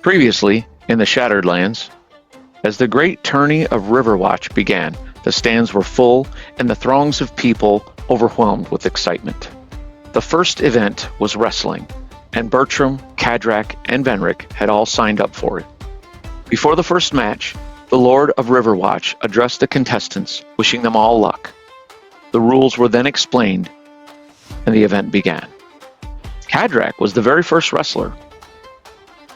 Previously, in the Shattered Lands, as the great tourney of Riverwatch began, the stands were full and the throngs of people overwhelmed with excitement. The first event was wrestling, and Bertram, Kadrak, and Venric had all signed up for it. Before the first match, the Lord of Riverwatch addressed the contestants, wishing them all luck. The rules were then explained, and the event began. Kadrak was the very first wrestler,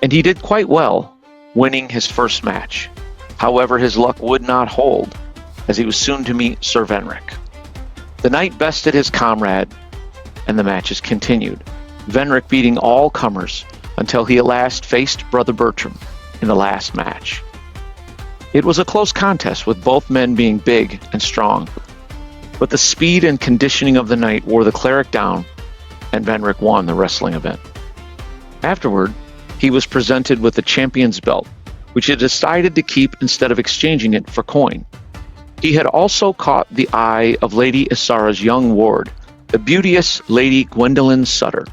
and he did quite well, winning his first match. However, his luck would not hold, as he was soon to meet Sir Venric. The knight bested his comrade, and the matches continued, Venric beating all comers until he at last faced Brother Bertram in the last match. It was a close contest, with both men being big and strong, but the speed and conditioning of the knight wore the cleric down, and Venric won the wrestling event. Afterward, he was presented with the champion's belt, which he decided to keep instead of exchanging it for coin. He had also caught the eye of Lady Isara's young ward, the beauteous Lady Gwendolyn Sutter.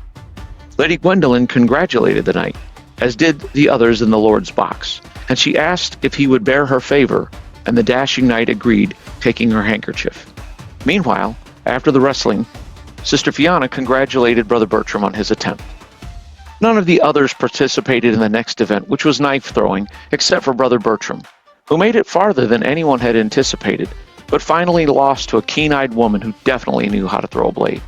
Lady Gwendolyn congratulated the knight, as did the others in the Lord's box, and she asked if he would bear her favor, and the dashing knight agreed, taking her handkerchief. Meanwhile, after the wrestling, Sister Fiona congratulated Brother Bertram on his attempt. None of the others participated in the next event, which was knife throwing, except for Brother Bertram, who made it farther than anyone had anticipated, but finally lost to a keen-eyed woman who definitely knew how to throw a blade.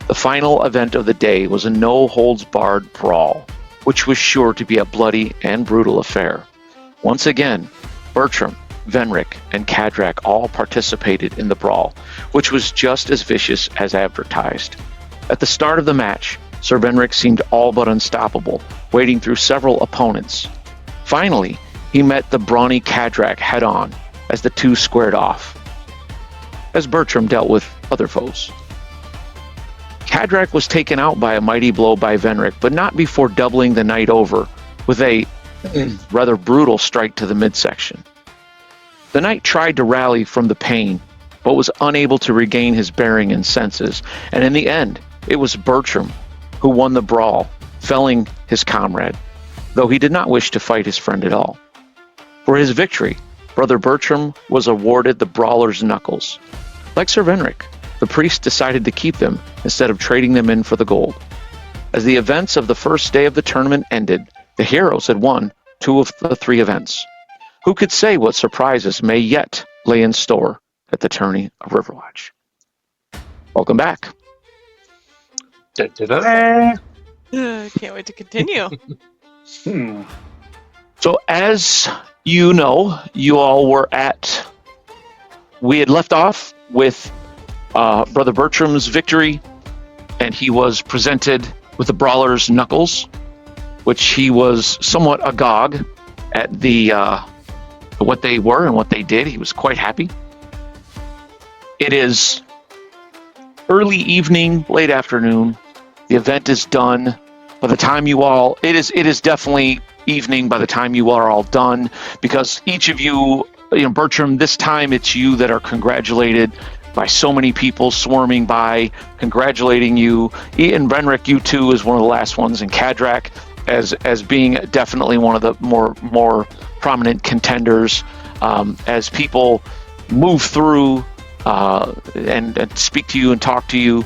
The final event of the day was a no-holds-barred brawl, which was sure to be a bloody and brutal affair. Once again, Bertram, Venric, and Kadrak all participated in the brawl, which was just as vicious as advertised. At the start of the match, Sir Venric seemed all but unstoppable, wading through several opponents. Finally, he met the brawny Kadrak head-on as the two squared off, as Bertram dealt with other foes. Kadrak was taken out by a mighty blow by Venric, but not before doubling the knight over with a rather brutal strike to the midsection. The knight tried to rally from the pain, but was unable to regain his bearing and senses, and in the end, it was Bertram who won the brawl, felling his comrade, though he did not wish to fight his friend at all. For his victory, Brother Bertram was awarded the Brawler's Knuckles. Like Sir Venric, the priest decided to keep them instead of trading them in for the gold. As the events of the first day of the tournament ended, the heroes had won 2 of the 3 events. Who could say what surprises may yet lay in store at the Tourney of Riverwatch? Welcome back. Can't wait to continue. So as you know, you all were we had left off with Brother Bertram's victory, and he was presented with the Brawler's Knuckles, which he was somewhat agog at what they were and what they did. He was quite happy. It is early evening, late afternoon. The event is done. By the time it is definitely evening by the time you are all done, because each of you, Bertram, this time it's you that are congratulated by so many people swarming by, congratulating you. Ian Venric, you too, is one of the last ones, and Kadrak as being definitely one of the more prominent contenders, as people move through and speak to you and talk to you.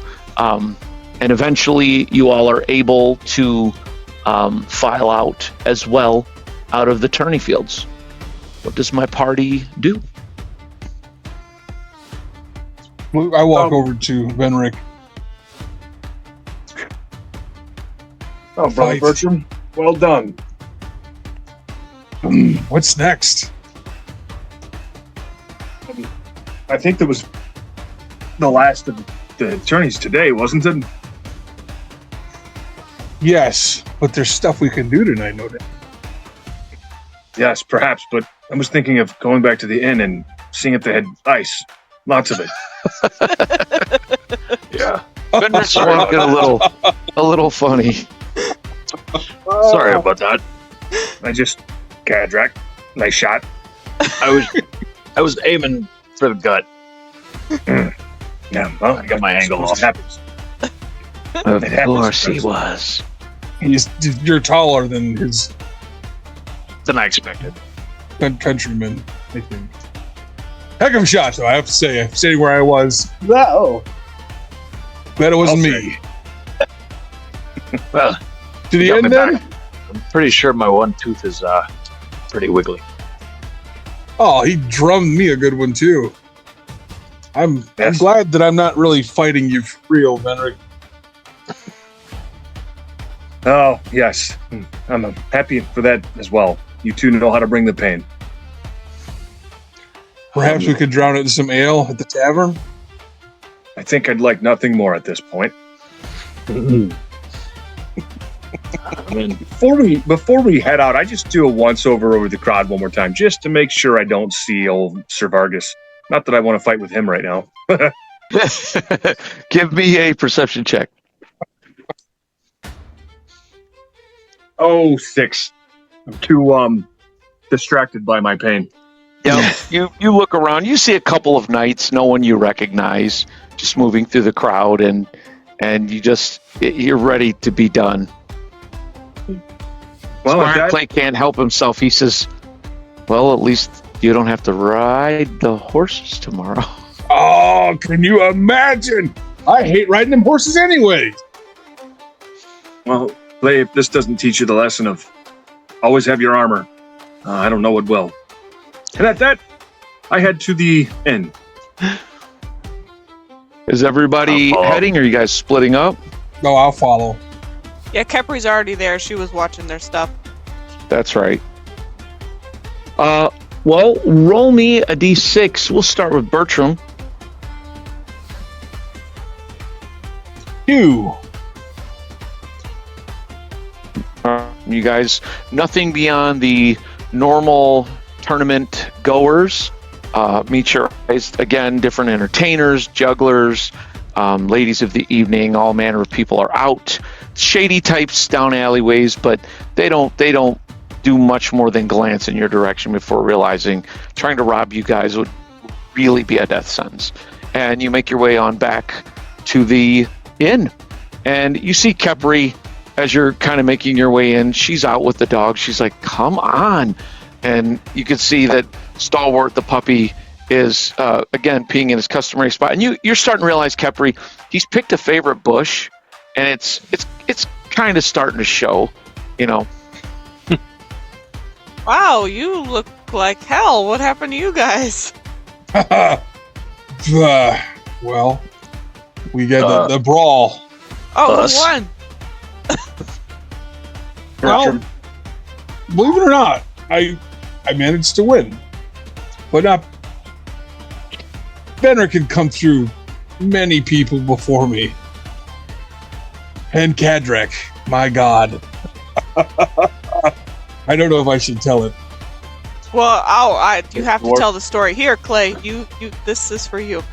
And eventually you all are able to file out as well out of the tourney fields. What does my party do? I walk over to Venric. Oh, Brother Bertram, well done. What's next? I think that was the last of the tourneys today, wasn't it? Yes, but there's stuff we can do tonight, no doubt. Yes, perhaps, but I was thinking of going back to the inn and seeing if they had ice. Lots of it. Yeah. Venric's walking a little funny. Sorry about that. Kadrak, nice shot. I was aiming for the gut. Yeah, well, I got my angle off. It happens. Of course he was. You're taller than his than I expected. Countryman, I think. Heck of a shot, though, I have to say. Sitting where I was, No. glad it wasn't I'll me. Well, To the got end, me then? back. I'm pretty sure my one tooth is pretty wiggly. Oh, he drummed me a good one, too. I'm Yes. glad that I'm not really fighting you for real, Venric. Oh, yes. I'm happy for that as well. You two know how to bring the pain. Perhaps we could drown it in some ale at the tavern? I think I'd like nothing more at this point. I mean, Before we head out, I just do a once over the crowd one more time, just to make sure I don't see old Sir Vargas. Not that I want to fight with him right now. Give me a perception check. Oh, 6. I'm too distracted by my pain. Yeah, you look around. You see a couple of knights, no one you recognize, just moving through the crowd, and you're ready to be done. Well, Squire Clay can't help himself. He says, "Well, at least you don't have to ride the horses tomorrow." Oh, can you imagine? I hate riding them horses anyway. well, Clay, if this doesn't teach you the lesson of always have your armor, I don't know what will. And at that, I head to the inn. Is everybody heading, or are you guys splitting up? No, I'll follow. Yeah, Kepri's already there. She was watching their stuff. That's right. Well, roll me a d6. We'll start with Bertram. 2. You guys, nothing beyond the normal tournament goers. Meet your eyes again. Different entertainers, jugglers, ladies of the evening. All manner of people are out. Shady types down alleyways, but they don't do much more than glance in your direction before realizing trying to rob you guys would really be a death sentence. And you make your way on back to the inn, and you see Kepri as you're kind of making your way in. She's out with the dog. She's like, "Come on!" And you can see that Stalwart, the puppy, is again peeing in his customary spot. And you're starting to realize, Kepri, he's picked a favorite bush, and it's kind of starting to show, you know. Wow, you look like hell. What happened to you guys? Well, we got the brawl. Oh, Us. who won? Well, believe it or not, I managed to win. But not Benric had come through many people before me. And Kadrek, my god. I don't know if I should tell it. Well, you have to tell the story. Here, Clay, you this is for you.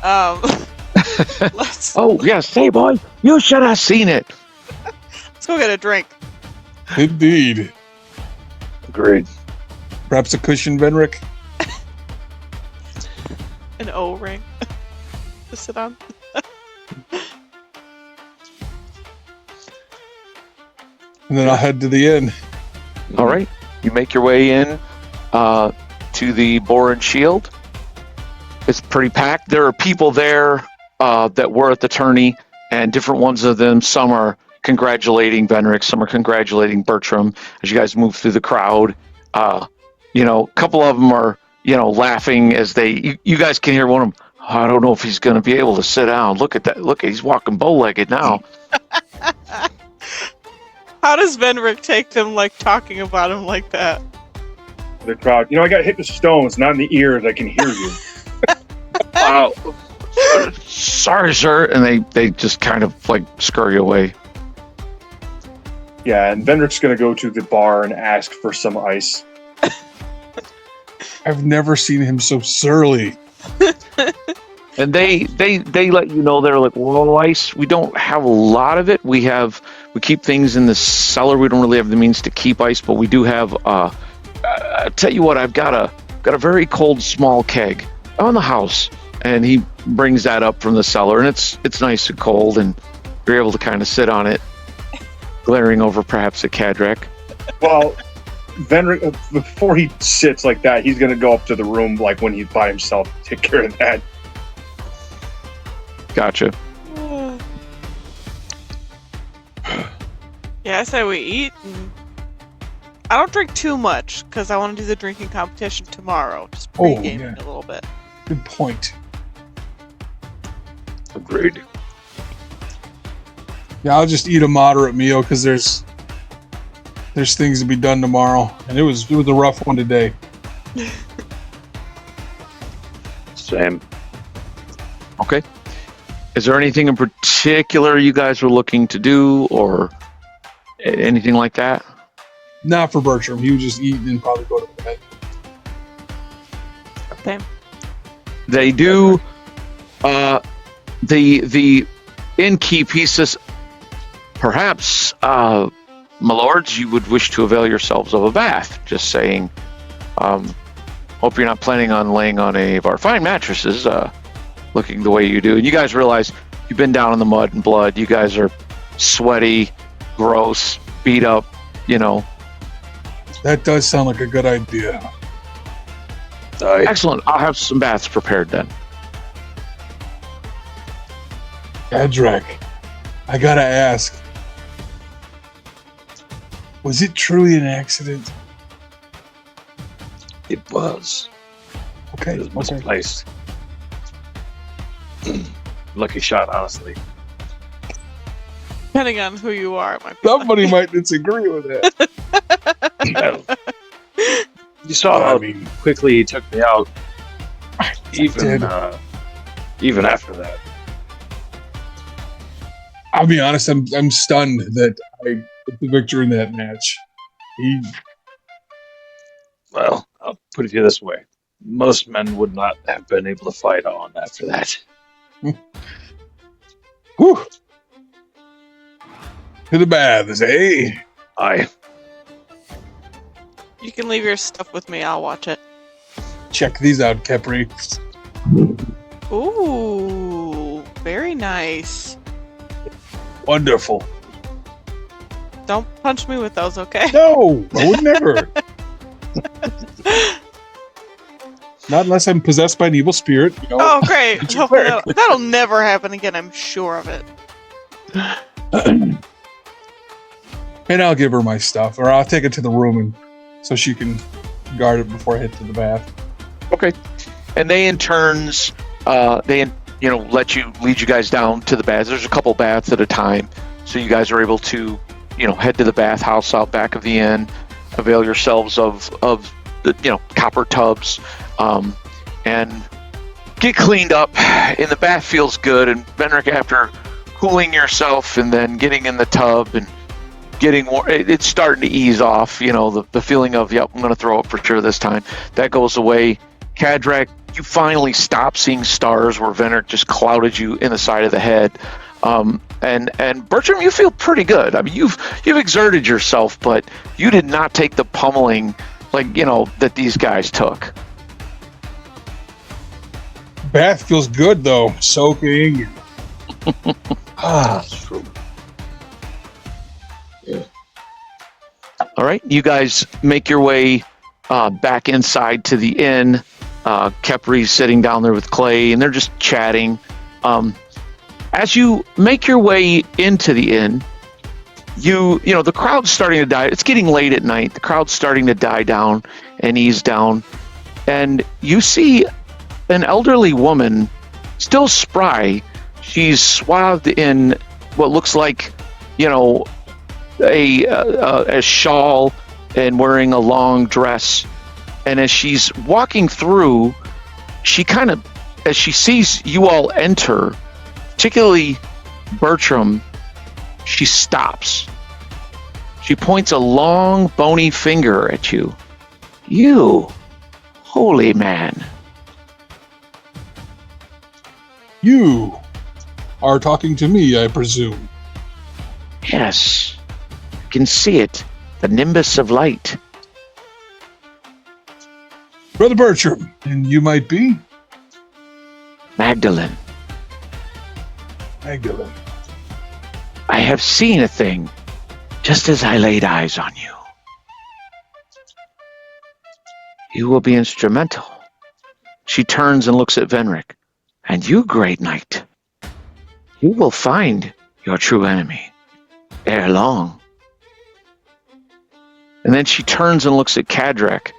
Let's Oh yes, hey boy, you should have seen it. go get a drink. Indeed. agreed. Perhaps a cushion, Benric? An O-ring to sit on. And then I'll head to the inn. All right, you make your way in to the Boar and Shield. It's pretty packed. There are people there that were at the tourney, and different ones of them. Some are congratulating Benric, some are congratulating Bertram as you guys move through the crowd. A couple of them are, laughing as you guys can hear one of them. I don't know if he's going to be able to sit down. Look at that. Look, he's walking bow-legged now. How does Venric take them, talking about him like that? The crowd. I got hit with stones, not in the ears. I can hear you. Sorry, sir. And they just kind of scurry away. Yeah, and Vendrick's going to go to the bar and ask for some ice. I've never seen him so surly. And they let you know, they're like, well, ice, we don't have a lot of it. We keep things in the cellar. We don't really have the means to keep ice, but we do have. I'll tell you what, I've got a very cold small keg on the house, and he brings that up from the cellar, and it's nice and cold, and you're able to kind of sit on it, glaring over perhaps at Kadrek. Well, Venric, before he sits like that, he's going to go up to the room like when he's by himself, take care of that. Gotcha. Yeah, I say we eat. And I don't drink too much because I want to do the drinking competition tomorrow. Just pre-gaming a little bit. Good point. Agreed. Yeah, I'll just eat a moderate meal because there's things to be done tomorrow, and it was a rough one today. Same. Okay. Is there anything in particular you guys were looking to do, or anything like that? Not for Bertram. He would just eat and probably go to bed. Same. They do. The innkeep, he says, perhaps, my lords, you would wish to avail yourselves of a bath. Just saying. Hope you're not planning on laying on any of our fine mattresses, looking the way you do. And you guys realize you've been down in the mud and blood. You guys are sweaty, gross, beat up, you know. That does sound like a good idea. Excellent. I'll have some baths prepared then. Adrak, I gotta ask. Was it truly an accident? It was. Okay. It was misplaced. Lucky shot, honestly. Depending on who you are, it might be Somebody might disagree with that. You saw how I mean, quickly he took me out. did. Even after that. I'll be honest, I'm stunned that I put the victor in that match. Well, I'll put it to you this way. Most men would not have been able to fight on after that. Whew. To the baths, eh? You can leave your stuff with me. I'll watch it. Check these out, Kepri. Ooh, very nice. Wonderful. Don't punch me with those, okay? No, I would never. Not unless I'm possessed by an evil spirit. You know. Oh, great. That'll never happen again, I'm sure of it. And I'll give her my stuff, or I'll take it to the room and so she can guard it before I head to the bath. Okay. And they in turns, let you lead you guys down to the baths. There's a couple baths at a time, so you guys are able to, head to the bathhouse out back of the inn, avail yourselves of the copper tubs, and get cleaned up. And the bath feels good. And Benric, after cooling yourself and then getting in the tub and getting warm, it's starting to ease off. The feeling of, yep, I'm going to throw up for sure this time. That goes away. Kadrak, you finally stop seeing stars where Venric just clouded you in the side of the head. And Bertram, you feel pretty good. I mean, you've exerted yourself, but you did not take the pummeling that these guys took. Bath feels good though, soaking. That's true. Yeah. All right, you guys make your way back inside to the inn. Kepri's sitting down there with Clay, and they're just chatting. As you make your way into the inn, the crowd's starting to die. It's getting late at night. The crowd's starting to die down and ease down. And you see an elderly woman, still spry. She's swathed in what looks like, a shawl and wearing a long dress. And as she's walking through, as she sees you all enter, particularly Bertram, she stops. She points a long, bony finger at you. You, holy man. You are talking to me, I presume. Yes, you can see it. The nimbus of light. Brother Bertram, and you might be? Magdalene. Magdalene. I have seen a thing just as I laid eyes on you. You will be instrumental. She turns and looks at Venric. And you, great knight, you will find your true enemy ere long. And then she turns and looks at Cadrek.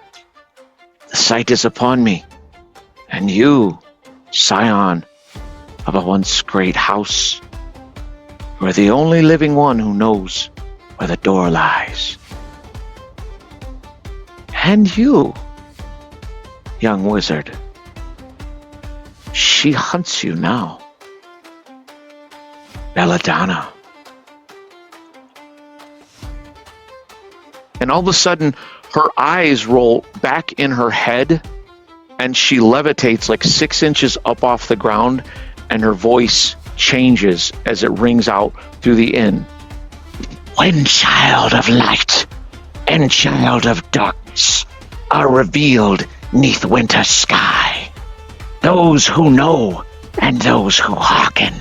The sight is upon me. And you, scion of a once great house, you are the only living one who knows where the door lies. And you, young wizard, she hunts you now. Belladonna. And all of a sudden, her eyes roll back in her head, and she levitates like 6 inches up off the ground, and her voice changes as it rings out through the inn. When child of light and child of darkness are revealed neath winter sky, those who know and those who hearken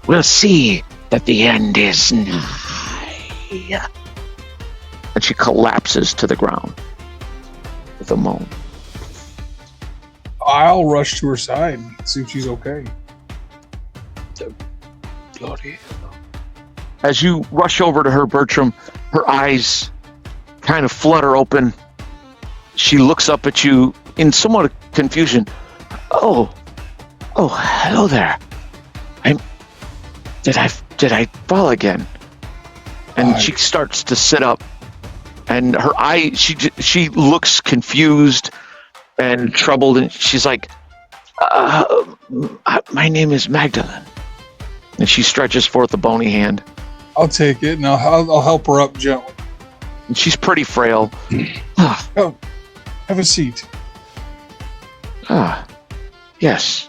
will see that the end is nigh. And she collapses to the ground with a moan. I'll rush to her side, see if she's okay. Bloody. As you rush over to her, Bertram, her eyes kind of flutter open. She looks up at you in somewhat of confusion. Oh, hello there. Did I fall again? And she starts to sit up, and her eye, she looks confused and troubled, and she's like, my name is Magdalene. And she stretches forth a bony hand. I'll take it, and I'll help her up gently. And she's pretty frail. Oh, have a seat. Yes.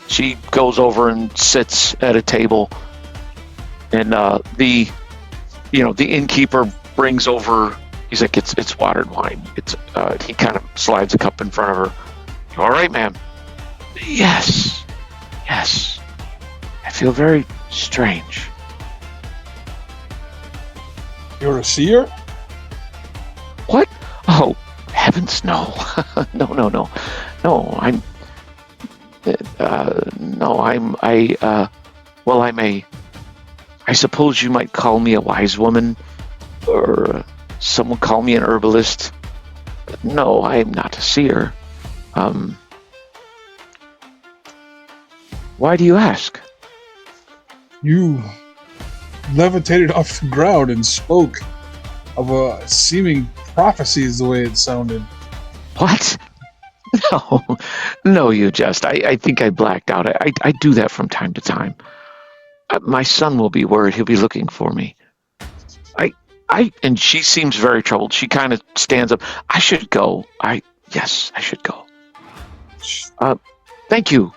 She goes over and sits at a table, and the innkeeper brings over. He's like, it's watered wine. He kind of slides a cup in front of her. You all right, ma'am? Yes. I feel very strange. You're a seer? What? Oh, heavens, no. No. I suppose you might call me a wise woman, or someone call me an herbalist. But no, I am not a seer. Why do you ask? You levitated off the ground and spoke of a seeming prophecy is the way it sounded. What? No, you jest. I think I blacked out. I do that from time to time. My son will be worried. He'll be looking for me. And she seems very troubled. She kind of stands up. I should go. Yes, I should go. Thank you,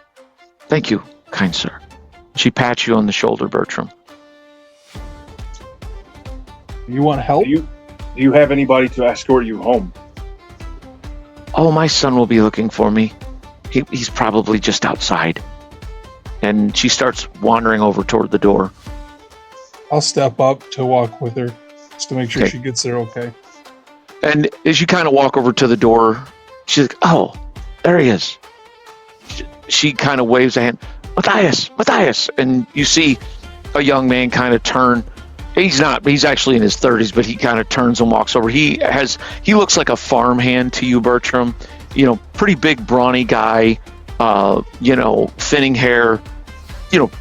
kind sir. She pats you on the shoulder, Bertram. You want help? Do you have anybody to escort you home? Oh, my son will be looking for me. He's probably just outside. And she starts wandering over toward the door. I'll step up to walk with her, just to make sure she gets there okay. And as you kind of walk over to the door, she's like, oh, there he is. She kind of waves a hand. Matthias! And you see a young man kind of turn. He's actually in his 30s, but he kind of turns and walks over. He looks like a farmhand to you, Bertram. Pretty big, brawny guy, thinning hair,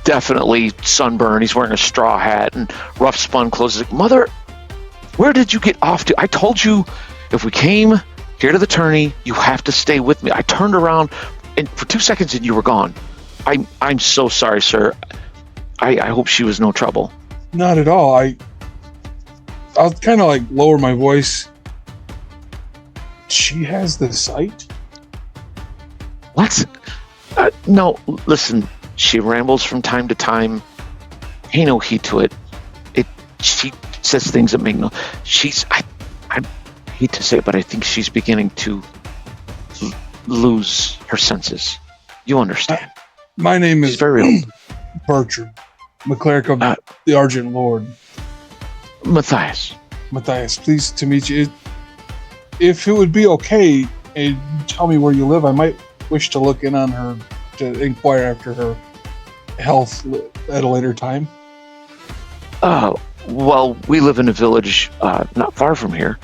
definitely sunburned. He's wearing a straw hat and rough spun clothes. He's like, Mother, where did you get off to? I told you if we came here to the tourney, you have to stay with me. I turned around and for 2 seconds and you were gone. I'm so sorry, sir. I hope she was no trouble. Not at all. I'll kind of like lower my voice. She has the sight? What? No, listen. She rambles from time to time. Pay no heed to it. She says things that make no. I hate to say it, but I think she's beginning to lose her senses. You understand? My name is very old. Bertram, McCleric of the Argent Lord. Matthias, pleased to meet you. If it would be okay, and tell me where you live, I might wish to look in on her to inquire after her health at a later time. Well, we live in a village not far from here.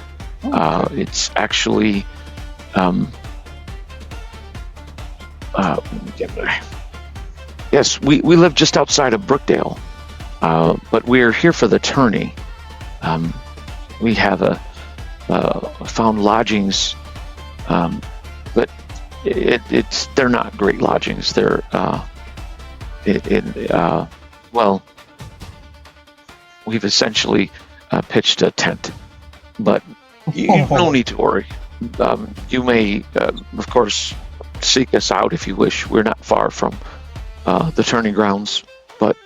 It's actually, yes, we live just outside of Brookdale, but we're here for the tourney. We have found lodgings, but they're not great lodgings. They're well, we've essentially pitched a tent, but no need to worry. You may, of course, seek us out if you wish. We're not far from the tourney grounds, but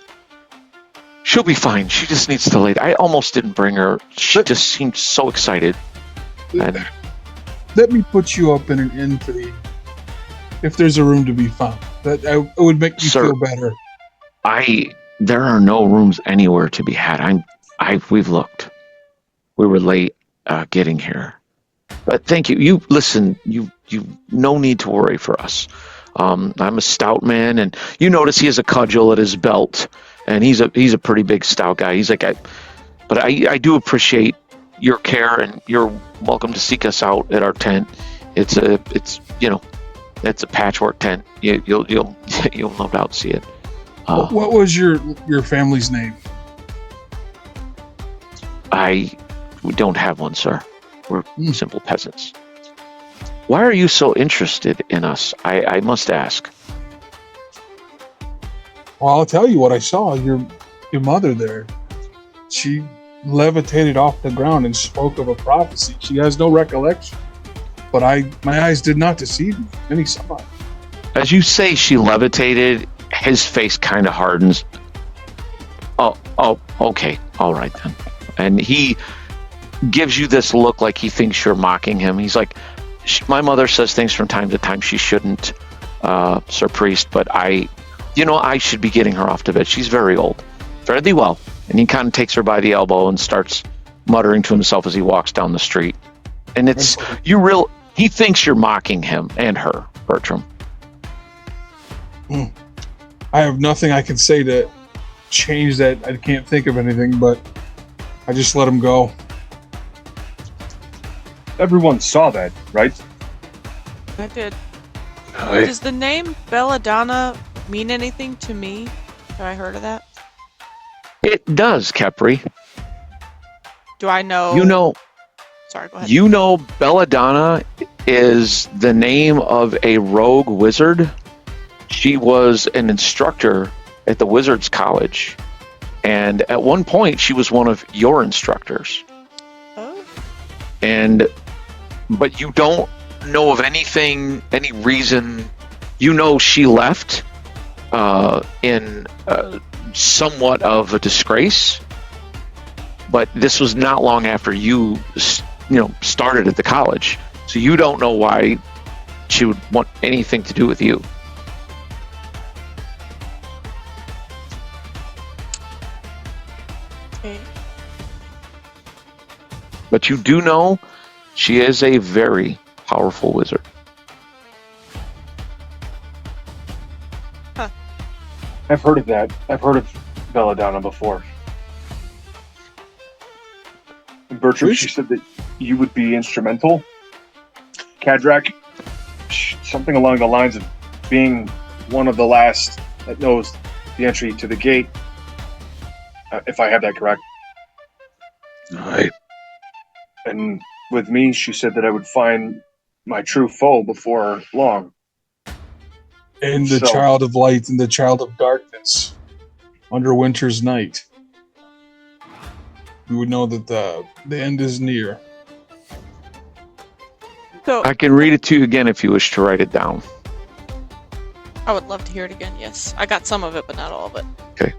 she'll be fine. She just needs to lay. I almost didn't bring her. She just seemed so excited. And let me put you up in an inn for the, if there's a room to be found. That it would make me feel better. There are no rooms anywhere to be had. We've looked. We were late getting here, but thank you. You listen. You no need to worry for us. I'm a stout man, and you notice he has a cudgel at his belt, and he's a pretty big stout guy. He's like, but I do appreciate your care, and you're welcome to seek us out at our tent. It's a patchwork tent. You'll no doubt see it. What was your family's name? We don't have one, sir. We're simple peasants. Why are you so interested in us? I must ask. Well, I'll tell you what I saw. Your mother there. She levitated off the ground and spoke of a prophecy. She has no recollection. But my eyes did not deceive me. And he saw it. As you say she levitated, his face kind of hardens. Oh, okay. All right then. And he gives you this look like he thinks you're mocking him. He's like, my mother says things from time to time she shouldn't, Sir Priest, but I should be getting her off to bed. She's very old. Fare thee well. And he kind of takes her by the elbow and starts muttering to himself as he walks down the street. And he thinks you're mocking him and her, Bertram. I have nothing I can say to change that. I can't think of anything, but I just let him go. Everyone saw that, right? I did. Does the name Belladonna mean anything to me? Have I heard of that? It does, Kepri. Do I know? Sorry, go ahead. You know Belladonna is the name of a rogue wizard. She was an instructor at the Wizards College. And at one point, she was one of your instructors. Oh. But you don't know of any reason. You know she left in somewhat of a disgrace. But this was not long after you started at the college. So you don't know why she would want anything to do with you. Okay. But you do know she is a very powerful wizard. Huh. I've heard of that. I've heard of Belladonna before. And Bertram, she said that you would be instrumental. Kadrak, something along the lines of being one of the last that knows the entry to the gate. If I have that correct. Right. And with me, she said that I would find my true foe before long. And the child of light and the child of darkness under winter's night. You would know that the end is near. So I can read it to you again if you wish to write it down. I would love to hear it again, yes. I got some of it, but not all of it. Okay.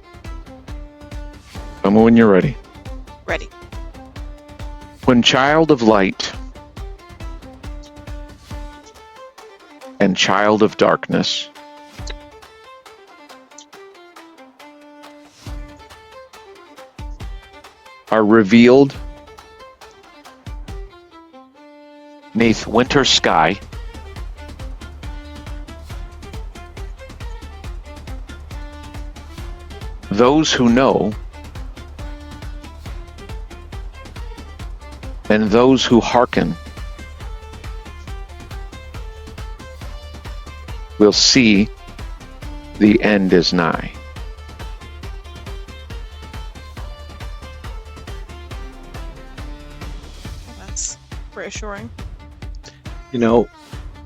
Tell me when you're ready. Ready. When child of light and child of darkness are revealed neath winter sky, those who know and those who hearken will see the end is nigh. That's reassuring. You know,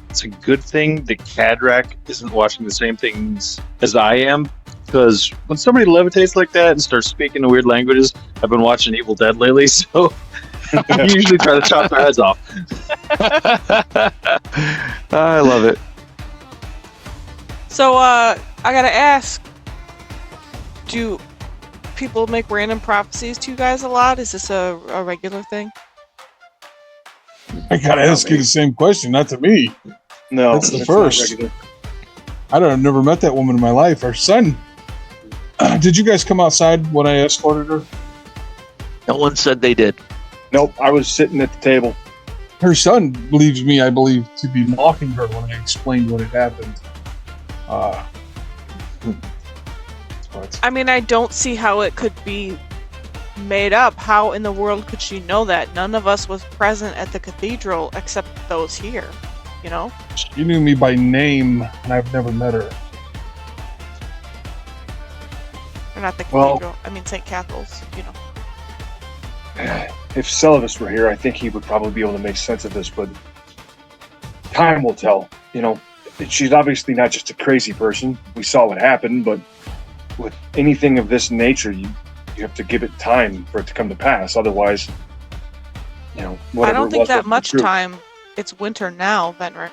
it's a good thing that Cadrak isn't watching the same things as I am, because when somebody levitates like that and starts speaking in weird languages, I've been watching Evil Dead lately, so I usually try to chop their heads off. I love it. So, I gotta ask, do people make random prophecies to you guys a lot? Is this a regular thing? I gotta ask you the same question, not to me. No, That's the it's first. not regular. I've never met that woman in my life. Her son. Did you guys come outside when I escorted her? No one said they did. Nope, I was sitting at the table. Her son believes me, I believe, to be mocking her when I explained what had happened. But I mean, I don't see how it could be made up. How in the world could she know that? None of us was present at the cathedral except those here, you know? she knew me by name, and I've never met her. Or not the Well- cathedral. I mean, St. Catholic's, you know. If Celovus were here, I think he would probably be able to make sense of this, but time will tell. You know, she's obviously not just a crazy person. We saw what happened, but with anything of this nature, you have to give it time for it to come to pass. Otherwise, you know, I whatever don't it think was that wasn't much true. time. It's winter now, Venric.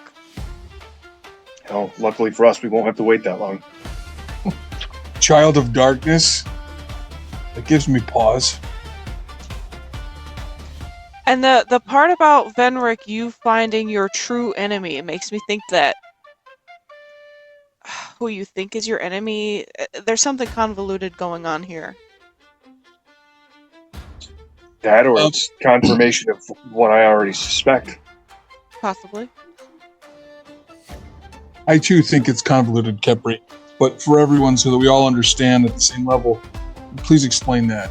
You know, luckily for us, we won't have to wait that long. Child of darkness. That gives me pause. And the part about Venric, you finding your true enemy, it makes me think that who you think is your enemy, there's something convoluted going on here. That, or it's confirmation of what I already suspect. Possibly. I too think it's convoluted, Kepri. But for everyone, so that we all understand at the same level, please explain that.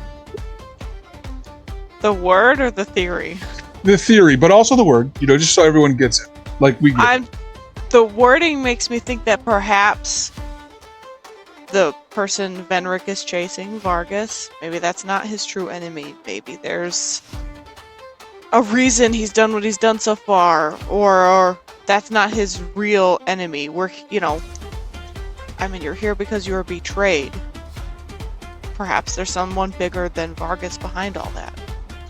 The word or the theory? The theory, but also the word, just so everyone gets it. Like we get it. The wording makes me think that perhaps the person Venric is chasing, Vargas, maybe that's not his true enemy. Maybe there's a reason he's done what he's done so far, or that's not his real enemy. You're here because you were betrayed. Perhaps there's someone bigger than Vargas behind all that.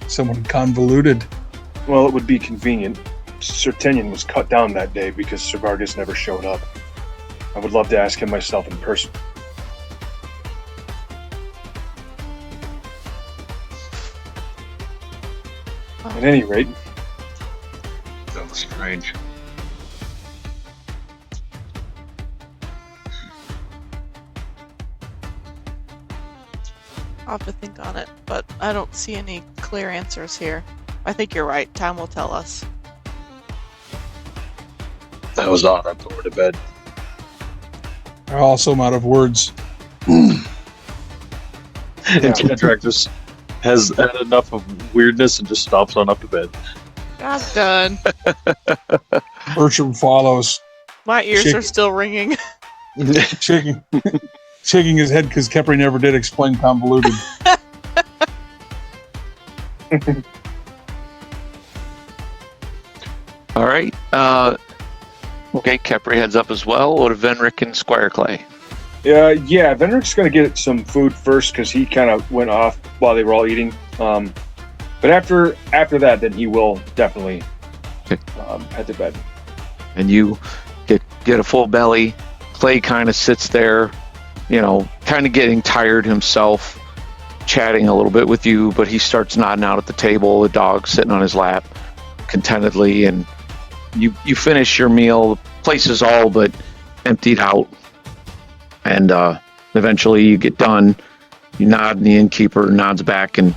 Someone convoluted. Well, it would be convenient. Sir Tinian was cut down that day because Sir Vargas never showed up. I would love to ask him myself in person. At any rate, That was strange. I'll have to think on it, but I don't see any clear answers here. I think you're right. Time will tell us. That was odd. I'm going to bed. I also am out of words. And Cadrak just has had enough of weirdness and just stops on up to bed. I'm done. Bertram follows, My ears Shake are it. still ringing. shaking, shaking his head because Kepri never did explain convoluted. All right. Okay, Kepri heads up as well. What of Venric and Squire Clay? yeah, Venric's going to get some food first because he kind of went off while they were all eating. But after that, then he will definitely head to bed. And you get a full belly. Clay kind of sits there, kind of getting tired himself, chatting a little bit with you, but he starts nodding out at the table, the dog sitting on his lap contentedly, and you finish your meal. The place is all but emptied out, and eventually you get done. You nod, and the innkeeper nods back, and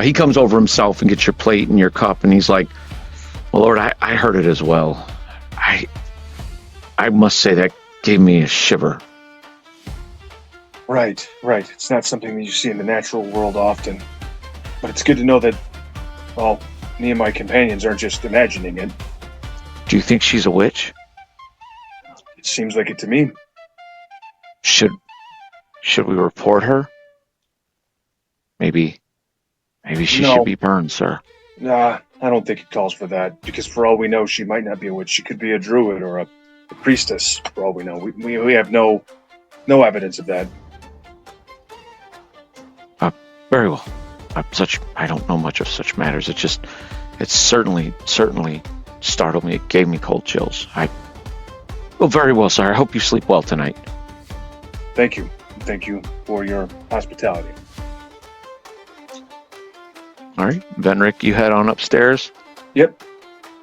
he comes over himself and gets your plate and your cup, and he's like, well, Lord, I heard it as well. I must say that gave me a shiver. Right. It's not something that you see in the natural world often. But it's good to know that, well, me and my companions aren't just imagining it. Do you think she's a witch? It seems like it to me. Should we report her? Maybe she No. should be burned, sir. Nah, I don't think it calls for that. Because for all we know, she might not be a witch. She could be a druid or a priestess, for all we know. We have no evidence of that. Very well. I don't know much of such matters. It certainly startled me. It gave me cold chills. Well, very well, sir. I hope you sleep well tonight. Thank you. Thank you for your hospitality. All right, Venric, you head on upstairs. Yep.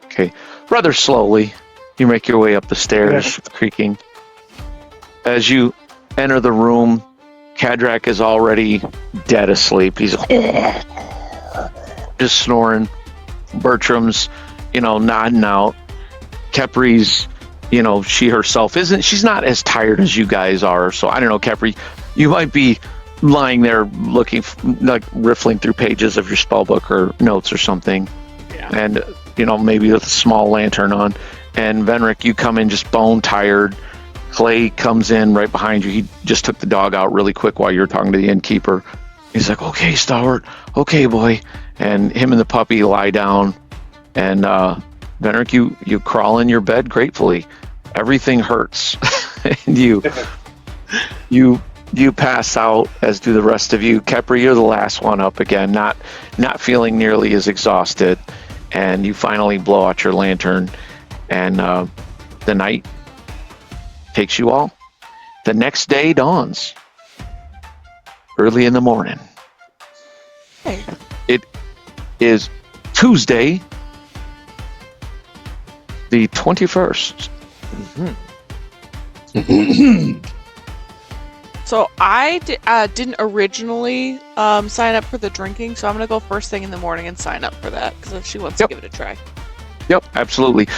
Okay, rather slowly, you make your way up the stairs, creaking. As you enter the room, Kadrak is already dead asleep. He's just snoring. Bertram's, nodding out. Kepri's, she herself she's not as tired as you guys are. So I don't know, Kepri, you might be lying there looking, like riffling through pages of your spellbook or notes or something. Yeah. And, maybe with a small lantern on. And Venric, you come in just bone tired. Clay comes in right behind you. He just took the dog out really quick while you were talking to the innkeeper. He's like, "Okay, Stalwart. Okay, boy." And him and the puppy lie down. And Venric, you crawl in your bed gratefully. Everything hurts. And you pass out, as do the rest of you. Kepri, you're the last one up again, not feeling nearly as exhausted. And you finally blow out your lantern. And the night takes you all. The next day dawns early in the morning. Hey. It is Tuesday, the 21st. So I didn't originally sign up for the drinking, so I'm going to go first thing in the morning and sign up for that, because she wants to give it a try. Yep, absolutely.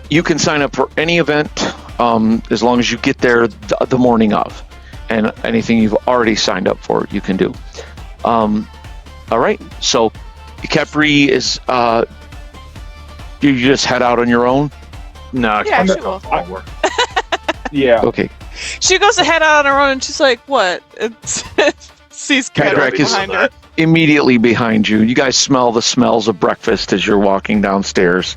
You can sign up for any event as long as you get there the morning of. And anything you've already signed up for, you can do. All right, so Kepri is... you just head out on your own? No, Yeah, she will. Yeah. Okay. She goes to head out on her own, and she's like, "What?" Sees Kadrak Kadrak is behind her. immediately behind you. You guys smell the smells of breakfast as you're walking downstairs.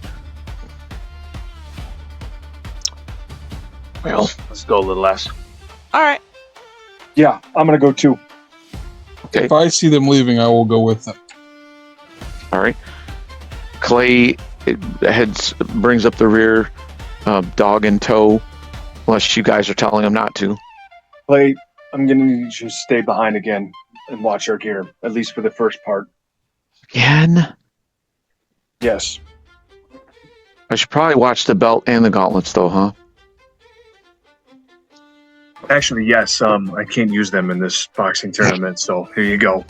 Well, let's go, little ass. All right. Yeah, I'm gonna go too. Okay. If I see them leaving, I will go with them. All right. Clay brings up the rear, dog in tow, unless you guys are telling him not to. Clay, I'm gonna need you to stay behind again and watch our gear, at least for the first part. Again? Yes. I should probably watch the belt and the gauntlets, though, huh? Actually, yes. I can't use them in this boxing tournament, so here you go.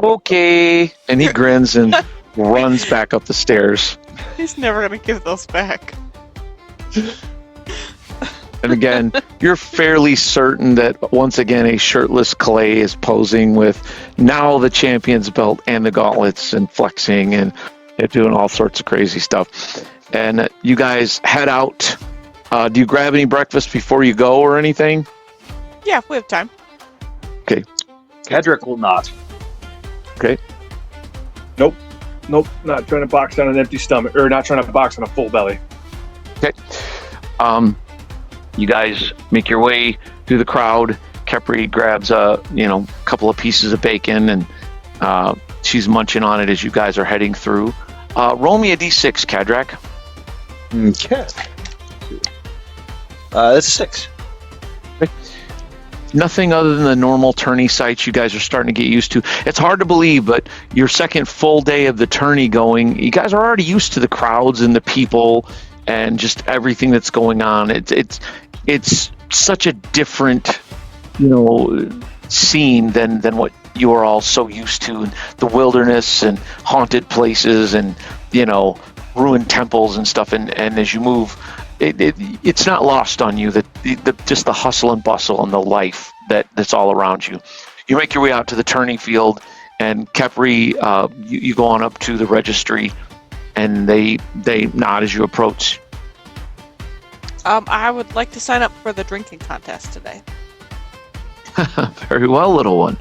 Okay. And he grins and runs back up the stairs. He's never going to give those back. And again, you're fairly certain that once again a shirtless Clay is posing with now the champion's belt and the gauntlets and flexing and doing all sorts of crazy stuff. And you guys head out. Do you grab any breakfast before you go or anything? Yeah, we have time. Okay. Kadrak will not. Okay. Nope. Not trying to box on an empty stomach, or not trying to box on a full belly. Okay. You guys make your way through the crowd. Kepri grabs a couple of pieces of bacon, and she's munching on it as you guys are heading through. Roll me a d6, Kadrak. Okay. That's a 6. Nothing other than the normal tourney sites you guys are starting to get used to. It's hard to believe, but your second full day of the tourney going, you guys are already used to the crowds and the people and just everything that's going on. It's such a different, scene than what you are all so used to. And the wilderness and haunted places and, ruined temples and stuff. And as you move it's not lost on you that just the hustle and bustle and the life that's all around you. You make your way out to the tourney field, and Kepri, you go on up to the registry, and they nod as you approach. I would like to sign up for the drinking contest today. Very well, little one.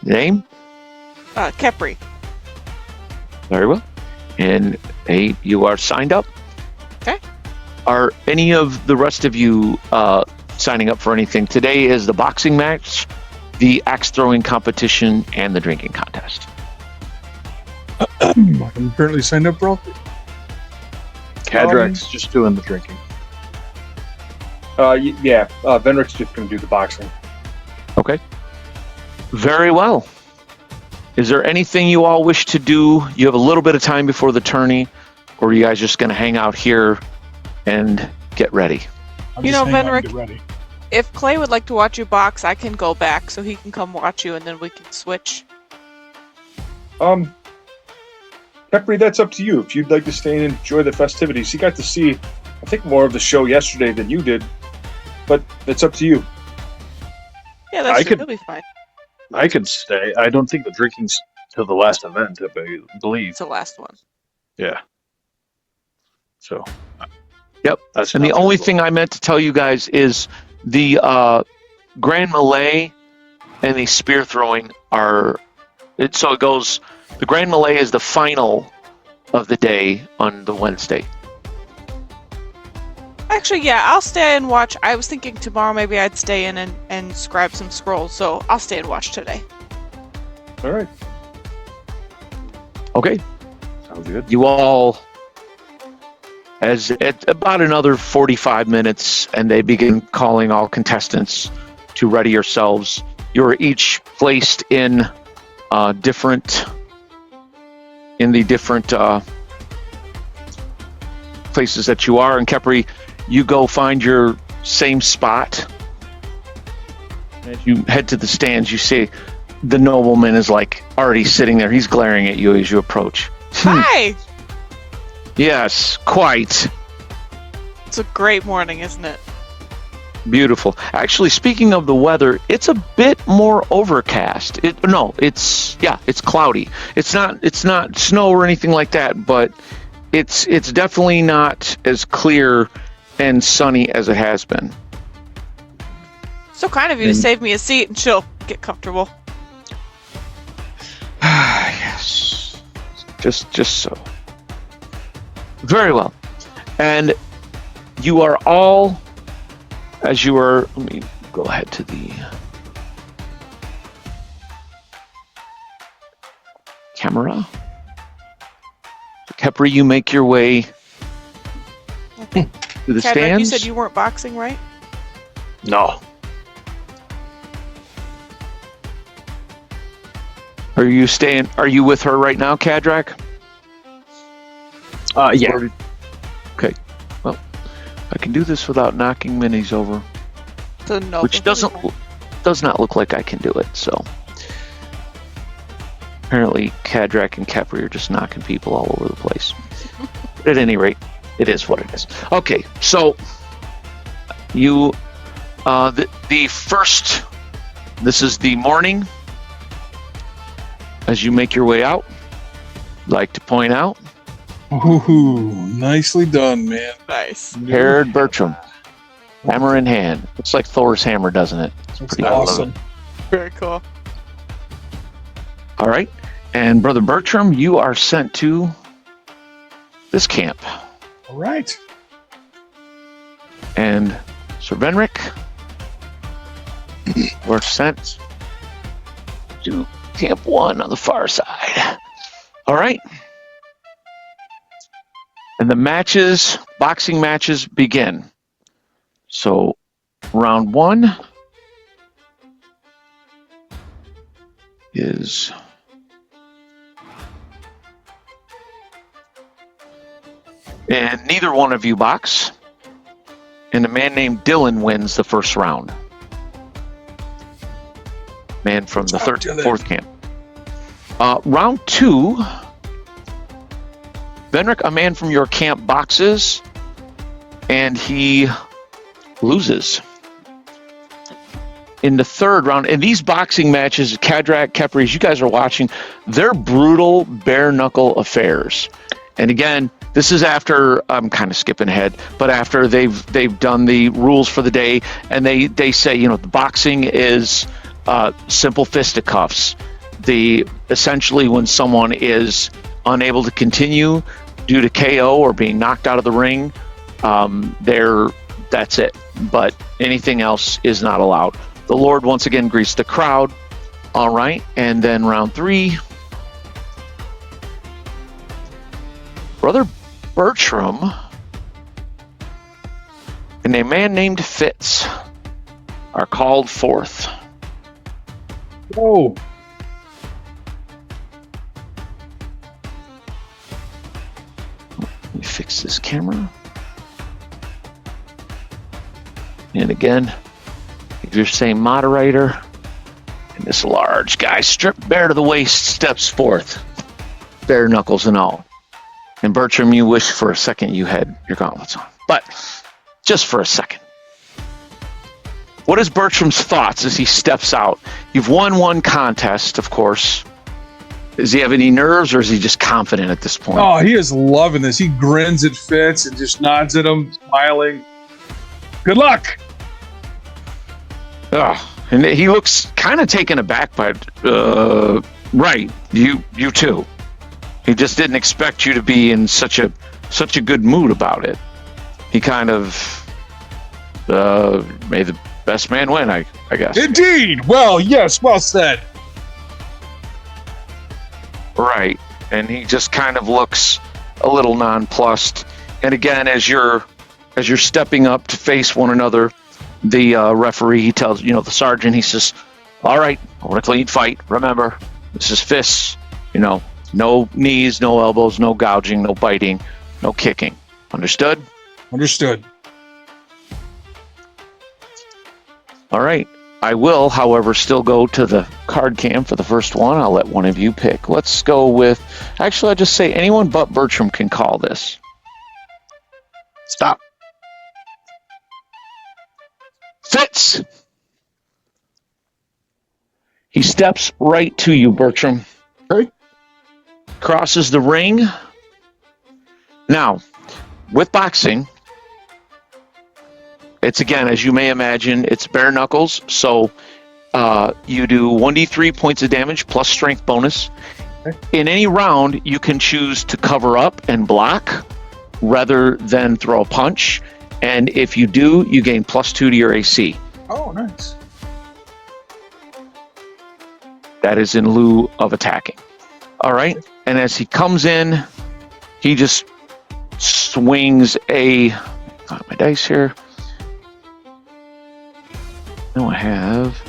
Name? Kepri. Very well. And you are signed up. Okay. Are any of the rest of you signing up for anything? Today is the boxing match, the axe throwing competition, and the drinking contest. I'm currently signed up for all. Cadrak's just doing the drinking. Yeah. Venric's just going to do the boxing. Okay. Very well. Is there anything you all wish to do? You have a little bit of time before the tourney, or are you guys just going to hang out here and get ready? You know, Venric, get ready. if Clay would like to watch you box, I can go back so he can come watch you, and then we can switch. Kepri, that's up to you. If you'd like to stay and enjoy the festivities, you got to see, I think, more of the show yesterday than you did, but it's up to you. Yeah, that's I true. could- He'll be fine. I could stay. I don't think the drinking's till the last event, I believe. It's the last one. Yeah. So. Yep. That's And the not only terrible. thing I meant to tell you guys is the Grand Melee and the spear throwing so it goes, the Grand Melee is the final of the day on the Wednesday. Actually, yeah, I'll stay and watch. I was thinking tomorrow maybe I'd stay in and scribe some scrolls, so I'll stay and watch today. All right. Okay. Sounds good. You all, as at about another 45 minutes, and they begin calling all contestants to ready yourselves. You're each placed in different places that you are. And Kepri, you go find your same spot. As you head to the stands, you see the nobleman is like already sitting there. He's glaring at you as you approach. Hi! Yes, quite. It's a great morning, isn't it? Beautiful. Actually, speaking of the weather, it's a bit more overcast. It's cloudy. It's not snow or anything like that, but it's definitely not as clear and sunny as it has been. So kind of you to save me a seat and she'll get comfortable. Yes. Just so. Very well. And you are all, as you are, let me go ahead to the camera. Kepri, you make your way Okay. to the Cadric, stands. you said you weren't boxing, right? No. Are you with her right now, Cadrak? Yeah. Okay. Well, I can do this without knocking minis over, So no. which does not look like I can do it. So apparently, Cadrak and Kepri are just knocking people all over the place. But at any rate, it is what it is. Okay, so you, the first. This is the morning. As you make your way out, I'd like to point out Ooh, nicely done, man. Nice. Herod Bertram, hammer in hand. Looks like Thor's hammer, doesn't it? That's pretty cool. awesome. Very cool. All right. And Brother Bertram, you are sent to this camp. All right. And Sir Venric, we're sent to Camp 1 on the far side. All right. And the boxing matches begin. So, round 1 is and neither one of you box. And a man named Dylan wins the first round. Man from the Dylan. fourth camp. Round 2, Venric, a man from your camp boxes, and he loses. In the third round, and these boxing matches, Kadrak, Kepri, as you guys are watching, they're brutal, bare-knuckle affairs. And again, this is after, I'm kind of skipping ahead, but after they've done the rules for the day, and they say, you know, the boxing is simple fisticuffs. Essentially when someone is unable to continue due to KO or being knocked out of the ring, that's it. But anything else is not allowed. The Lord once again greets the crowd. All right, and then round 3. Brother Bertram and a man named Fitz are called forth. Whoa. Let me fix this camera. And again, if you're saying moderator, and this large guy, stripped bare to the waist, steps forth, bare knuckles and all. And Bertram, you wish for a second you had your gauntlets on. But just for a second. What is Bertram's thoughts as he steps out? You've won one contest, of course. Does he have any nerves, or is he just confident at this point? Oh, he is loving this. He grins at Fitz and just nods at him, smiling. Good luck. And he looks kind of taken aback by it. Right, you too. He just didn't expect you to be in such a good mood about it. He kind of made the best man win, I guess. Indeed. Well, yes, well said. Right, and he just kind of looks a little nonplussed. And again, as you're stepping up to face one another, the referee, he tells, the sergeant, he says, all right, I want a clean fight. Remember, this is fists, no knees, no elbows, no gouging, no biting, no kicking. Understood? Understood. All right. I will, however, still go to the card cam for the first one. I'll let one of you pick. Let's go with, actually, I'll just say anyone but Bertram can call this. Stop. Fitz! He steps right to you, Bertram. Okay. Crosses the ring. Now, with boxing, it's, again, as you may imagine, it's bare knuckles. So you do 1d3 points of damage plus strength bonus. Okay. In any round, you can choose to cover up and block rather than throw a punch. And if you do, you gain +2 to your AC. Oh, nice. That is in lieu of attacking. All right. And as he comes in, he just swings got my dice here. Now I have.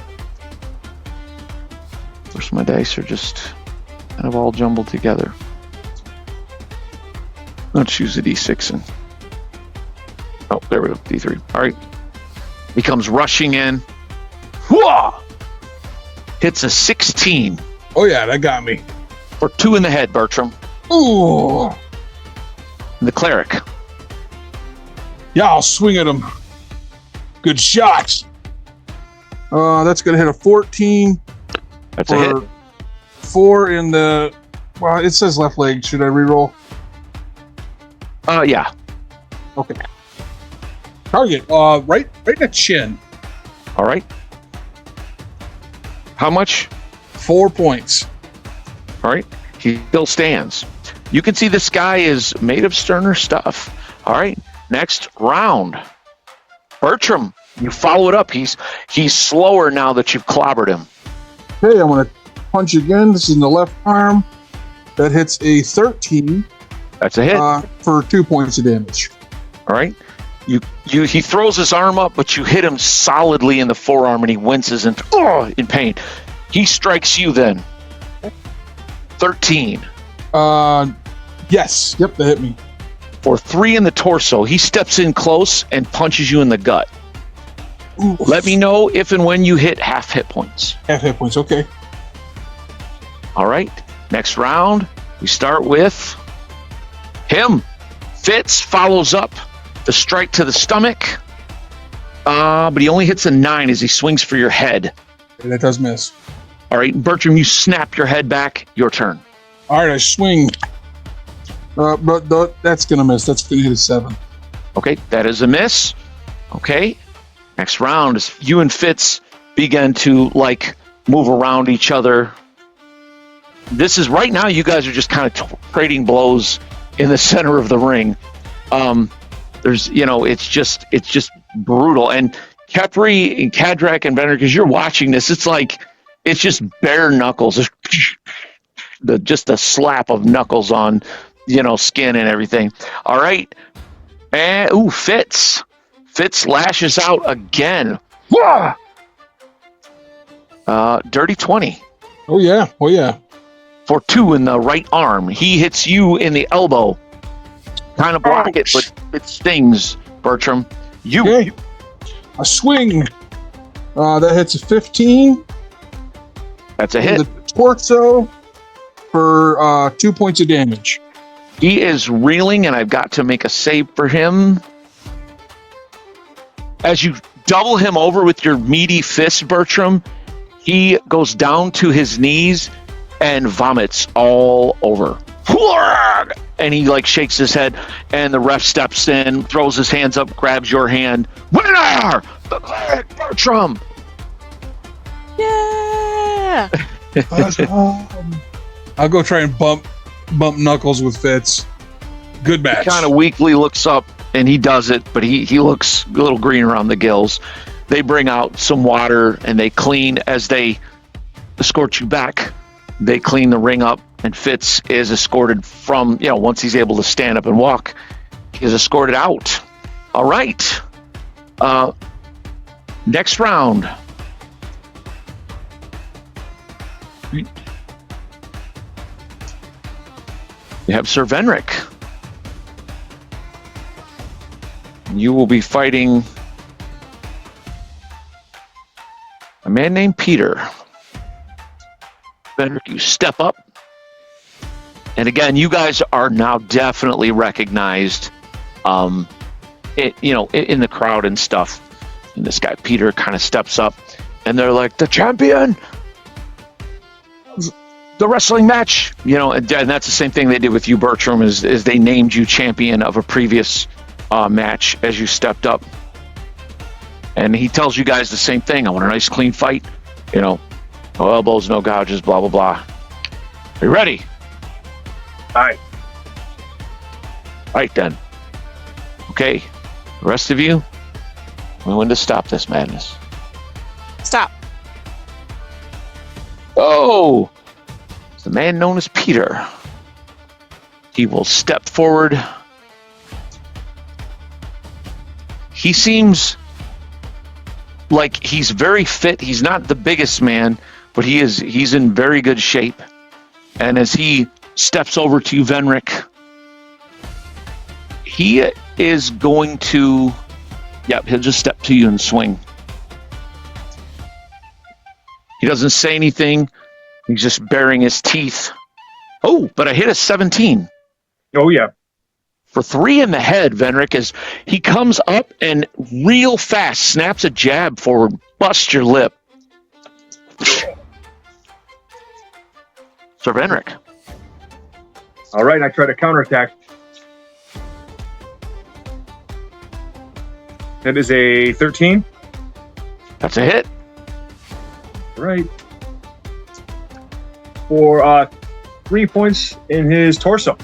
Of course, my dice are just kind of all jumbled together. Let's use a D6 and. Oh, there we go. D3. All right. He comes rushing in. Whoa! Hits a 16. Oh, yeah, that got me. For 2 in the head, Bertram. Ooh. And the cleric. Yeah, I'll swing at him. Good shots. That's going to hit a 14. That's a hit. 4 in the... Well, it says left leg. Should I reroll? Yeah. Okay. Target. Right in the chin. All right. How much? 4 points. All right. He still stands. You can see this guy is made of sterner stuff. All right. Next round. Bertram, you follow it up. He's slower now that you've clobbered him. Okay, I'm going to punch again. This is in the left arm. That hits a 13. That's a hit. For 2 points of damage. All right. He throws his arm up, but you hit him solidly in the forearm, and he winces in pain. He strikes you then. 13. Yes. Yep, that hit me. For 3 in the torso. He steps in close and punches you in the gut. Ooh. Let me know if and when you hit half hit points. Half hit points, okay. All right. Next round, we start with him. Fitz follows up. The strike to the stomach. But he only hits a 9 as he swings for your head. Okay, that does miss. All right, Bertram, you snap your head back. Your turn. All right, I swing. But that's gonna miss. That's gonna hit a 7. Okay, that is a miss. Okay, next round is you and Fitz begin to like move around each other. This is right now. You guys are just kind of trading blows in the center of the ring. There's, it's just brutal. And Kepri and Kadrak and Benner, because you're watching this, it's just bare knuckles. Just a slap of knuckles on, skin and everything. All right. And, Fitz. Fitz lashes out again. Wah! Dirty 20. Oh, yeah. For 2 in the right arm. He hits you in the elbow. Kind of block it, but it stings, Bertram. Okay. A swing. That hits a 15. That's a hit. The torso for 2 points of damage. He is reeling, and I've got to make a save for him. As you double him over with your meaty fist, Bertram, he goes down to his knees and vomits all over. And he shakes his head, and the ref steps in, throws his hands up, grabs your hand. Winner! The cleric, Bertram! Yeah! I'll go try and bump knuckles with Fitz. Good match. He kind of weakly looks up, and he does it, but he looks a little green around the gills. They bring out some water, and they clean. As they escort you back, they clean the ring up, and Fitz is escorted from, once he's able to stand up and walk, he is escorted out. All right. Next round. You have Sir Venric. You will be fighting a man named Peter. Venric, you step up. And again, you guys are now definitely recognized, in the crowd and stuff. And this guy, Peter, kind of steps up, and they're like, the champion, the wrestling match, and that's the same thing they did with you, Bertram, is they named you champion of a previous match as you stepped up. And he tells you guys the same thing. I want a nice, clean fight, no elbows, no gouges, blah, blah, blah. Are you ready? Aye. Right then. Okay. The rest of you, we want to stop this madness. Stop. Oh! It's the man known as Peter. He will step forward. He seems like he's very fit. He's not the biggest man, but he's in very good shape. And as he steps over to Venric, he is going to, he'll just step to you and swing. He doesn't say anything. He's just baring his teeth. Oh, but I hit a 17. Oh, yeah. For 3 in the head, Venric, as he comes up and real fast snaps a jab forward, busts your lip. Sir Venric. All right, I try to counterattack. That is a 13. That's a hit. All right. For 3 points in his torso.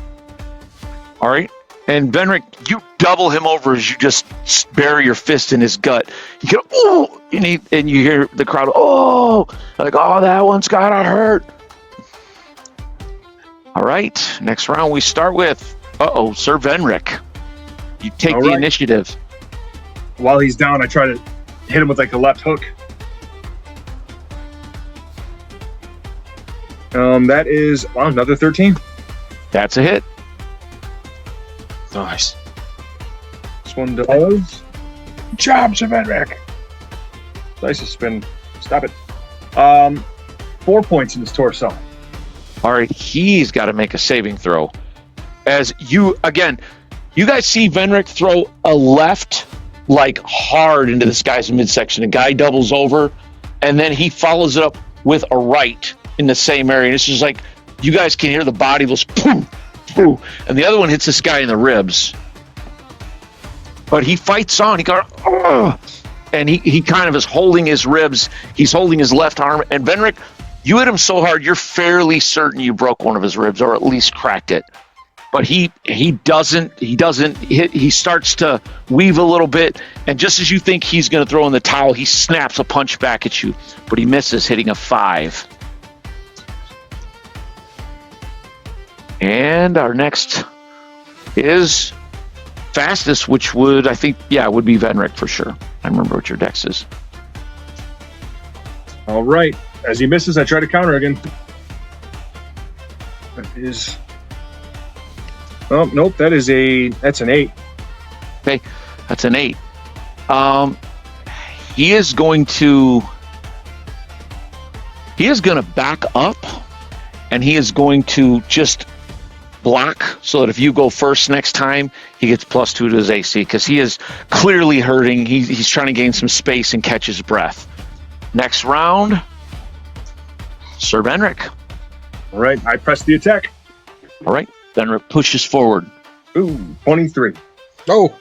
All right. And Venric, you double him over as you just bury your fist in his gut. You go, oh, and you hear the crowd, oh, that one's gotta hurt. All right. Next round, we start with, Sir Venric. You take the initiative. While he's down, I try to hit him with a left hook. That is another 13. That's a hit. Nice. This one does. Job, Sir Venric. Nice to spin. Stop it. 4 points in his torso. All right, he's got to make a saving throw. As you, again, You guys see Venric throw a left, like hard into this guy's midsection. The guy doubles over, and then he follows it up with a right in the same area. And it's just like you guys can hear the body goes poof, poof, and the other one hits this guy in the ribs. But he fights on. He goes, ugh! And he kind of is holding his ribs. He's holding his left arm. And Venric, you hit him so hard, you're fairly certain you broke one of his ribs, or at least cracked it. But he doesn't hit. He starts to weave a little bit, and just as you think he's going to throw in the towel, he snaps a punch back at you, but he misses, hitting a 5. And our next is fastest, which would, I think, would be Venric for sure. I remember what your dex is. All right. As he misses, I try to counter again. That is. Oh nope. That's an 8. Okay, that's an 8. He is going to back up, and he is going to just block so that if you go first next time, he gets +2 to his AC, because he is clearly hurting. He's trying to gain some space and catch his breath. Next round, Sir Venric. All right. I press the attack. All right, Venric pushes forward. Ooh, 23. Oh,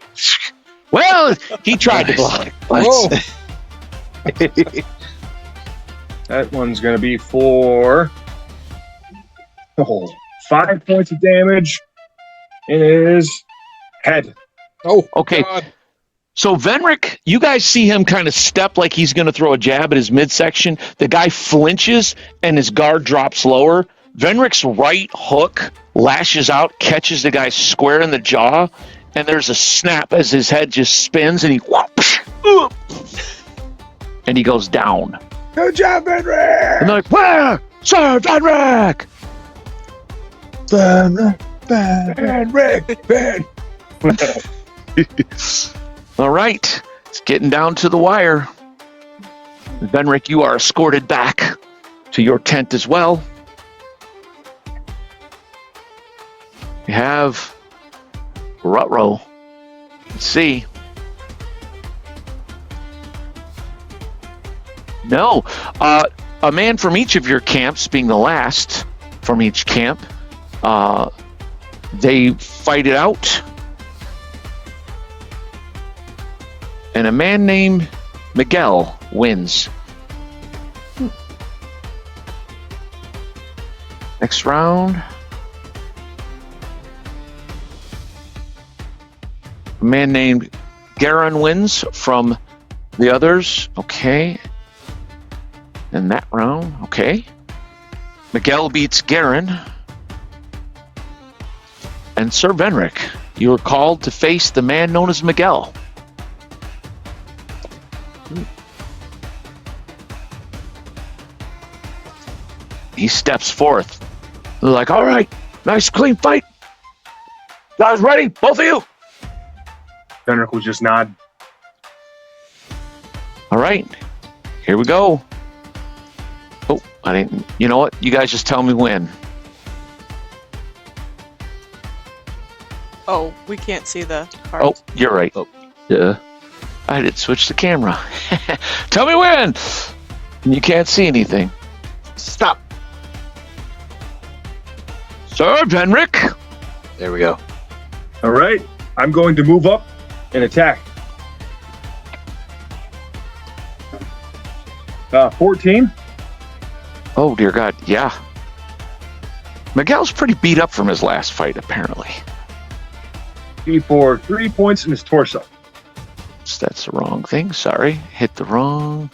Well, he tried to block. whoa. That one's going to be for 5 points of damage in his head. Oh, Okay. God. So Venric, you guys see him kind of step like he's going to throw a jab at his midsection. The guy flinches and his guard drops lower. Venric's right hook lashes out, catches the guy square in the jaw, and there's a snap as his head just spins, and he goes down. Good job, Henry! And they're like, "Where, Sir Venric?" All right, it's getting down to the wire. Venric, you are escorted back to your tent as well. You have Rutro. Let's see. No, a man from each of your camps, being the last from each camp, they fight it out. And a man named Miguel wins. Next round. A man named Garin wins from the others. Okay. In that round, okay. Miguel beats Garin. And Sir Venric, you are called to face the man known as Miguel. He steps forth. They're like, all right, nice clean fight. Guys ready? Both of you? Henrik will just nod. All right, here we go. Oh, I didn't. You know what? You guys just tell me when. Oh, we can't see the Oh, cards. you're right. Oh, yeah. I did switch the camera. Tell me when. And you can't see anything. Stop. Sir Venric. There we go. All right. I'm going to move up and attack. 14. Oh, dear God. Yeah. Miguel's pretty beat up from his last fight, apparently. For 3 points in his torso. That's the wrong thing. Sorry. Hit the wrong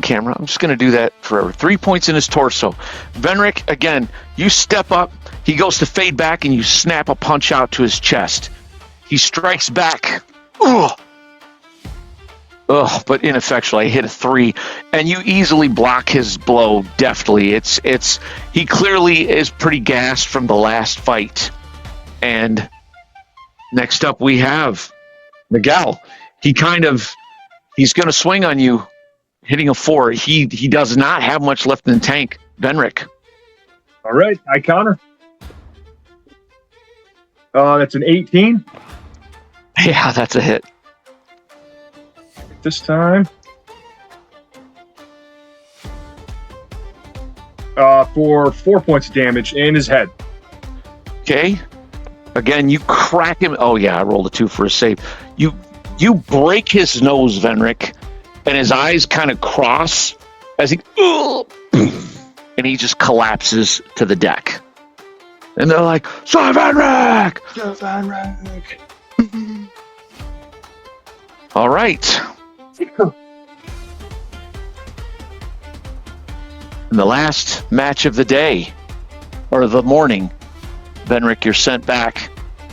camera. I'm just going to do that forever. 3 points in his torso. Venric, again, you step up. He goes to fade back, and you snap a punch out to his chest. He strikes back. Ugh. But ineffectually. I hit a 3, and you easily block his blow deftly. He clearly is pretty gassed from the last fight. And next up we have Miguel. He's going to swing on you, hitting a 4. He does not have much left in the tank. Venric. All right. I counter. That's an 18. Yeah, that's a hit. This time. For 4 points of damage in his head. Okay. Again, you crack him. Oh yeah, I rolled a 2 for a save. You break his nose, Venric, and his eyes kind of cross as he and he just collapses to the deck. And they're like, Sir Venric! Sir Venric! All right. In the last match of the day, or the morning, Venric, you're sent back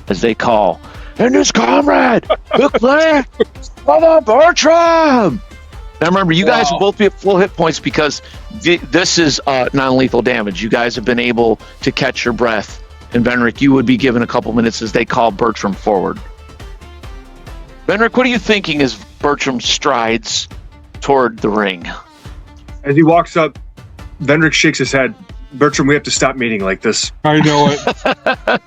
as they call, and his comrade, declare Brother Bertram! Now remember, you guys will both be at full hit points because this is non-lethal damage. You guys have been able to catch your breath. And Venric, you would be given a couple minutes as they call Bertram forward. Venric, what are you thinking as Bertram strides toward the ring? As he walks up, Venric shakes his head. Bertram, we have to stop meeting like this. I know it.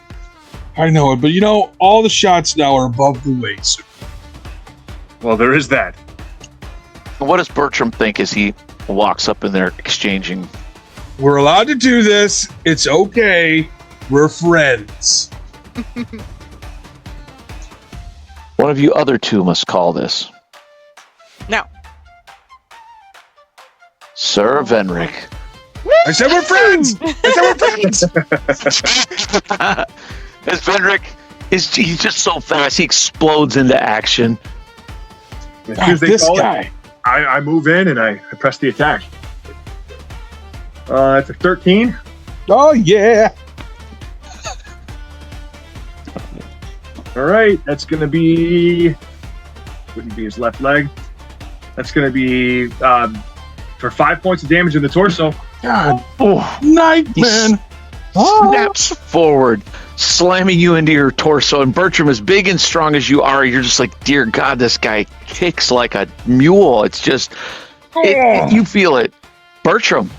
I know it. But you know, all the shots now are above the waist. Well, there is that. What does Bertram think as he walks up and they're exchanging? We're allowed to do this. It's okay. We're friends. One of you other two must call this. No. Sir Venric. I said we're friends. I said we're friends. As Venric he's just so fast, he explodes into action. As soon as they This call guy. it, I move in and I press the attack. It's a 13. Oh yeah. All right, that's going to be... Wouldn't be his left leg. That's going to be for 5 points of damage in the torso. God, Oh, Nightman. snaps forward, slamming you into your torso. And Bertram, as big and strong as you are, you're just like, dear God, this guy kicks like a mule. It's just, you feel it. Bertram.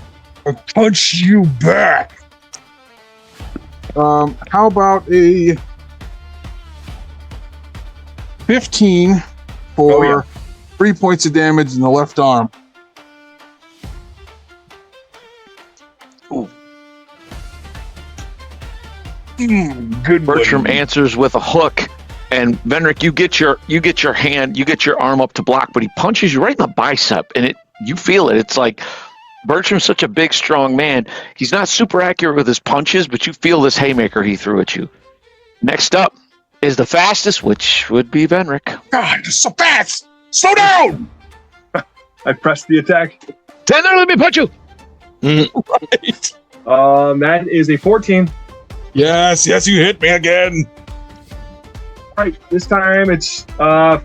I punch you back. How about a 15 for 3 points of damage in the left arm? Ooh. Good. Bertram buddy. answers with a hook, and Venric, you get your arm up to block, but he punches you right in the bicep, and you feel it. It's like Bertram's such a big, strong man. He's not super accurate with his punches, but you feel this haymaker he threw at you. Next up is the fastest, which would be Venric. God, you're so fast. Slow down. I press the attack. Tender, let me punch you. Right. That is a 14. Yes, you hit me again. Right, this time it's for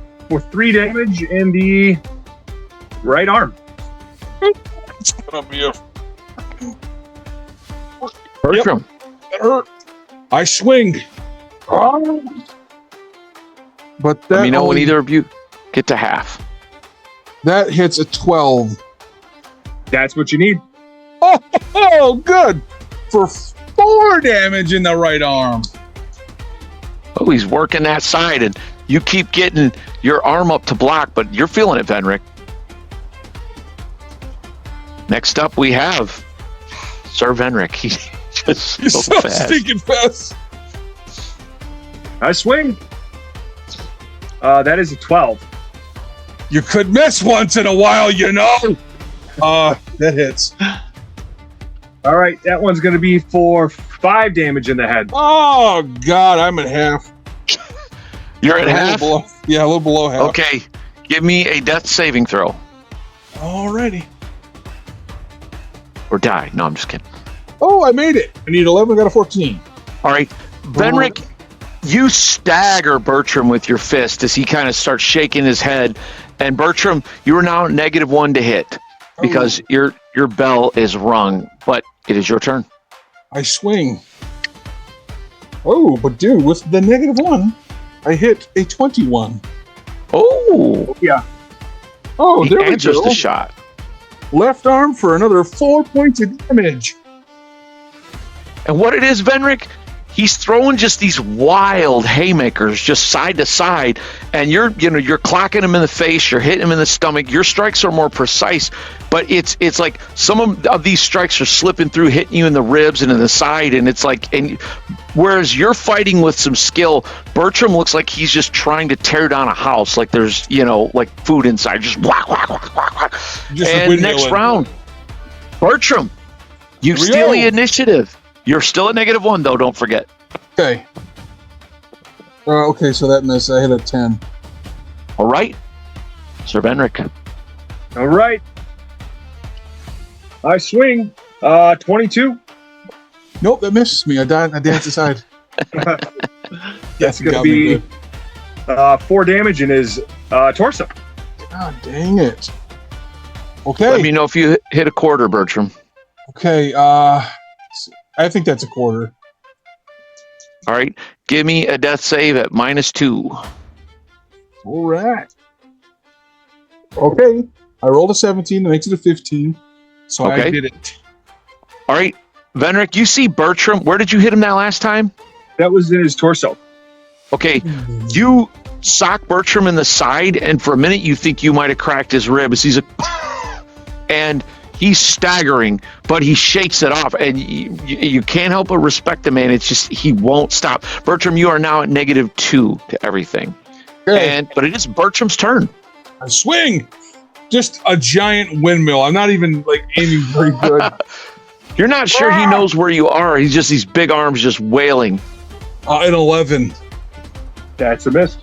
3 damage in the right arm. It's gonna be a Bertram. hurt. I swing. But that Let me know when only- either of you get to half. that hits a 12. That's what you need. Oh, good. For 4 damage in the right arm. Oh, he's working that side, and you keep getting your arm up to block, but you're feeling it, Venric. Next up, we have Sir Venric. He's just You're so so fast. stinking fast. I swing. That is a 12. You could miss once in a while, you know. That hits. All right, that one's going to be for 5 damage in the head. Oh God, I'm at half. You're at A little half? below- yeah, a little below half. Okay, give me a death saving throw. Already. Or die. No, I'm just kidding. Oh, I made it. I need 11. I got a 14. All right, Venric, you stagger Bertram with your fist as he kind of starts shaking his head. And Bertram, you are now -1 to hit because your bell is rung. But it is your turn. I swing. Oh, but dude, with the -1, I hit a 21. Oh, Yeah. Oh, he there we answers go. the shot. Left arm for another 4 points of damage. And what it is, Venric, he's throwing just these wild haymakers just side to side, and you're clocking him in the face, you're hitting him in the stomach. Your strikes are more precise, but it's like some of these strikes are slipping through, hitting you in the ribs and in the side, and it's like, and whereas you're fighting with some skill, Bertram looks like he's just trying to tear down a house, like there's like food inside, just whack whack whack whack whack. Just And next round, Bertram, you Here we steal go. the initiative. You're still at -1 though, don't forget. Okay. Okay, so that missed. I hit a 10. All right, Sir Benric. All right. I swing. 22. Nope, that misses me. I danced aside. That's going to got me be good. 4 damage in his torso. God dang it. Okay. Let me know if you hit a quarter, Bertram. Okay, I think that's a quarter. All right, give me a death save at -2. All right. Okay, I rolled a 17. That makes it a 15. So I Okay. did it. All right, Venric, you see Bertram. Where did you hit him that last time? That was in his torso. Okay, you sock Bertram in the side, and for a minute you think you might have cracked his ribs. He's and he's staggering, but he shakes it off, and you can't help but respect the man. It's just he won't stop. Bertram, you are now at -2 to everything, Okay, but it is Bertram's turn. I swing. Just a giant windmill. I'm not even like aiming very good. You're not sure he knows where you are. He's just these big arms just wailing. An 11. That's a miss.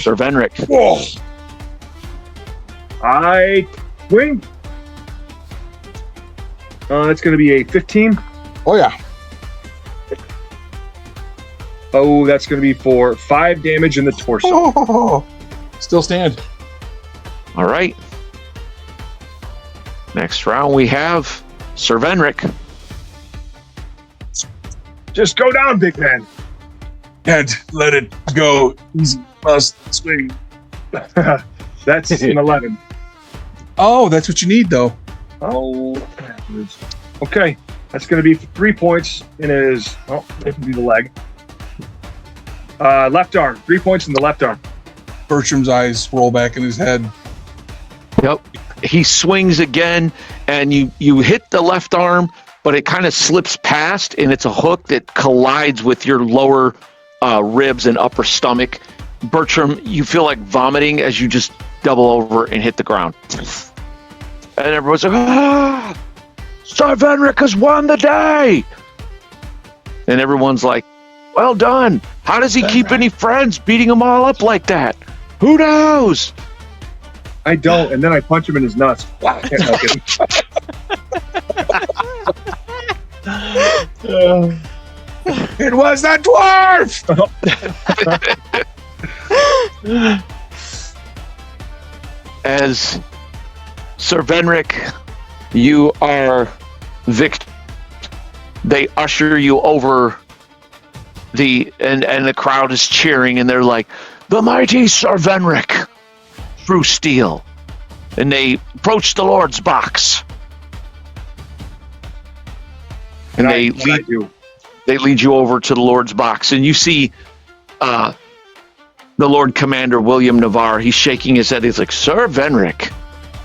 Sir Venric. Whoa. I swing. It's going to be a 15. Oh yeah. Oh, that's going to be for 5 damage in the torso. Oh, still stand. All right. Next round we have Sir Venric. Just go down, big man. And let it go. Easy. Must swing. That's an 11. Oh, that's what you need, though. Oh, okay. That's going to be 3 points in his. Oh, it can be the leg. Left arm. 3 points in the left arm. Bertram's eyes roll back in his head. Yep. He swings again, and you hit the left arm, but it kind of slips past, and it's a hook that collides with your lower ribs and upper stomach. Bertram, you feel like vomiting as you just double over and hit the ground. And everyone's like, ah! Sir Venric has won the day! And everyone's like, well done. How does he keep any friends beating them all up like that? Who knows? I don't, and then I punch him in his nuts. Wow, I can't help it. It was that dwarf! As Sir Venric, you are victor. They usher you over and the crowd is cheering, and they're like, the mighty Sir Venric, through steel. And they approach the Lord's box. And they lead you over to the Lord's box, and you see the Lord Commander William Navarre. He's shaking his head. He's like, Sir Venric,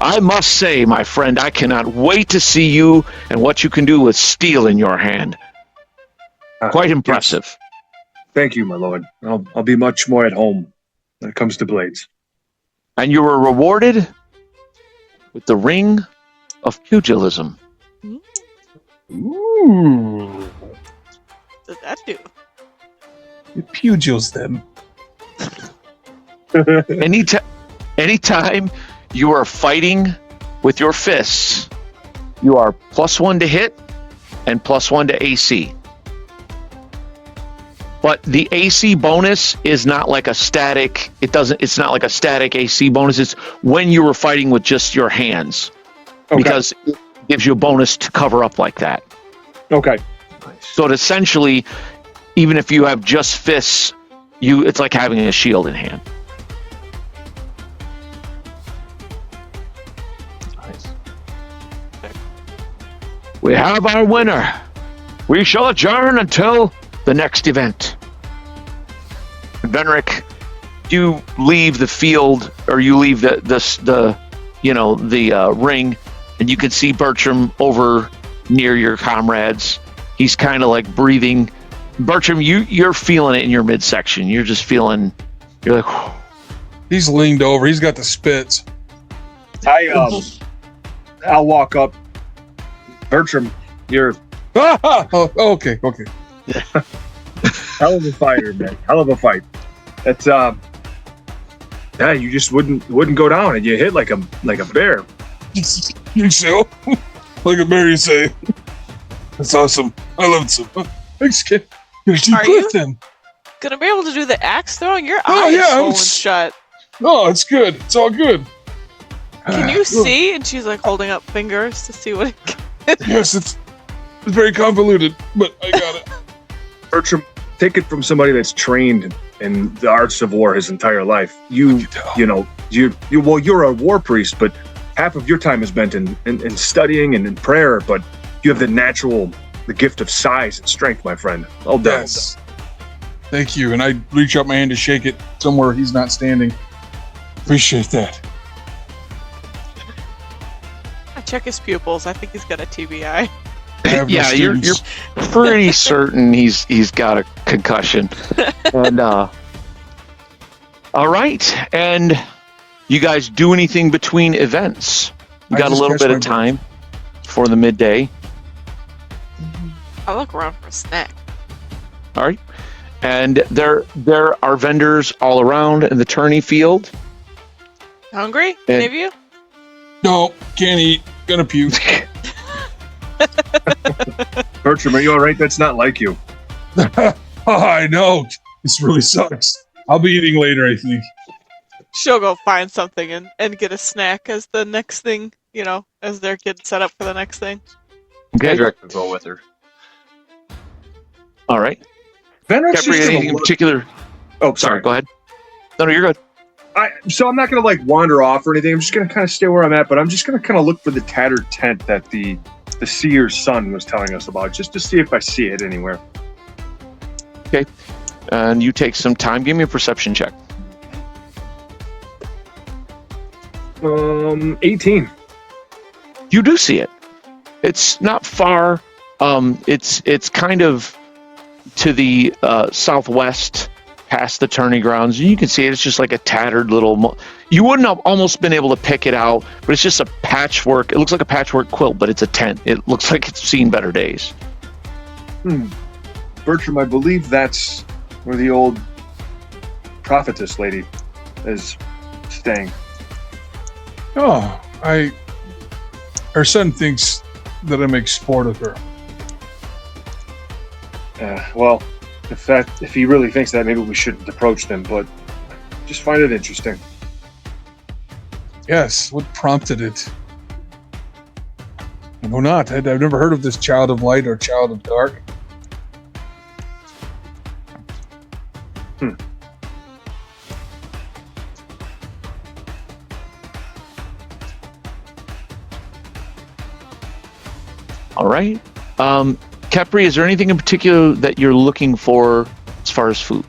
I must say, my friend, I cannot wait to see you and what you can do with steel in your hand. Quite impressive. Yes. Thank you, my lord. I'll be much more at home when it comes to blades. And you were rewarded with the Ring of Pugilism. Ooh. What does that do? You pugils them. Anytime you are fighting with your fists, you are +1 to hit and +1 to AC. But the AC bonus is not like a static. It's not like a static AC bonus. It's when you were fighting with just your hands, because it gives you a bonus to cover up like that. Okay. So it essentially, even if you have just fists, it's like having a shield in hand. Nice. We have our winner, We shall adjourn until the next event. Venric, you leave the field, or you leave the ring, and you can see Bertram over near your comrades. He's kind of like breathing. Bertram, you're feeling it in your midsection. You're just feeling. You're like. Whew. He's leaned over. He's got the spits. I'll walk up. Bertram, you're Oh, okay. hell of a fighter, man. Hell of a fight. That's yeah, you just wouldn't go down, and you hit like a bear. You so? Like a bear, you say. That's awesome. I love it so much. Thanks, kid. You're deep Are you? breath in. Gonna be able to do the axe throwing? Your Oh, eyes yeah, I'm swollen s- shut. Oh, it's good. It's all good. Can you see? And she's like holding up fingers to see what. Yes, it's very convoluted, but I got it. Bertram, take it from somebody that's trained in the arts of war his entire life. You're a war priest, but half of your time is spent in studying and in prayer, but you have the gift of size and strength, my friend. Well done. Yes. Thank you. And I reach out my hand to shake it somewhere he's not standing. Appreciate that. I check his pupils. I think he's got a TBI. I have no Yeah, you're students. pretty certain he's got a concussion. And all right, and you guys do anything between events? You I got a just little catch bit my of time for the midday. I look around for a snack. All right, and there are vendors all around in the tourney field. Hungry? Yeah. Any of you? No, can't eat. Gonna puke. Bertram, are you all right? That's not like you. Oh, I know. This really sucks. I'll be eating later, I think. She'll go find something and get a snack as the next thing, as they're getting set up for the next thing. Okay, Kadrak will go with her. all right. Venric's Capri, just anything in particular? Oh, Sorry, go ahead. No, you're good. So I'm not going to wander off or anything. I'm just going to kind of stay where I'm at, but I'm just going to kind of look for the tattered tent that the seer's son was telling us about, just to see if I see it anywhere. And you take some time. Give me a perception check. 18. You do see it. It's not far. It's kind of to the southwest, past the tourney grounds. You can see it. It's just like a tattered little. You wouldn't have almost been able to pick it out, but it's just a patchwork. It looks like a patchwork quilt, but it's a tent. It looks like it's seen better days. Bertram, I believe that's where the old prophetess lady is staying. Oh, her son thinks that I make sport of her. Well, if he really thinks that, maybe we shouldn't approach them, but just find it interesting. Yes, what prompted it? I know not. I've never heard of this child of light or child of dark. All right. Capri, is there anything in particular that you're looking for as far as food?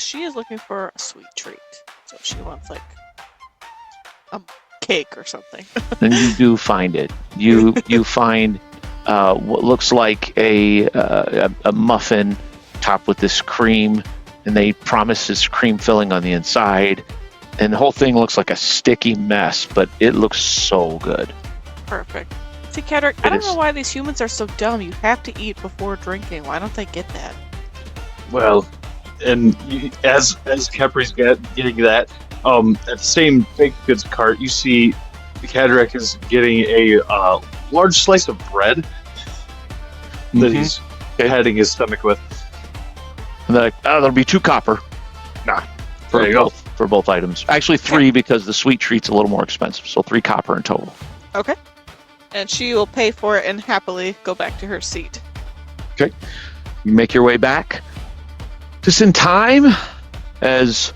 She is looking for a sweet treat. So she wants like a cake or something. And you do find it. You find what looks like a muffin topped with this cream, and they promise this cream filling on the inside, and the whole thing looks like a sticky mess, but it looks so good. Perfect. See, Kedrick, I don't know why these humans are so dumb. You have to eat before drinking. Why don't they get that? Well, and as Capri's getting that, at the same baked goods cart, you see Kadrak is getting a large slice of bread that he's heading his stomach with. And they're like, that'll be 2 copper. Nah, For there you go. both, for both items. Actually 3 because the sweet treat's a little more expensive, so 3 copper in total. Okay. And she will pay for it and happily go back to her seat. You make your way back. Just in time, as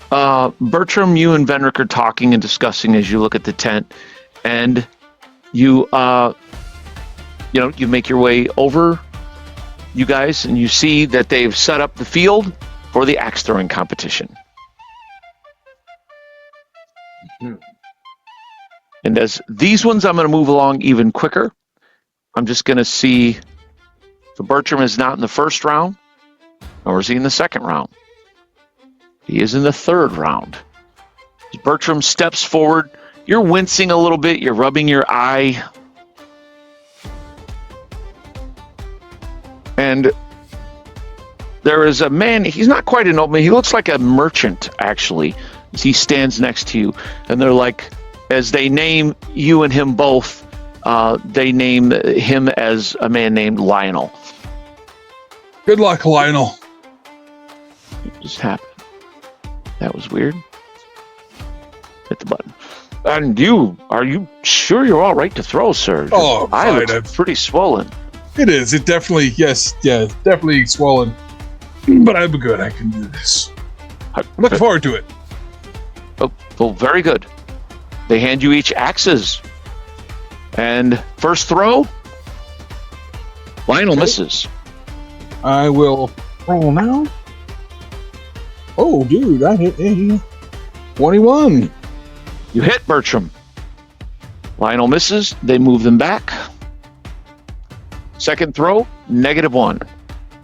Bertram, you and Venric are talking and discussing as you look at the tent, and you you make your way over, you guys, and you see that they've set up the field for the axe throwing competition. And as these ones, I'm going to move along even quicker. I'm just going to see. So Bertram is not in the first round, nor is he in the second round. He is in the third round. As Bertram steps forward, you're wincing a little bit. You're rubbing your eye. And there is a man. He's not quite an old man. He looks like a merchant, actually, as he stands next to you. And they're like, as they name you and him both, they name him as a man named Lionel. Good luck, Lionel. What just happened? That was weird. Hit the button. And are you sure you're all right to throw, sir? Oh, I fine. look pretty swollen. It is. It definitely, yes, yeah, definitely swollen. But I'm good. I can do this. I'm looking forward to it. Oh, well, very good. They hand you each axes. And first throw, Lionel misses. I will roll now. Oh, dude, I hit a 21. You hit Bertram. Lionel misses. They move them back. Second throw, -1.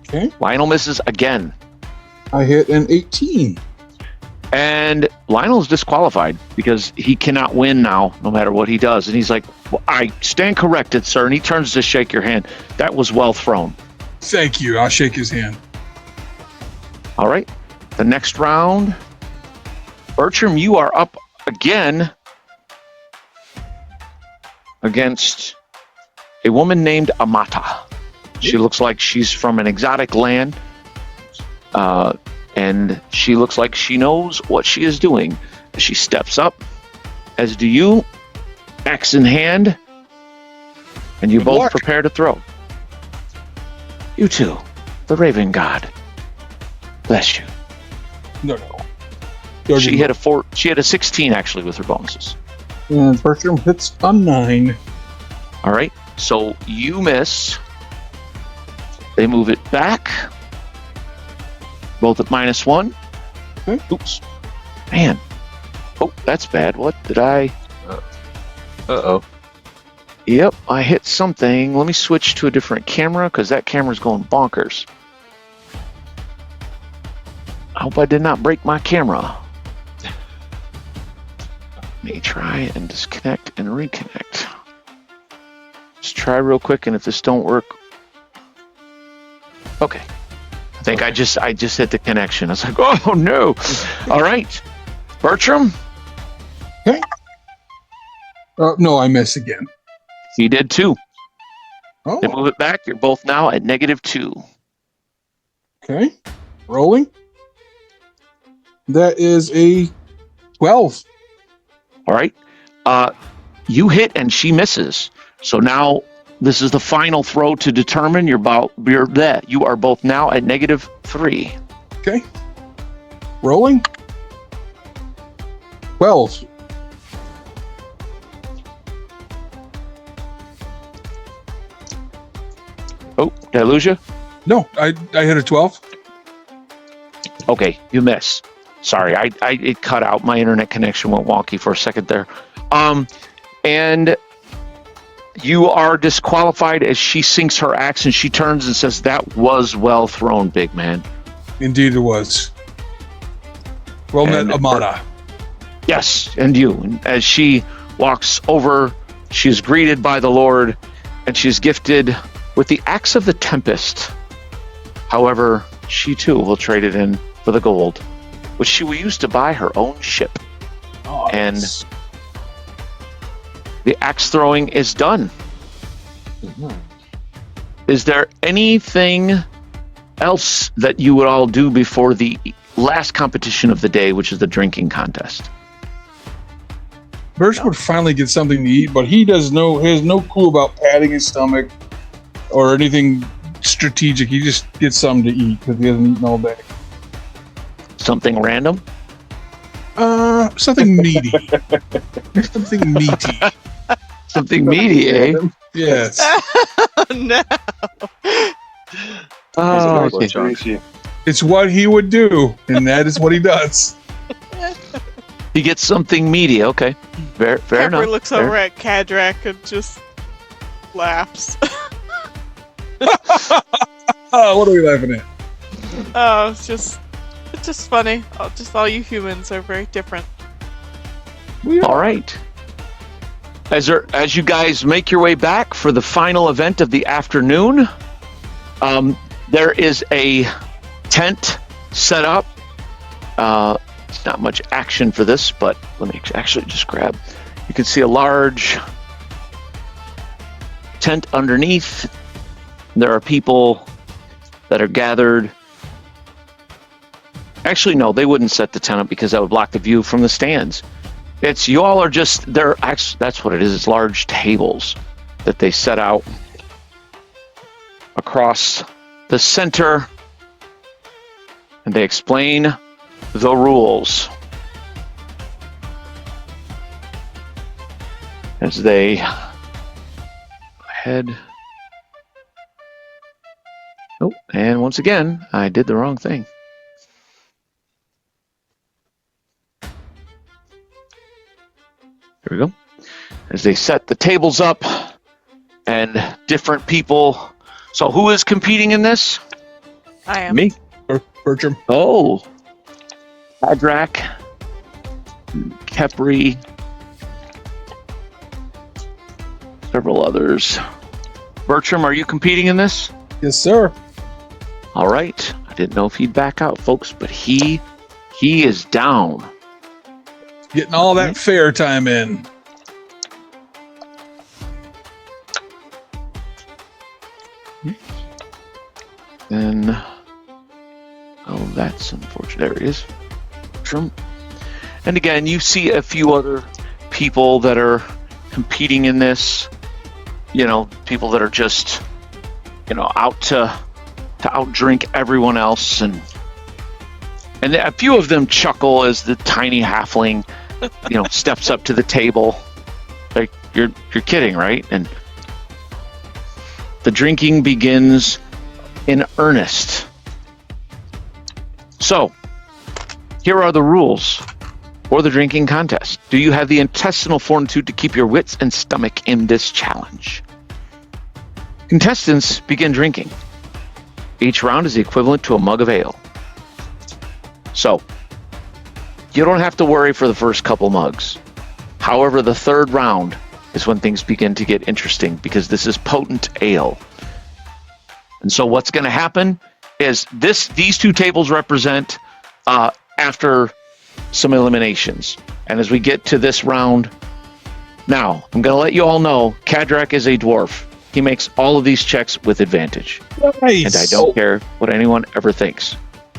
Okay. Lionel misses again. I hit an 18. And Lionel's disqualified because he cannot win now, no matter what he does. And he's like, well, I stand corrected, sir. And he turns to shake your hand. That was well thrown. Thank you. I'll shake his hand. All right. The next round, Bertram, you are up again against a woman named Amata. She looks like she's from an exotic land. And she looks like she knows what she is doing. She steps up, as do you, axe in hand, and you Good both luck. prepare to throw. You too, the Raven God. Bless you. No. You're She good. hit a 4. She had a 16 actually with her bonuses. And Bertram hits a 9. All right, so you miss. They move it back. Both at -1. Okay. Oops. Man. Oh, that's bad. What did I... Uh-oh. Yep, I hit something. Let me switch to a different camera because that camera's going bonkers. I hope I did not break my camera. Let me try and disconnect and reconnect. Just try real quick, and if this don't work... Okay. I think I just hit the connection. I was like, oh no. All right. Bertram, No, I miss again. he did too. Oh, They move it back. You're both now at -2. okay. Rolling. That is a 12. All right. You hit and she misses. So now this is the final throw to determine you are both now at -3. Okay. Rolling. 12. Oh, did I lose you? No, I hit a 12. Okay, you miss. Sorry, it cut out. My internet connection went wonky for a second there. And you are disqualified as she sinks her axe and she turns and says, "That was well thrown, big man." Indeed it was. Well met, And Amata. Yes, and you. And as she walks over, she is greeted by the Lord, and she is gifted with the Axe of the Tempest. However, she too will trade it in for the gold, which she will use to buy her own ship. And the axe throwing is done. Is there anything else that you would all do before the last competition of the day, which is the drinking contest? Birch would finally get something to eat, but he has no clue about padding his stomach or anything strategic. He just gets something to eat because he hasn't eaten all day. Something random? Something meaty. Something meaty. Something meaty, eh? Yes. no. Oh, Nice okay. chunk. Crazy. It's what he would do, and that is what he does. He gets something meaty. Okay, fair Pepper enough. looks fair. over at Cadrak and just laughs. Oh, what are we laughing at? Oh, it's just funny. Oh, just all you humans are very different. All right. As you guys make your way back for the final event of the afternoon, there is a tent set up. It's not much action for this, but let me actually just grab. You can see a large tent underneath. There are people that are gathered. Actually, no, they wouldn't set the tent up because that would block the view from the stands. It's you all are just there. Actually, that's what it is. It's large tables that they set out across the center, and they explain the rules as they head. Oh, and once again, I did the wrong thing. There we go. As they set the tables up and different people. So who is competing in this? I am. Me. Bertram. Oh. Hadrak. Kepri. Several others. Bertram, are you competing in this? Yes, sir. All right. I didn't know if he'd back out, folks, but he is down. Getting all that fair time in. And oh, that's unfortunate. There he is. Trump. And again, you see a few other people that are competing in this. You know, people that are just, out to outdrink everyone else, and a few of them chuckle as the tiny halfling, steps up to the table. Like, you're kidding, right? And the drinking begins in earnest. So, here are the rules for the drinking contest. Do you have the intestinal fortitude to keep your wits and stomach in this challenge? Contestants begin drinking. Each round is equivalent to a mug of ale. So, you don't have to worry for the first couple mugs. However, the third round is when things begin to get interesting because this is potent ale. And so what's going to happen is these two tables represent after some eliminations. And as we get to this round, now, I'm going to let you all know, Cadrak is a dwarf. He makes all of these checks with advantage. Nice. And I don't care what anyone ever thinks.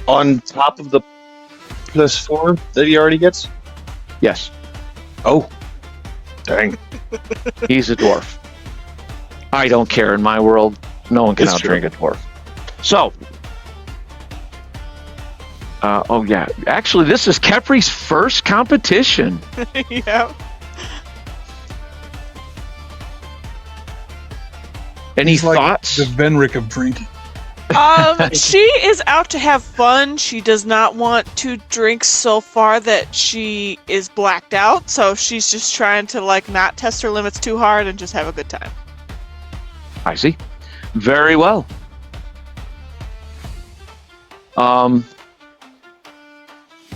On top of the +4 that he already gets? Yes, Oh. Dang. he's a dwarf. I don't care. In my world, no one can It's outdrink a dwarf. So, oh yeah. Actually, this is Kepri's first competition. Yeah. Any He's like thoughts? the Venric of drinking. She is out to have fun. She does not want to drink so far that she is blacked out. So she's just trying to not test her limits too hard and just have a good time. I see. Very well.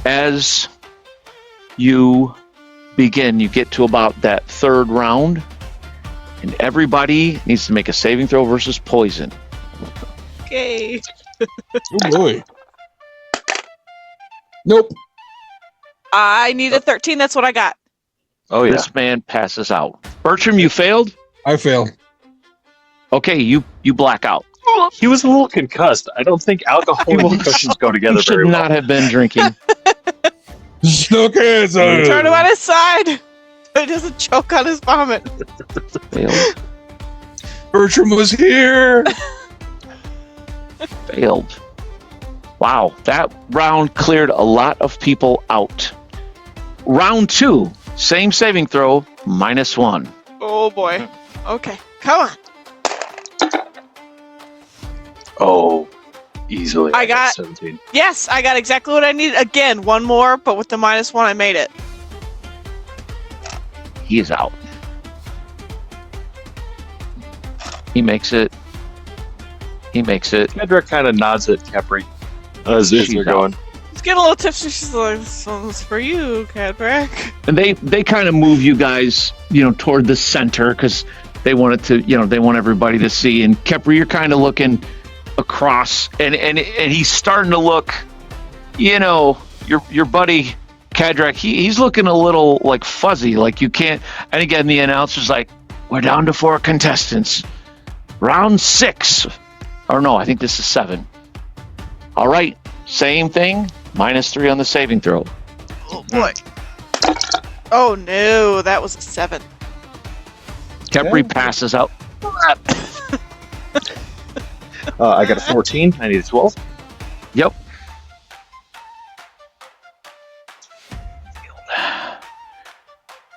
As you begin, you get to about that third round, and everybody needs to make a saving throw versus poison. Okay. Oh boy. Nope. I need a 13. That's what I got. Oh, yeah. This man passes out. Bertram, you failed? I failed. Okay, you black out. He was a little concussed. I don't think alcohol and concussions go together You should very well. not have been drinking. Snook hands on. Turn him on his side so he doesn't choke on his vomit. Failed. Bertram was here. Failed. Wow, that round cleared a lot of people out. Round 2, same saving throw, -1. Oh boy. Okay. Come on. Oh, easily. I got 17. Yes, I got exactly what I needed. Again, one more, but with the -1, I made it. He is out. He makes it. Kendra kind of nods at Capri as She's they're out. going. She's getting a little tipsy. She's like, "This one's for you, Cadbrack." And they kind of move you guys, toward the center because they want it to, they want everybody to see. And Kepri, you're kind of looking across, and he's starting to look, your buddy Cadrak, he's looking a little like fuzzy, like you can't. And again, the announcer's like, "We're down to 4 contestants, round 6, or no, I think this is 7. All right, same thing, -3 on the saving throw." Oh boy. Oh no, that was a 7. Kepri passes out. I got a 14. I need a 12. Yep.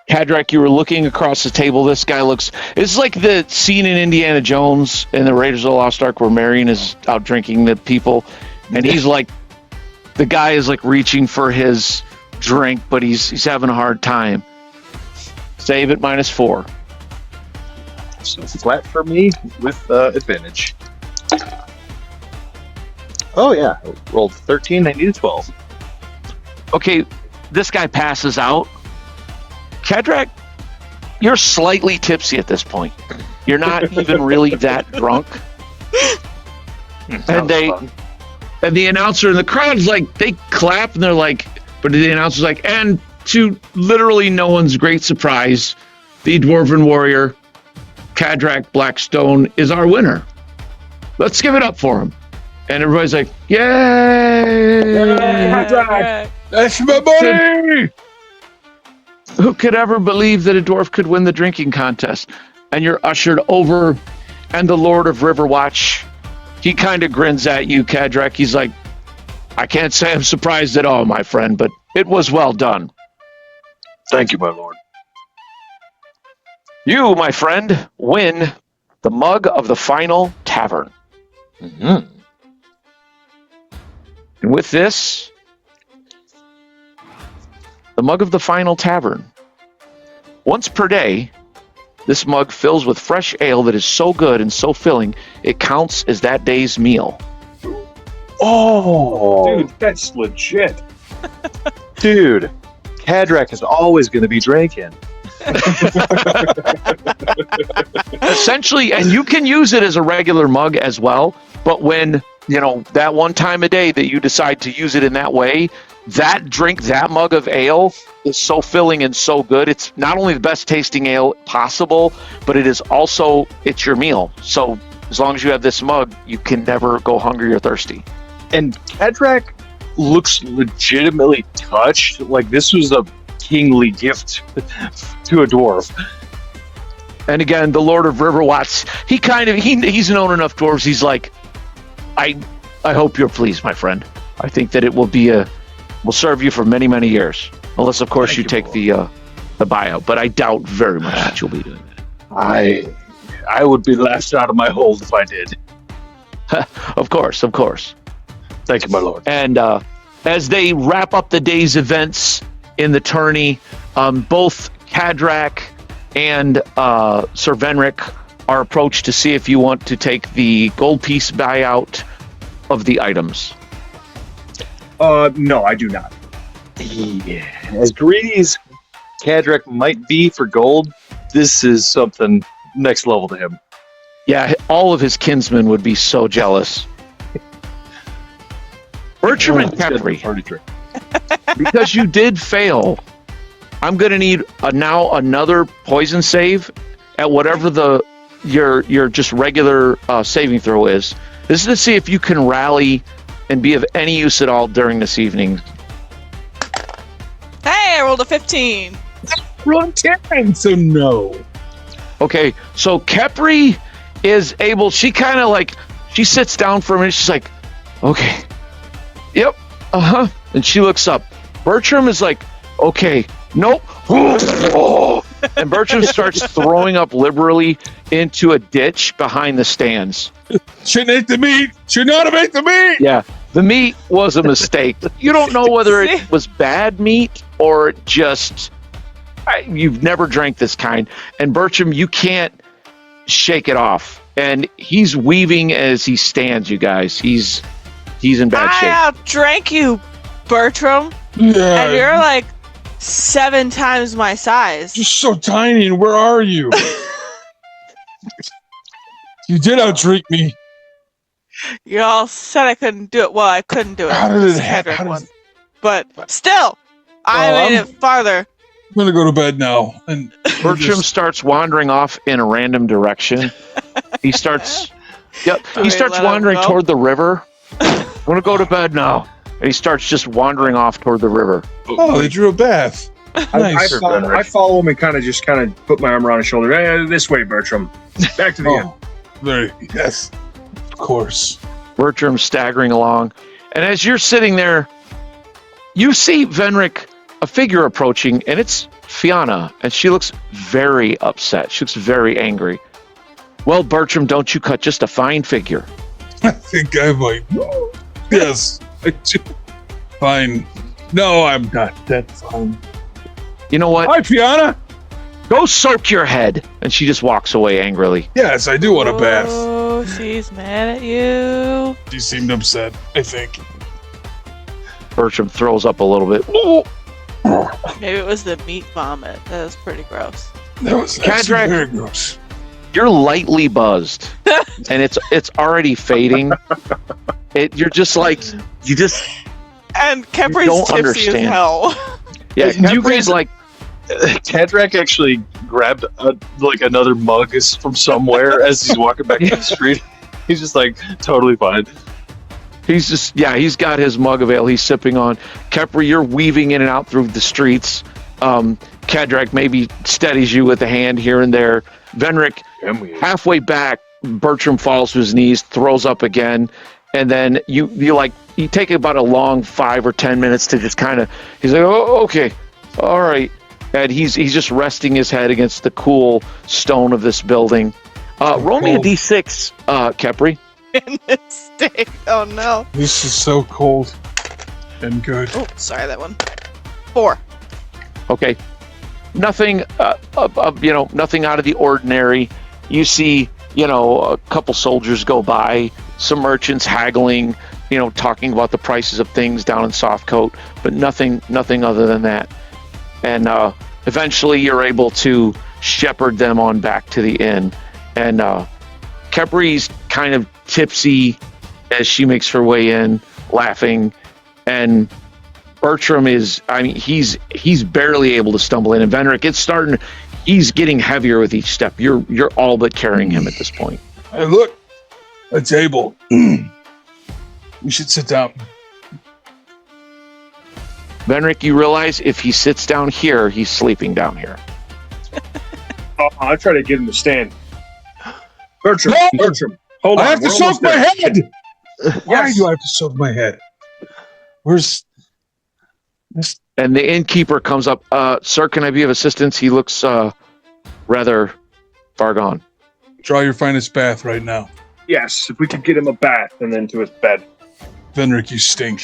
Cadrak, you were looking across the table. This guy looks... It's like the scene in Indiana Jones and the Raiders of the Lost Ark where Marion is out drinking the people. And he's like... The guy is like reaching for his drink, but he's having a hard time. Save at -4. So flat for me with advantage. Oh, yeah. I rolled 13. I need a 12. Okay, this guy passes out. Cadrak, you're slightly tipsy at this point. You're not even really that drunk. And the announcer and the crowd's like, they clap and they're like, but the announcer's like, and to literally no one's great surprise, the Dwarven Warrior, Cadrak Blackstone, is our winner. Let's give it up for him. And everybody's like, yay! Cadbrack. That's my buddy! Who could ever believe that a dwarf could win the drinking contest? And you're ushered over, and the Lord of Riverwatch, he kind of grins at you, Cadrak. He's like, I can't say I'm surprised at all, my friend, but it was well done. Thank you, my lord. You, my friend, win the mug of the final tavern. Mm-hmm. And with this, the mug of the final tavern. Once per day, this mug fills with fresh ale that is so good and so filling, it counts as that day's meal. Oh, Dude, that's legit. dude. Cadrak is always going to be drinking. Essentially, and you can use it as a regular mug as well, but when, that one time a day that you decide to use it in that way, that mug of ale is so filling and so good. It's not only the best tasting ale possible, but it's your meal. So as long as you have this mug, you can never go hungry or thirsty. And Cadrak looks legitimately touched. Like this was a kingly gift to a dwarf. And again, the Lord of Riverwatch, he's known enough dwarves. He's like, I hope you're pleased, my friend. I think that it will serve you for many, many years. Unless, of course, Thank you you, take Lord. the buyout. But I doubt very much that you'll be doing that. I would be laughed out of my hold if I did. Of course. Thank you, my lord. And as they wrap up the day's events in the tourney, both Cadrak and Sir Venric are approached to see if you want to take the gold piece buyout of the items. No, I do not. Yeah. As greedy as Cadrak might be for gold, this is something next level to him. Yeah, all of his kinsmen would be so jealous. Bertram and It's got the Kepri, party trick. because you did fail, I'm going to need now another poison save at whatever your just regular saving throw is. This is to see if you can rally and be of any use at all during this evening. Hey, I rolled a 15. Run 10, so no. Okay, so Kepri is able, she kind of like, she sits down for a minute, she's like, okay, yep, and she looks up. Bertram is like, okay, nope, And Bertram starts throwing up liberally into a ditch behind the stands. Shouldn't ate the meat. Should not have ate the meat. Yeah, the meat was a mistake. You don't know whether it was bad meat or just you've never drank this kind. And Bertram, you can't shake it off. And he's weaving as he stands, you guys. He's in bad shape. I outdrank you, Bertram. Yeah. And you're like 7 times my size. You're so tiny, and where are you? You did outdrink me. You all said I couldn't do it. Well, I couldn't do it. How did it It's happen? Cedric one. But still, I made it farther. I'm gonna go to bed now. And Bertram starts wandering off in a random direction. He starts wandering toward the river. I'm gonna go to bed now. And he starts just wandering off toward the river. Oh, they drew a bath. Nice. I follow him and kind of put my arm around his shoulder. This way, Bertram. Back to the end. Very yes, of course. Bertram staggering along. And as you're sitting there, you see Venric, a figure approaching, and it's Fiona, and she looks very upset. She looks very angry. Well, Bertram, don't you cut just a fine figure? I think I might. Yes. Fine. No, I'm not that fine. You know what? Hi, Fiona. Go soak your head. And she just walks away angrily. Yes, I do want a bath. Oh, she's mad at you. She seemed upset, I think. Bertram throws up a little bit. Maybe it was the meat vomit. That was pretty gross. That was actually Cadrak. very gross. You're lightly buzzed. And it's already fading. You're just like, you just... And Kepri's don't tipsy understand. as hell. Yeah, And you Capri's guys- like, Cadrak actually grabbed another mug from somewhere as he's walking back down the street. He's just like totally fine. he's got his mug of ale he's sipping on. Kepri, you're weaving in and out through the streets. Cadrak maybe steadies you with a hand here and there. Venric, halfway back, Bertram falls to his knees, throws up again, and then you take about a long 5 or 10 minutes to just kind of, he's like, oh, okay, all right. And he's just resting his head against the cool stone of this building. Roll me a d6, Kepri. In this state. Oh no. This is so cold and good. Oh, sorry, that one. 4. Okay. Nothing, nothing out of the ordinary. You see, a couple soldiers go by, some merchants haggling, talking about the prices of things down in Softcoat, but nothing other than that. And eventually you're able to shepherd them on back to the inn. And Kepri's kind of tipsy as she makes her way in, laughing. And Bertram is, he's barely able to stumble in. And Venric, he's getting heavier with each step. You're all but carrying him at this point. Hey, look, a table. We should sit down. Venric, you realize if he sits down here, he's sleeping down here. I'll try to get him to stand. Bertram, No! hold on. I have to we're soak almost my there. head. Why Yes. do I have to soak my head? Where's this? And the innkeeper comes up. Sir, can I be of assistance? He looks rather far gone. Draw your finest bath right now. Yes, if we could get him a bath and then to his bed. Venric, you stink.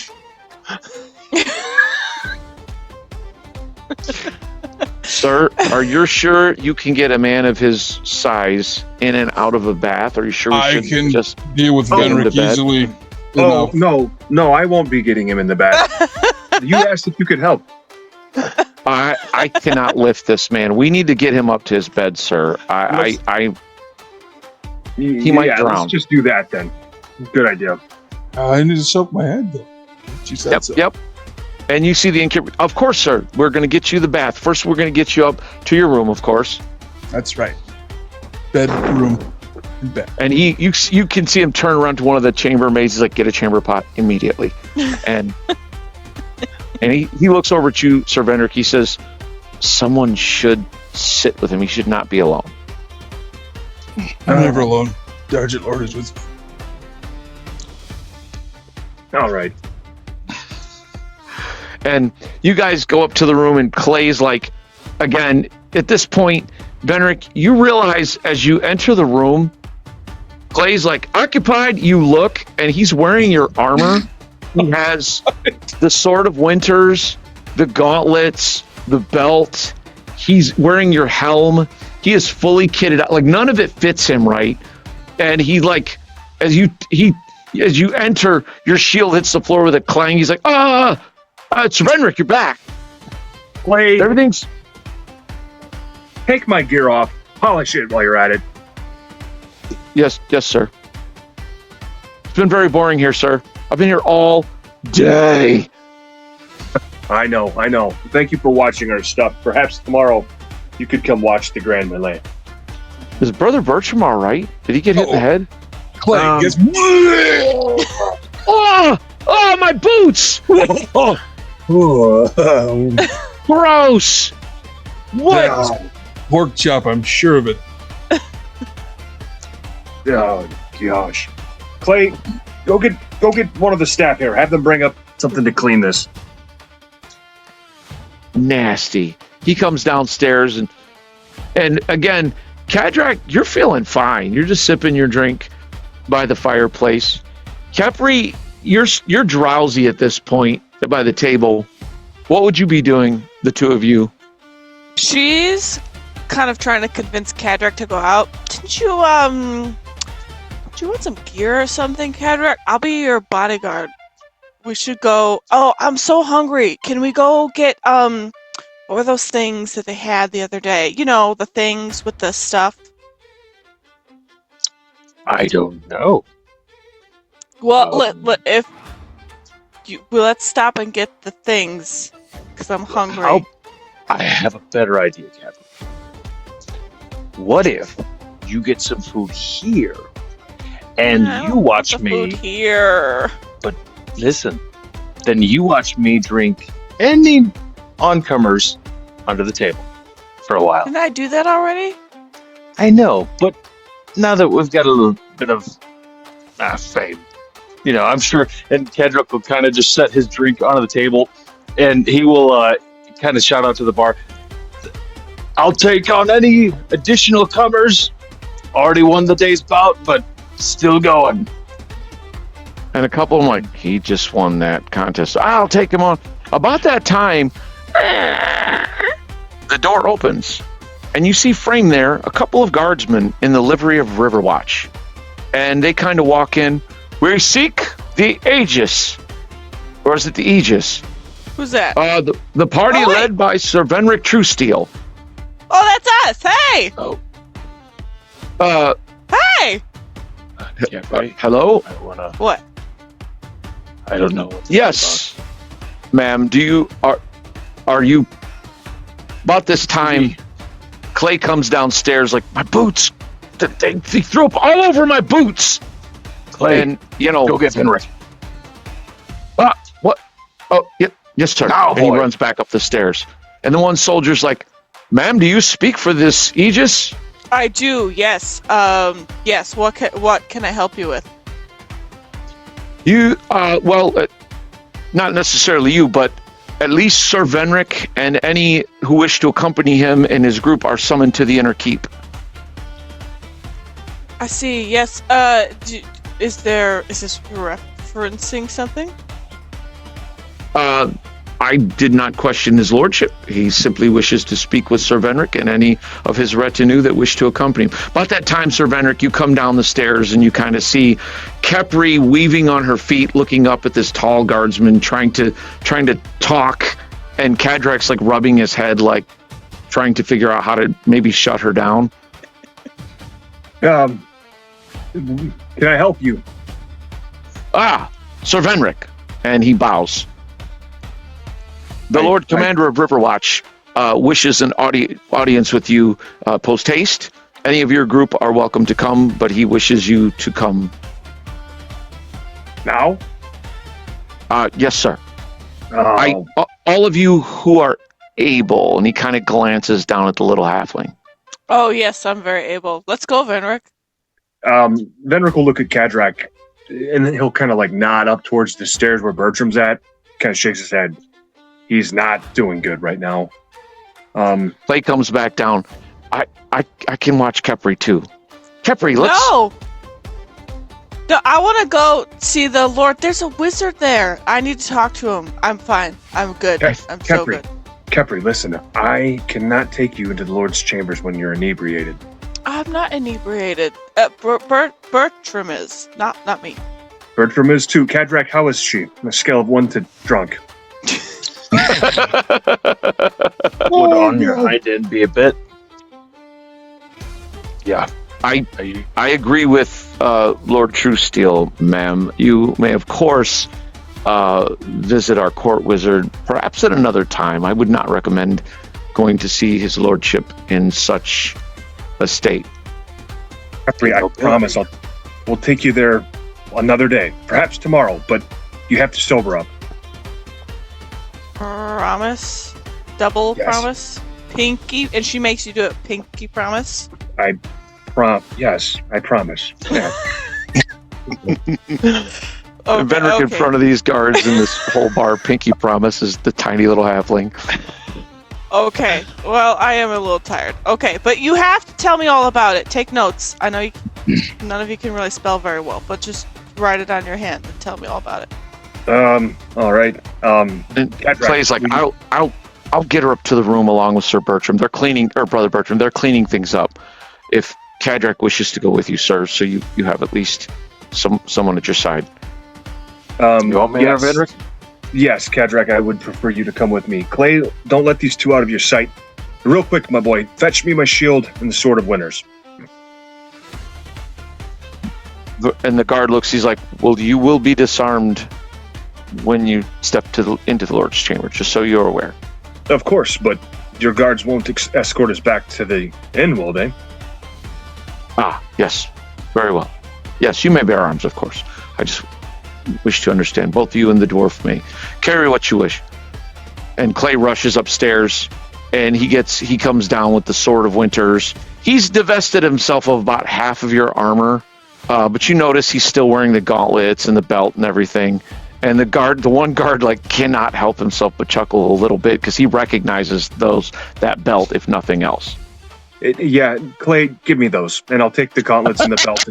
Sir, are you sure you can get a man of his size in and out of a bath? Are you sure we I should can just... deal with Oh, Venric the bed. easily. Oh, Enough. no, I won't be getting him in the bath. You asked if you could help. I cannot lift this man. We need to get him up to his bed, sir. He might drown. Let's just do that then. Good idea. I need to soak my head, though. She said so. Yep. And you see the innkeeper. Of course, sir. We're going to get you the bath. First, we're going to get you up to your room, of course. That's right. Bedroom and bed. And you can see him turn around to one of the chambermaids. He's like, get a chamber pot immediately. And he looks over at you, Sir Venric. He says, someone should sit with him. He should not be alone. I'm never alone. Sergeant Lord is with me. All right. And you guys go up to the room, and Clay's like, again, at this point, Benric, you realize as you enter the room, Clay's like occupied. You look, and he's wearing your armor. He has the Sword of Winters, the gauntlets, the belt. He's wearing your helm. He is fully kitted out. Like none of it fits him right. And he like as you enter, your shield hits the floor with a clang. He's like, it's Renric, you're back. Clay, Everything's take my gear off. Polish it while you're at it. yes, sir. It's been very boring here, sir. I've been here all day. I know. Thank you for watching our stuff. Perhaps tomorrow you could come watch the Grand Melee. Is Brother Bertram all right? Did he get hit in the head? Clay gets. Oh, my boots! Gross! What? Pork chop, I'm sure of it. Oh gosh, Clay, go get one of the staff here. Have them bring up something to clean this. Nasty. He comes downstairs and again, Kadrak, you're feeling fine. You're just sipping your drink by the fireplace. Kepri, you're drowsy at this point by the table. What would you be doing, the two of you? She's kind of trying to convince Kadrak to go out. Didn't you, do you want some gear or something, Kadrak? I'll be your bodyguard. We should go. Oh, I'm so hungry. Can we go get, what were those things that they had the other day? You know, the things with the stuff. I don't know. Well, let's stop and get the things, because I'm hungry. I have a better idea, Captain. What if you get some food here, and I you don't watch want the me? food here. Listen, then you watch me drink any oncomers under the table for a while. Didn't I do that already? I know, but now that we've got a little bit of fame, I'm sure, and Kedrick will kind of just set his drink onto the table, and he will kind of shout out to the bar, I'll take on any additional comers. Already won the day's bout, but still going. And a couple of them like, he just won that contest. I'll take him on. About that time, the door opens, and you see framed there a couple of guardsmen in the livery of Riverwatch. And they kind of walk in. We seek the Aegis. Or is it the Aegis? Who's that? The party Oh, wait. led by Sir Venric Truesteel. Oh, that's us. Hey! Hey! Hello? I wanna. What? I don't know. What Yes, ma'am. Are you? About this time, Clay comes downstairs like, my boots. They threw up all over my boots. Clay, And go get Venric. What? Oh, yes, sir. Now, and he boy. runs back up the stairs. And the one soldier's like, ma'am, do you speak for this Aegis? I do, yes. Yes, what can I help you with? You, not necessarily you, but at least Sir Venric and any who wish to accompany him and his group are summoned to the inner keep. I see, yes. Is this referencing something? I did not question his lordship. He simply wishes to speak with Sir Venric and any of his retinue that wish to accompany him. About that time, Sir Venric, you come down the stairs and you kind of see Kepri weaving on her feet, looking up at this tall guardsman, trying to talk, and Kadrak's like rubbing his head, like trying to figure out how to maybe shut her down. Can I help you? Sir Venric, and he bows. The Lord Commander of Riverwatch wishes an audience with you post haste. Any of your group are welcome to come, but he wishes you to come. Now? Yes, sir. Oh, All of you who are able, and he kind of glances down at the little halfling. Oh, yes, I'm very able. Let's go, Venric. Venric will look at Kadrak, and then he'll kind of like nod up towards the stairs where Bertram's at. Kind of shakes his head. He's not doing good right now. Clay comes back down. I can watch Kepri too. Kepri, let's. No, I want to go see the Lord. There's a wizard there. I need to talk to him. I'm fine. I'm good. I'm so good. Kepri, listen. I cannot take you into the Lord's chambers when you're inebriated. I'm not inebriated. Bertram is. Not me. Bertram is too. Kadrak, how is she? On a scale of 1 to drunk. Would on your hide end be a bit? Yeah. I agree with Lord Truesteel, ma'am. You may, of course, visit our court wizard, perhaps at another time. I would not recommend going to see his lordship in such a state. Kepri, I promise we'll take you there another day, perhaps tomorrow, but you have to sober up. Promise? Double Yes. promise? Pinky? And she makes you do it. Pinky promise? Yes, I promise. Yeah. Venric in front of these guards in this whole bar, Pinky Promise is the tiny little halfling. Okay. Well, I am a little tired. Okay, but you have to tell me all about it. Take notes. I know none of you can really spell very well, but just write it on your hand and tell me all about it. All right. And Clay's like, I'll get her up to the room along with Sir Bertram. They're cleaning, or Brother Bertram. They're cleaning things up. If Kadrak wishes to go with you, sir, so you have at least someone at your side. You want me there, Venric? Yes, Kadrak, I would prefer you to come with me. Clay, don't let these two out of your sight. Real quick, my boy, fetch me my shield and the Sword of Winters. And the guard looks, he's like, well, you will be disarmed when you step into the Lord's chamber, just so you're aware. Of course, but your guards won't escort us back to the inn, will they? Ah, yes. Very well. Yes, you may bear arms, of course. I just wish to understand. Both you and the dwarf may carry what you wish. And Clay rushes upstairs, and he comes down with the Sword of Winters. He's divested himself of about half of your armor, but you notice he's still wearing the gauntlets and the belt and everything. And the one guard, like, cannot help himself but chuckle a little bit because he recognizes that belt, if nothing else. Yeah, Clay, give me those, and I'll take the gauntlets and the belt.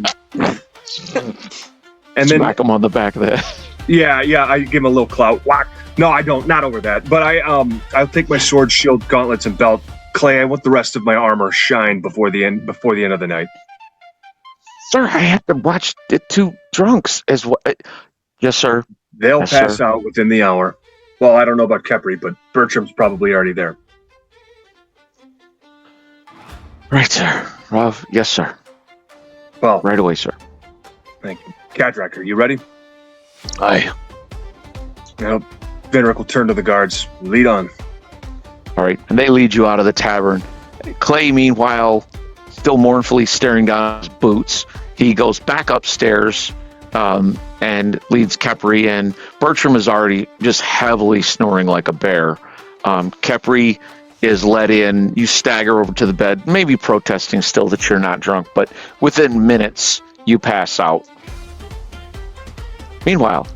And then smack him on the back of the head. Yeah, I give him a little clout. Whack. No, I don't. Not over that. But I'll take my sword, shield, gauntlets, and belt. Clay, I want the rest of my armor shine before the end of the night. Sir, I have to watch the two drunks as well. Yes, sir. They'll Yes, pass sir. out within the hour. Well, I don't know about Kepri, but Bertram's probably already there. Right, sir. Rav, yes, sir. Well, Right away, sir. thank you. Kadrak, are you ready? Aye. Now, Venric will turn to the guards. Lead on. All right, and they lead you out of the tavern. Clay, meanwhile, still mournfully staring down his boots. He goes back upstairs and leads Kepri in. Bertram is already just heavily snoring like a bear. Kepri is led in. You stagger over to the bed, maybe protesting still that you're not drunk, but within minutes, you pass out. Meanwhile,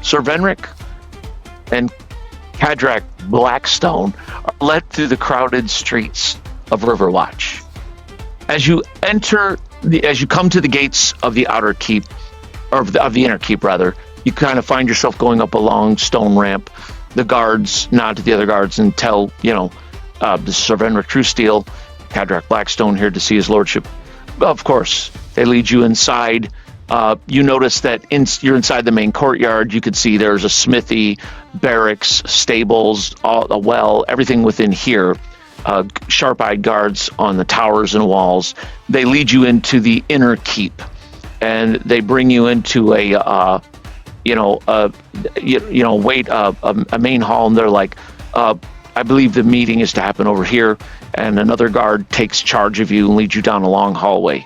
Sir Venric and Kadrak Blackstone are led through the crowded streets of Riverwatch. As you come to the gates of the outer keep, or of the inner keep rather, you kind of find yourself going up a long stone ramp. The guards nod to the other guards and tell, this is Sir Venric Truesteel, Kadrak Blackstone here to see his lordship. Of course, they lead you inside. You notice that you're inside the main courtyard. You can see there's a smithy, barracks, stables, a well, everything within here. Sharp-eyed guards on the towers and walls. They lead you into the inner keep, and they bring you into a main hall, and they're like, I believe the meeting is to happen over here. And another guard takes charge of you and leads you down a long hallway.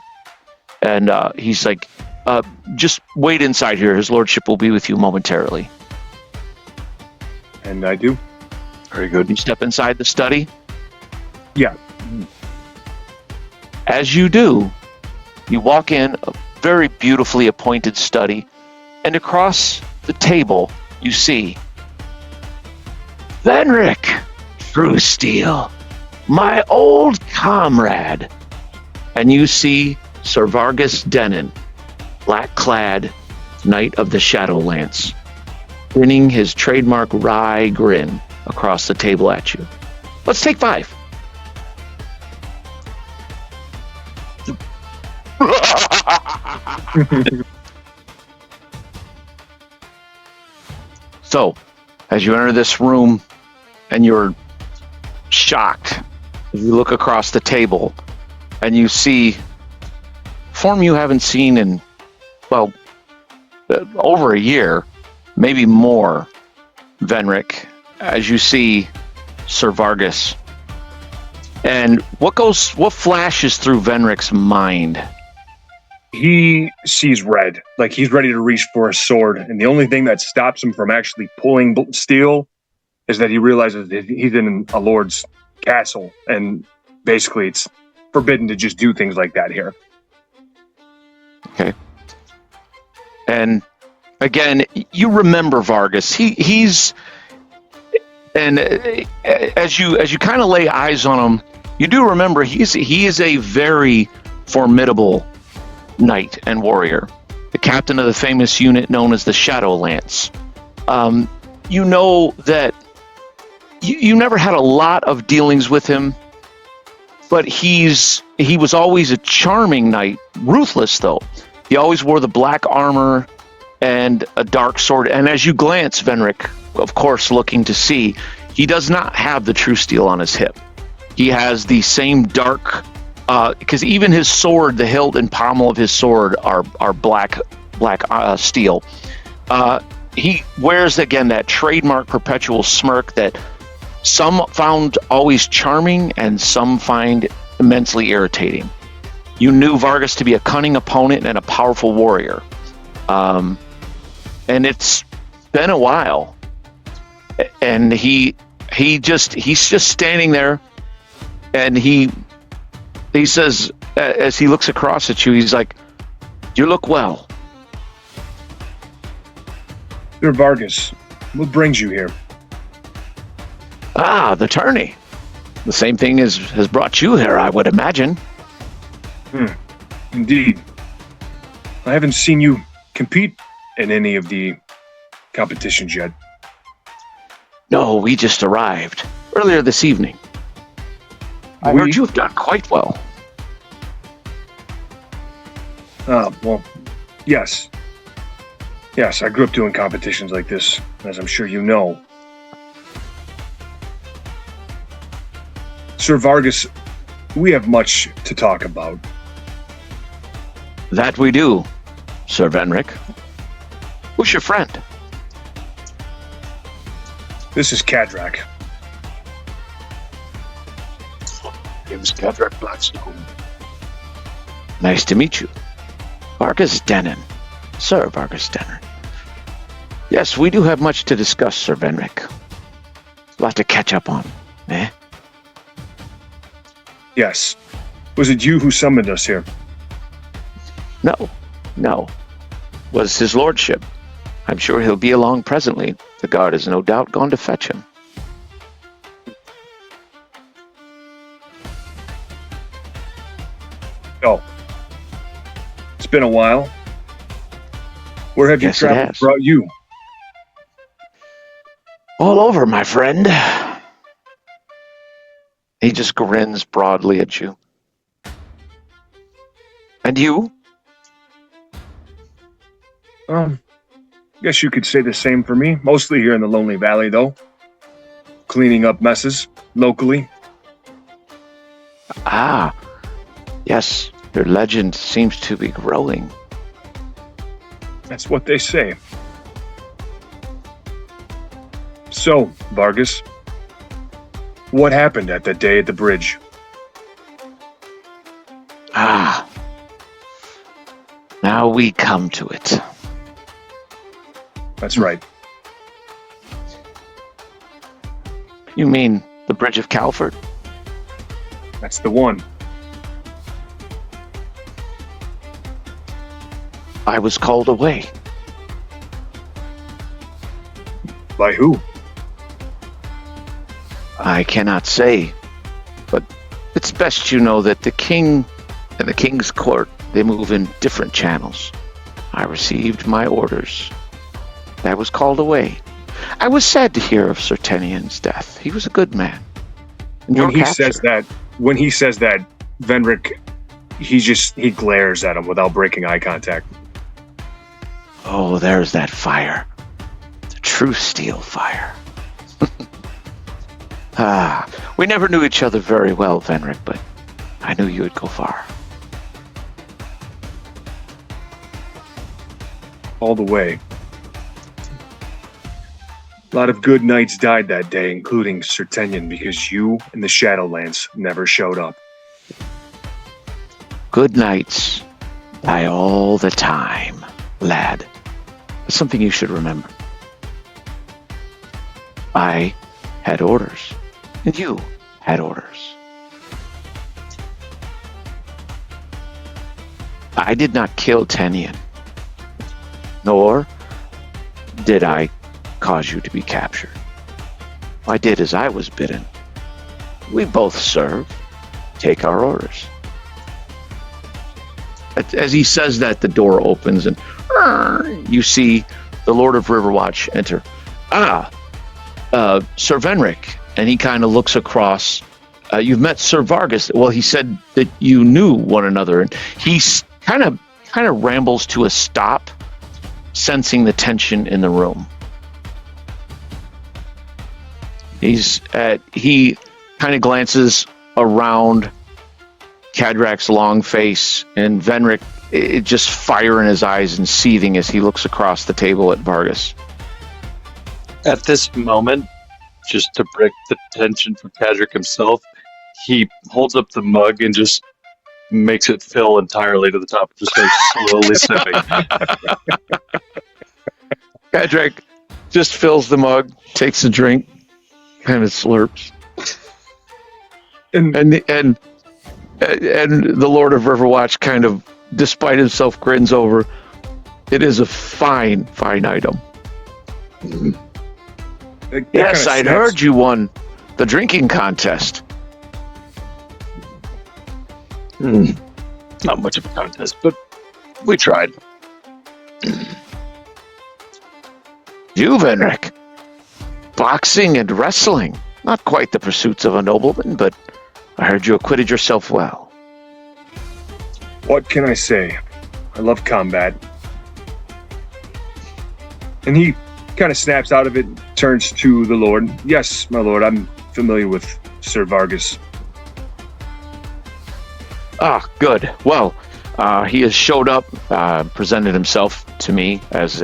And he's like, just wait inside here. His lordship will be with you momentarily. And I do. Very good. You step inside the study. Yeah. As you do, you walk in a very beautifully appointed study, and across the table you see Venric Truesteel, my old comrade. And you see Sir Vargas Denon, black-clad Knight of the Shadowlands, grinning his trademark wry grin across the table at you. Let's take 5. So, as you enter this room and you're shocked, you look across the table and you see form you haven't seen in, well, over a year, maybe more, Venric, as you see Sir Vargas. And what flashes through Venric's mind? He sees red, like he's ready to reach for a sword, and the only thing that stops him from actually pulling steel is that he realizes that he's in a lord's castle, and basically it's forbidden to just do things like that here. Okay. And again, you remember Vargas. He's and as you kind of lay eyes on him, you do remember he is a very formidable knight and warrior, the captain of the famous unit known as the Shadowlands. You know that you never had a lot of dealings with him, but he was always a charming knight, ruthless though. He always wore the black armor and a dark sword. And as you glance, Venric, of course, looking to see, he does not have the true steel on his hip. He has the same dark, because even his sword, the hilt and pommel of his sword are black steel. He wears, again, that trademark perpetual smirk that some found always charming and some find immensely irritating. You knew Vargas to be a cunning opponent and a powerful warrior. And it's been a while. And he's just standing there, and he says, as he looks across at you, he's like, "You look well." Sir Vargas, what brings you here? Ah, the tourney. The same thing has brought you here, I would imagine. Indeed. I haven't seen you compete in any of the competitions yet. No, we just arrived earlier this evening. I heard you have done quite well. Well, yes. Yes, I grew up doing competitions like this, as I'm sure you know. Sir Vargas, we have much to talk about. That we do, Sir Venric. Who's your friend? This is Cadrak. Name's Cadrak Blackstone. Nice to meet you. Vargas Denon. Sir Vargas Denon. Yes, we do have much to discuss, Sir Venric. A lot to catch up on, eh? Yes. Was it you who summoned us here? No. Was his lordship. I'm sure he'll be along presently. The guard has no doubt gone to fetch him. Oh. It's been a while. Where have you Yes, it traveled has. brought you? All over, my friend. He just grins broadly at you. And you? Guess you could say the same for me. Mostly here in the Lonely Valley, though. Cleaning up messes, locally. Ah, yes, your legend seems to be growing. That's what they say. So, Vargas, what happened at that day at the bridge? Ah, now we come to it. That's right. You mean the Bridge of Calford? That's the one. I was called away. By who? I cannot say, but It's best you know that the king and the king's court, they move in different channels. I received my orders. I was called away. I was sad to hear of Sir Tenian's death. He was a good man. And When your he capture- says that, Venric, he glares at him without breaking eye contact. Oh, there's that fire. The true steel fire. We never knew each other very well, Venric, but I knew you would go far. All the way. A lot of good knights died that day, including Sir Tenian, because you and the Shadowlands never showed up. Good nights die all the time, lad. It's something you should remember. I had orders, and you had orders. I did not kill Tenian, nor did I cause you to be captured. I did as I was bidden. We both serve. Take our orders. As he says that, the door opens and you see the Lord of Riverwatch enter. Sir Venric. And he kind of looks across. You've met Sir Vargas. Well, he said that you knew one another. And he kind of rambles to a stop, sensing the tension in the room. He kind of glances around Cadrak's long face, and Venric, it just fire in his eyes and seething as he looks across the table at Vargas. At this moment, just to break the tension for Cadrak himself, he holds up the mug and just makes it fill entirely to the top, just like slowly sipping. Cadrak just fills the mug, takes a drink, kind of slurps, and the Lord of Riverwatch kind of, despite himself, grins over. It is a fine item. Yes, I'd heard you won the drinking contest. Not much of a contest, but we tried. You, Venric. Boxing and wrestling. Not quite the pursuits of a nobleman, but I heard you acquitted yourself well. What can I say? I love combat. And he kind of snaps out of it, turns to the Lord. Yes, my Lord, I'm familiar with Sir Vargas. Good. Well, he has showed up, presented himself to me as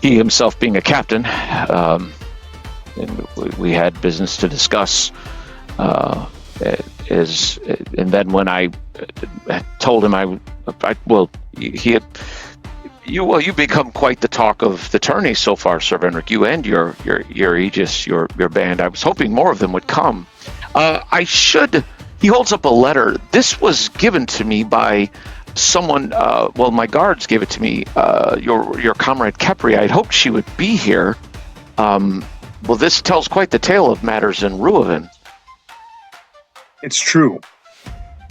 he himself being a captain. And we had business to discuss. And then when I told him you become quite the talk of the tourney so far, Sir Venric. You and your Aegis, your band. I was hoping more of them would come. He holds up a letter. This was given to me by someone. My guards gave it to me. Your comrade Kepri. I'd hoped she would be here. This tells quite the tale of matters in Ruavin. It's true.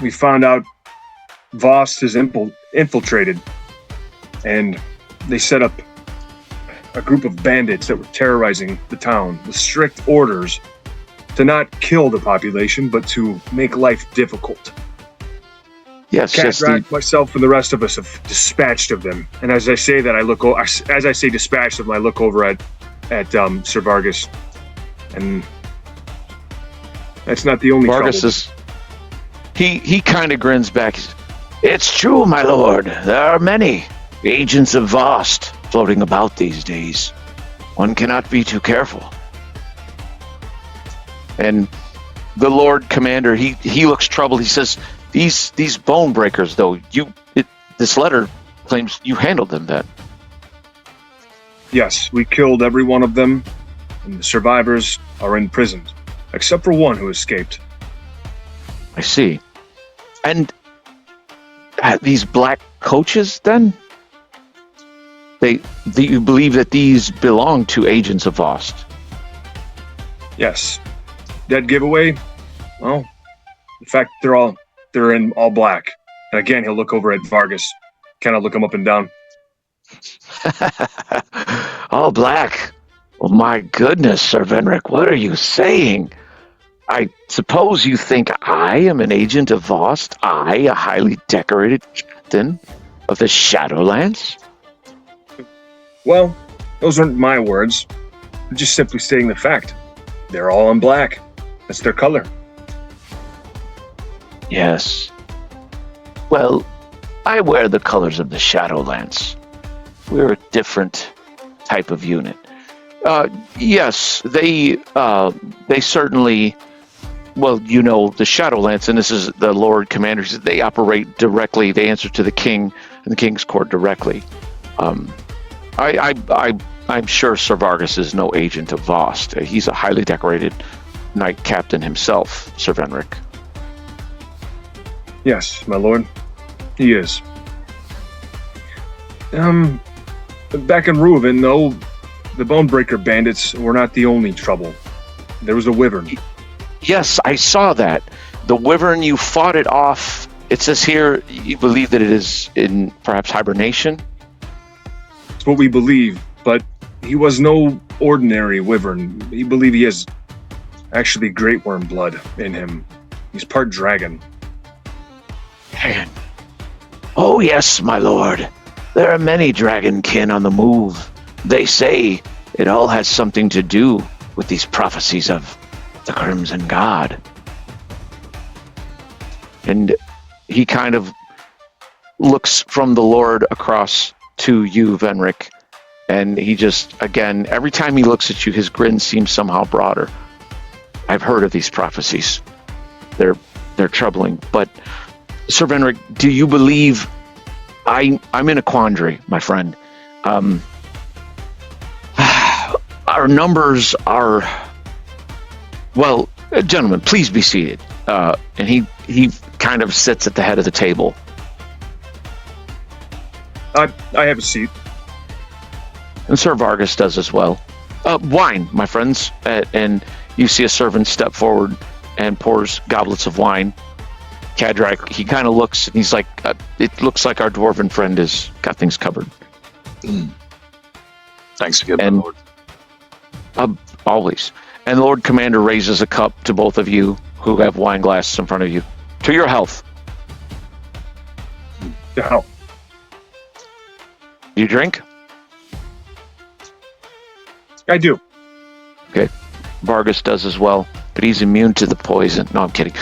We found out Vost has infiltrated, and they set up a group of bandits that were terrorizing the town with strict orders to not kill the population, but to make life difficult. Yes, Cadrak, myself, and the rest of us have dispatched of them. And as I say that, as I say dispatched of them, I look over at Sir Vargas, and that's not the only Vargas trouble. He kind of grins back. It's true, my lord. There are many agents of Vost floating about these days. One cannot be too careful. And the Lord Commander, he looks troubled. He says, "These bone breakers, though. This letter claims you handled them. Then." Yes, we killed every one of them, and the survivors are imprisoned, except for one who escaped. I see. And these black coaches, then? You believe that these belong to agents of Vost? Yes. Dead giveaway? Well, In fact, they're in all black. And again, he'll look over at Vargas, kind of look him up and down. All black. Oh my goodness, Sir Venric, what are you saying? I suppose you think I am an agent of Vost? I, a highly decorated captain of the Shadowlands? Well, those aren't my words. I'm just simply stating the fact. They're all in black. That's their color. Yes. Well, I wear the colors of the Shadowlands. We're a different type of unit. Yes, they certainly... Well, you know, the Shadowlands, and this is the Lord Commanders, they operate directly, they answer to the King and the King's Court directly. I'm sure Sir Vargas is no agent of Vost. He's a highly decorated knight captain himself, Sir Venric. Yes, my lord. He is. Back in Reuven, though, the Bonebreaker bandits were not the only trouble. There was a wyvern. Yes, I saw that. The wyvern, you fought it off. It says here you believe that it is in perhaps hibernation? It's what we believe, but he was no ordinary wyvern. We believe he has actually great worm blood in him. He's part dragon. Dragon. Oh yes, my lord. There are many dragonkin on the move. They say it all has something to do with these prophecies of the Crimson God. And he kind of looks from the Lord across to you, Venric, and he just, again, every time he looks at you, his grin seems somehow broader. I've heard of these prophecies. They're troubling. But, Sir Venric, do you believe... I'm in a quandary, my friend. Our numbers are... Well, gentlemen, please be seated. And he kind of sits at the head of the table. I have a seat. And Sir Vargas does as well. Wine, my friends. And you see a servant step forward and pours goblets of wine. Cadrak, he kind of looks and he's like, it looks like our dwarven friend has got things covered. Thanks again, And- my lord. Always. And the Lord Commander raises a cup to both of you who have wine glasses in front of you. To your health. Now, You drink? I do. Vargas does as well, but he's immune to the poison. No, I'm kidding.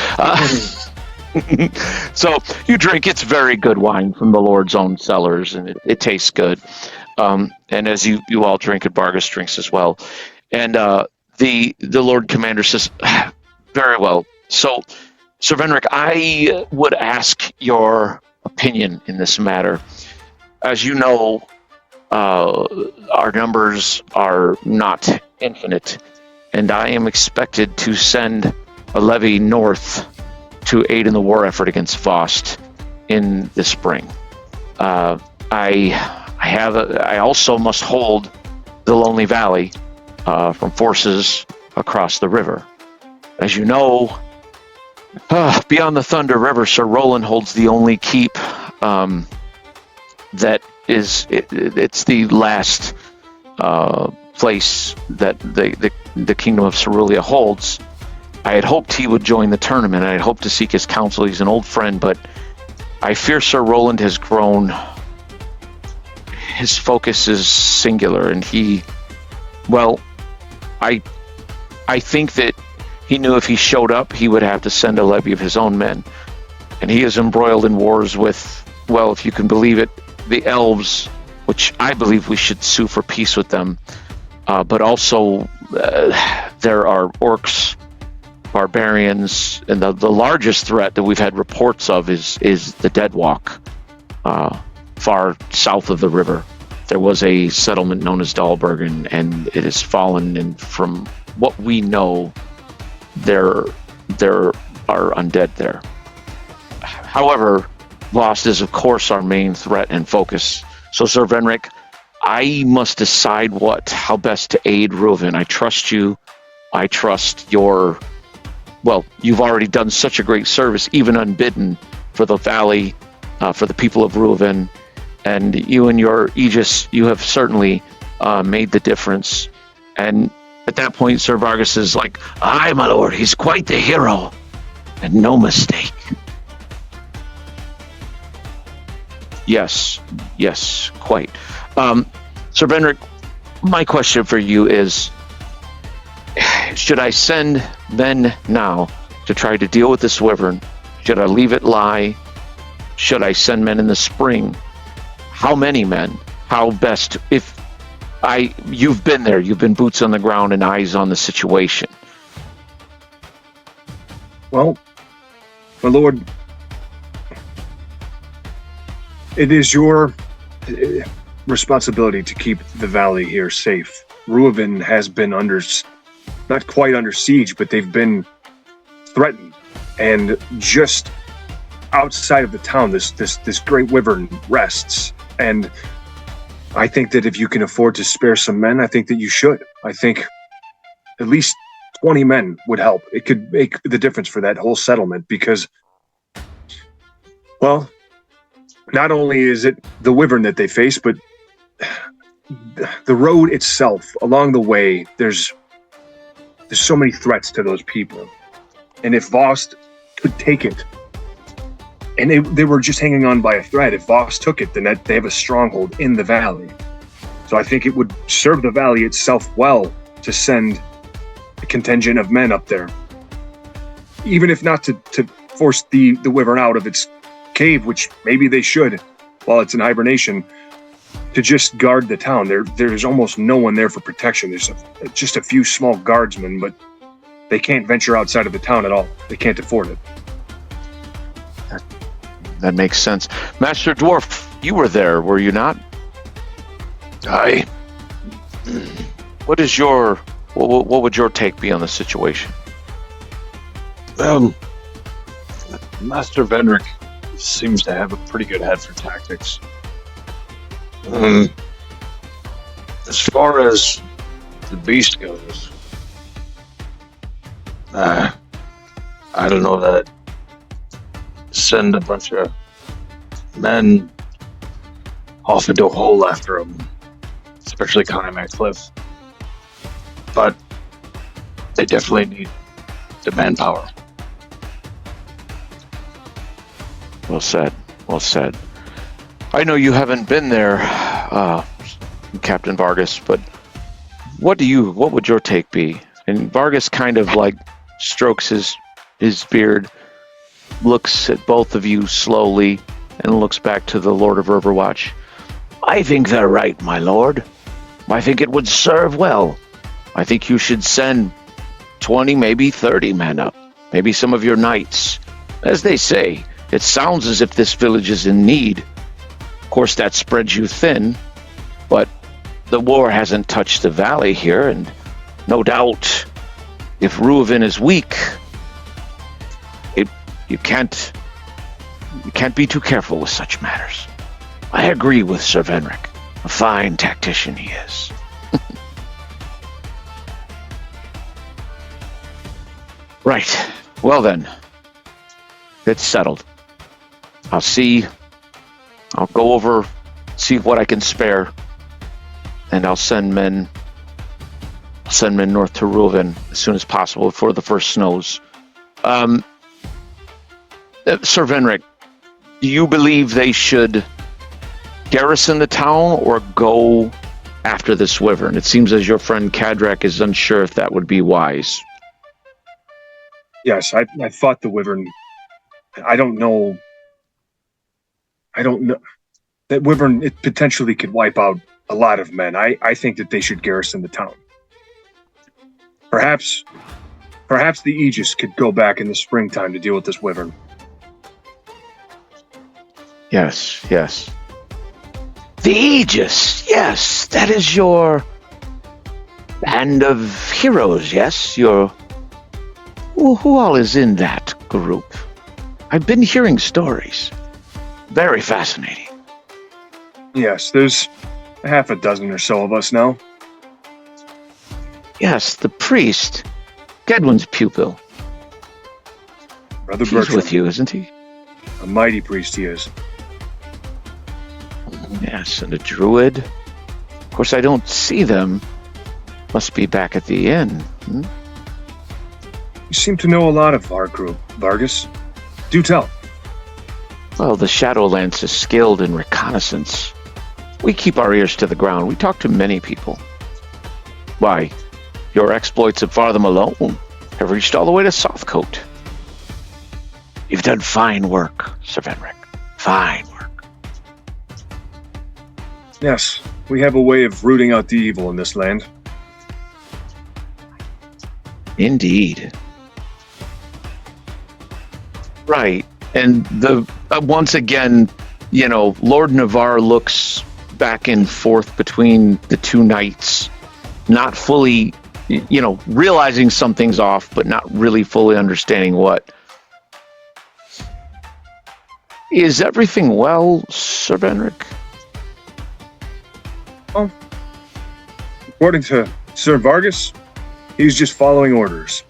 So you drink. It's very good wine from the Lord's own cellars, and it tastes good. And as you all drink, and Vargas drinks as well. And the Lord Commander says, very well. So, Sir Venric, I would ask your opinion in this matter. As you know, our numbers are not infinite, and I am expected to send a levy north to aid in the war effort against Vost in the spring. I also must hold the Lonely Valley from forces across the river. As you know, beyond the Thunder River, Sir Roland holds the only keep that is it's the last place that the Kingdom of Cerulean holds. I had hoped he would join the tournament. I had hoped to seek his counsel. He's an old friend, but I fear Sir Roland has grown. His focus is singular, and I think that he knew if he showed up, he would have to send a levy of his own men. And he is embroiled in wars with, well, if you can believe it, the elves, which I believe we should sue for peace with them. But also, there are orcs, barbarians, and the largest threat that we've had reports of is the Deadwalk, far south of the river. There was a settlement known as Dahlberg, and it has fallen, and from what we know, there are undead there. However, Vost is, of course, our main threat and focus. So, Sir Venric, I must decide how best to aid Reuven. I trust you. I trust your well, you've already done such a great service, even unbidden, for the valley, for the people of Reuven, and you and your Aegis, you have certainly made the difference. And at that point, Sir Vargas is like, "Aye, my lord, he's quite the hero, and no mistake." Yes, quite. Sir Venric, my question for you is, should I send men now to try to deal with this wyvern? Should I leave it lie? Should I send men in the spring? How many men? How best? You've been there, you've been boots on the ground and eyes on the situation. Well, my lord, it is your responsibility to keep the valley here safe. Reuven has been not quite under siege, but they've been threatened. And just outside of the town, this great wyvern rests. And I think that if you can afford to spare some men, I think that you should. I think at least 20 men would help. It could make the difference for that whole settlement because, well, not only is it the wyvern that they face, but the road itself, along the way, there's so many threats to those people. And if Voss could take it, and they were just hanging on by a thread, if Voss took it, then they have a stronghold in the valley. So I think it would serve the valley itself well to send a contingent of men up there. Even if not to force the wyvern out of its cave, which maybe they should while it's in hibernation, to just guard the town. There's almost no one there for protection. There's just a few small guardsmen, but they can't venture outside of the town at all. They can't afford it. That makes sense. Master Dwarf, you were there, were you not? Aye. What would your take be on the situation? Master Venric seems to have a pretty good head for tactics. As far as the beast goes, I don't know that send a bunch of men off into a hole after him, especially climbing that cliff. But they definitely need the manpower. Well said. I know you haven't been there, Captain Vargas, but what would your take be? And Vargas kind of like strokes his beard, looks at both of you slowly, and looks back to the Lord of Riverwatch. I think they're right, my lord. I think it would serve well. I think you should send 20, maybe 30 men up. Maybe some of your knights. As they say, it sounds as if this village is in need. Of course, that spreads you thin, but the war hasn't touched the valley here, and no doubt, if Reuven is weak, you can't be too careful with such matters. I agree with Sir Venric. A fine tactician he is. Right. Well then, it's settled. I'll go over, see what I can spare, and I'll send men north to Reuven as soon as possible before the first snows. Sir Venric, do you believe they should garrison the town or go after this wyvern? It seems as your friend Kadrak is unsure if that would be wise. Yes, I fought the wyvern. I don't know. That wyvern, it potentially could wipe out a lot of men. I think that they should garrison the town. Perhaps the Aegis could go back in the springtime to deal with this wyvern. Yes. The Aegis, yes, that is your band of heroes, yes? Who all is in that group? I've been hearing stories. Very fascinating. Yes, there's half a dozen or so of us now. Yes, the priest, Gedwin's pupil. Brother He's Bertram, with you, isn't he? a mighty priest he is. Yes, and a druid. Of course, I don't see them. Must be back at the inn. You seem to know a lot of our group, Vargas. Do tell. Well, the Shadowlance is skilled in reconnaissance. We keep our ears to the ground. We talk to many people. Why, your exploits at Fartham alone have reached all the way to Southcote. You've done fine work, Sir Venric. Fine work. Yes, we have a way of rooting out the evil in this land. Indeed. Right. And the once again, Lord Navarre looks back and forth between the two knights, not fully, realizing something's off, but not really fully understanding what. Is everything well, Sir Benric? Well, according to Sir Vargas, he's just following orders.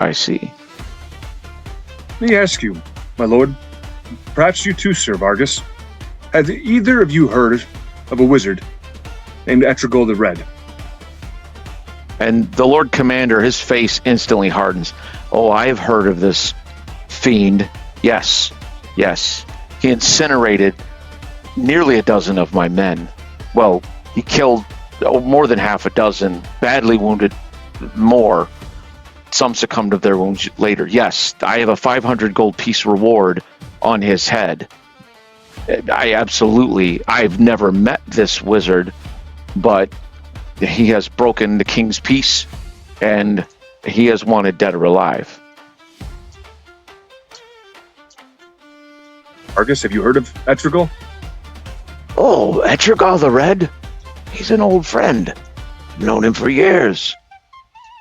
I see. Let me ask you, my lord, perhaps you too, Sir Vargas, have either of you heard of a wizard named Etragol the Red? And the Lord Commander, his face instantly hardens. Oh, I have heard of this fiend. Yes. He incinerated nearly a dozen of my men. Well, he killed more than half a dozen, badly wounded more. Some succumbed to their wounds later. Yes, I have a 500 gold piece reward on his head. I've never met this wizard, but he has broken the king's peace, and he is wanted dead or alive. Vargas, have you heard of Etragol? Oh, Etragol the Red? He's an old friend. I've known him for years.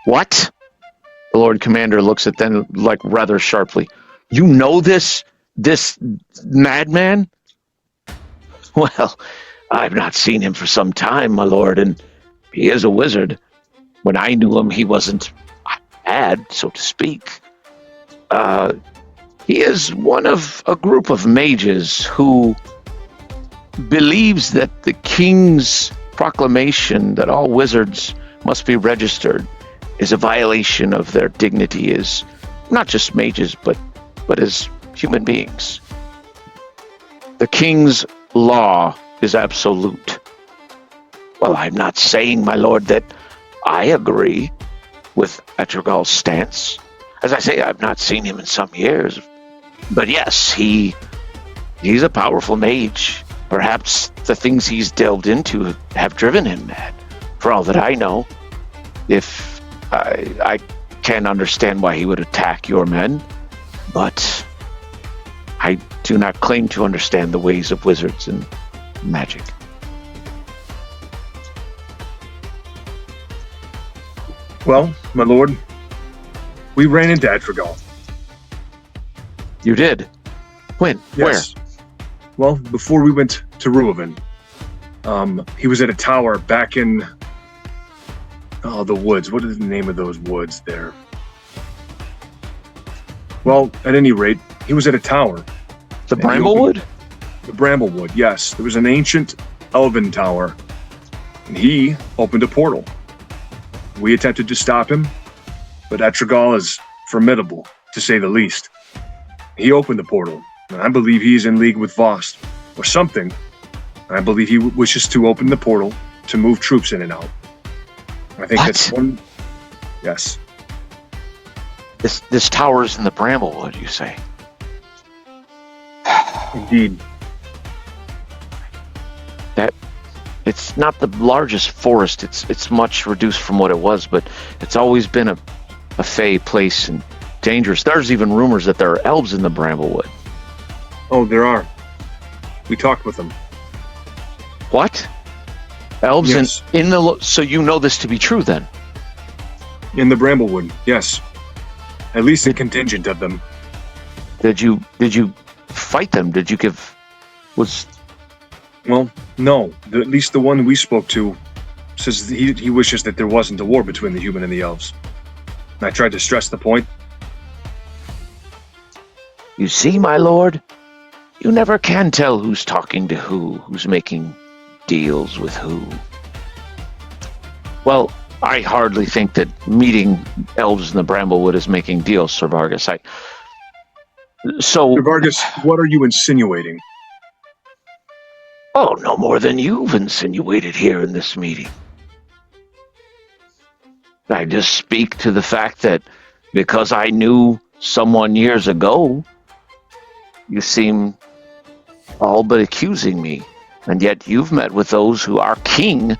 What? The Lord Commander looks at them rather sharply. You know this madman? Well, I've not seen him for some time, my lord, and he is a wizard. When I knew him, he wasn't bad, so to speak. He is one of a group of mages who believes that the king's proclamation that all wizards must be registered is a violation of their dignity as not just mages, but as human beings. The king's law is absolute. Well, I'm not saying, my lord, that I agree with Etragol's stance. As I say, I've not seen him in some years. But yes, he's a powerful mage. Perhaps the things he's delved into have driven him mad. For all that I know, if I can't understand why he would attack your men, but I do not claim to understand the ways of wizards and magic. Well, my lord, we ran into Etragol. You did? When? Yes. Well, before we went to Ruoven, he was at a tower back in the woods. What is the name of those woods there? Well, at any rate, he was at a tower. The Bramblewood? The Bramblewood, yes. There was an ancient elven tower, and he opened a portal. We attempted to stop him, but Etragol is formidable, to say the least. He opened the portal, and I believe he's in league with Vost, or something. I believe he wishes to open the portal to move troops in and out. I think that's one. Yes. This tower's in the Bramblewood, you say? Indeed. It's not the largest forest. It's much reduced from what it was, but it's always been a fey place and dangerous. There's even rumors that there are elves in the Bramblewood. Oh, there are. We talked with them. What? Elves Yes. in the... So you know this to be true, then? In the Bramblewood, yes. At least a contingent of them. Did you fight them? Did you give... Was... Well, no. At least the one we spoke to says he wishes that there wasn't a war between the human and the elves. And I tried to stress the point. You see, my lord, you never can tell who's talking to who's making deals with who. Well, I hardly think that meeting elves in the Bramblewood is making deals, Sir Vargas. Sir Vargas, what are you insinuating? Oh, no more than you've insinuated here in this meeting. I just speak to the fact that because I knew someone years ago, you seem all but accusing me, and yet you've met with those who our king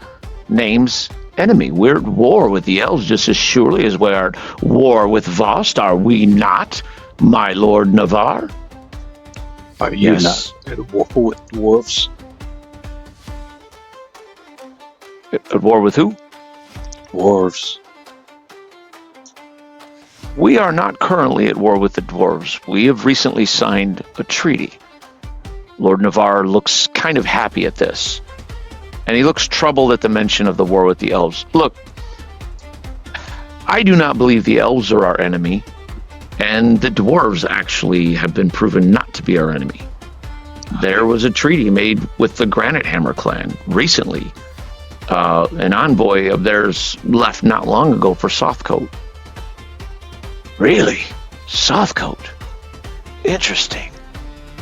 names enemy. We're at war with the elves just as surely as we are at war with Vost, are we not, my lord Navarre? Are you Yes. not at war with dwarves? At war with who? Dwarves. We are not currently at war with the dwarves. We have recently signed a treaty. Lord Navarre looks kind of happy at this, and he looks troubled at the mention of the war with the elves. Look, I do not believe the elves are our enemy, and the dwarves actually have been proven not to be our enemy. There was a treaty made with the Granite Hammer clan recently. An envoy of theirs left not long ago for Softcoat. Really? Softcoat? Interesting.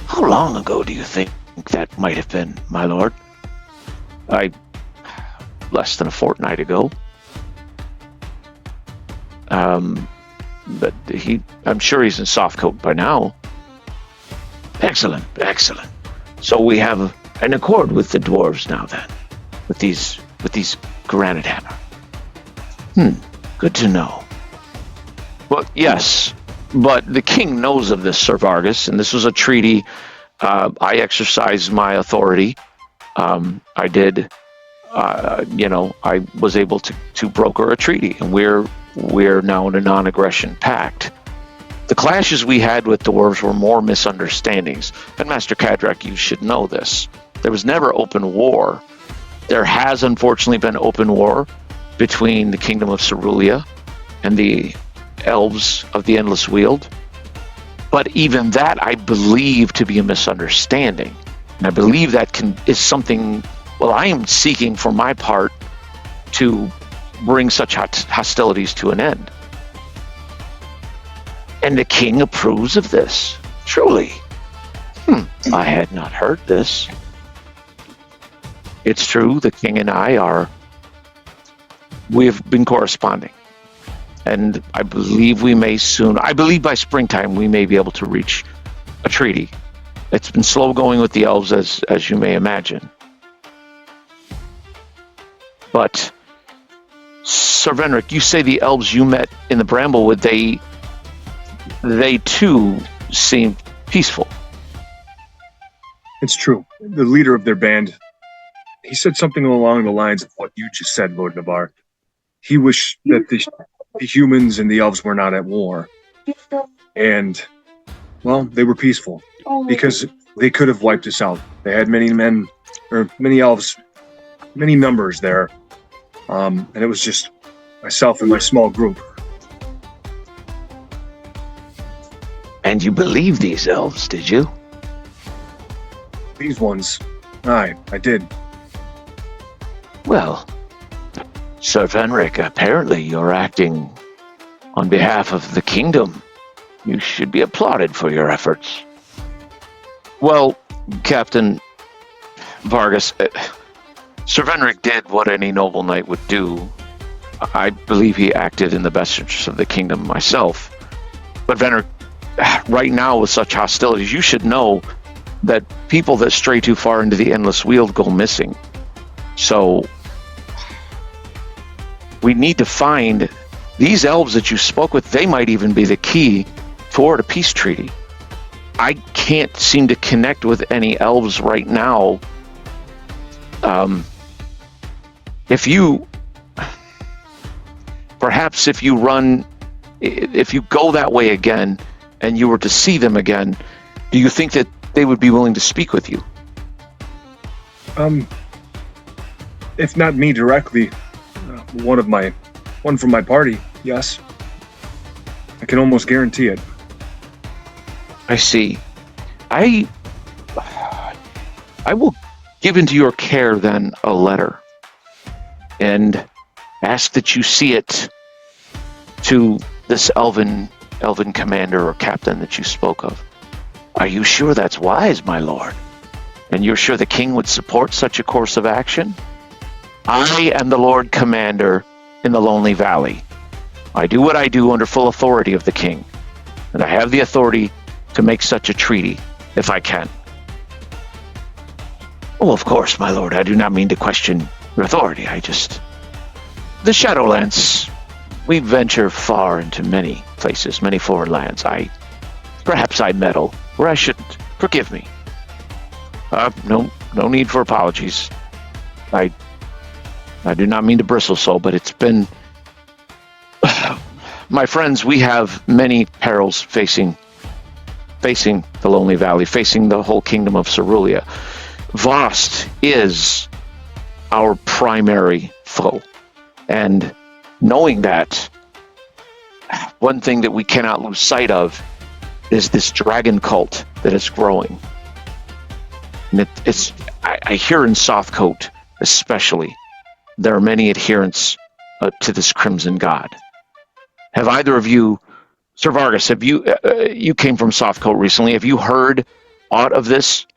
How long ago do you think that might have been, my lord? Less than a fortnight ago. But I'm sure he's in Softcoat by now. Excellent, excellent. So we have an accord with the dwarves now then, with these Granite Hammer. Good to know. Well, yes, but the king knows of this, Sir Vargas, and this was a treaty. I exercised my authority. I did, I was able to broker a treaty, and we're now in a non-aggression pact. The clashes we had with dwarves were more misunderstandings, and Master Kadrak, you should know this. There was never open war. There has unfortunately been open war between the Kingdom of Cerulean and the elves of the Endless Weald, but even that I believe to be a misunderstanding, and I believe that is something. Well, I am seeking for my part to bring such hostilities to an end, and the king approves of this. Truly, I had not heard this. It's true. The king and we've been corresponding. And I believe by springtime, we may be able to reach a treaty. It's been slow going with the elves, as you may imagine. But, Sir Venric, you say the elves you met in the Bramblewood, they too seemed peaceful. It's true. The leader of their band, he said something along the lines of what you just said, Lord Navarre. He wished that the humans and the elves were not at war. And, well, they were peaceful because they could have wiped us out. They had many men, or many elves, many numbers there. And it was just myself and my small group. And you believe these elves, did you? These ones, I did. Well, Sir Venric, apparently you're acting on behalf of the kingdom. You should be applauded for your efforts. Well, Captain Vargas, Sir Venric did what any noble knight would do. I believe he acted in the best interest of the kingdom myself. But Venric, right now with such hostilities, you should know that people that stray too far into the Endless Weald go missing. So we need to find these elves that you spoke with. They might even be the key toward a peace treaty. I can't seem to connect with any elves right now. If you go that way again and you were to see them again, do you think that they would be willing to speak with you? If not me directly, One from my party, yes. I can almost guarantee it. I see. I will give into your care then a letter and ask that you see it to this elven commander or captain that you spoke of. Are you sure that's wise, my lord? And you're sure the king would support such a course of action? I am the Lord Commander in the Lonely Valley. I do what I do under full authority of the king, and I have the authority to make such a treaty if I can. Oh, of course, my lord, I do not mean to question your authority. The Shadowlands, we venture far into many places, many foreign lands. Perhaps I meddle where I shouldn't. Forgive me. No need for apologies. I do not mean to bristle so, but it's been... My friends, we have many perils facing the Lonely Valley, facing the whole kingdom of Cerulia. Vost is our primary foe. And knowing that, one thing that we cannot lose sight of is this dragon cult that is growing. And I hear in Softcoat especially, there are many adherents to this Crimson God. Have either of you, Sir Vargas, you came from Softcoat recently, have you heard aught of this?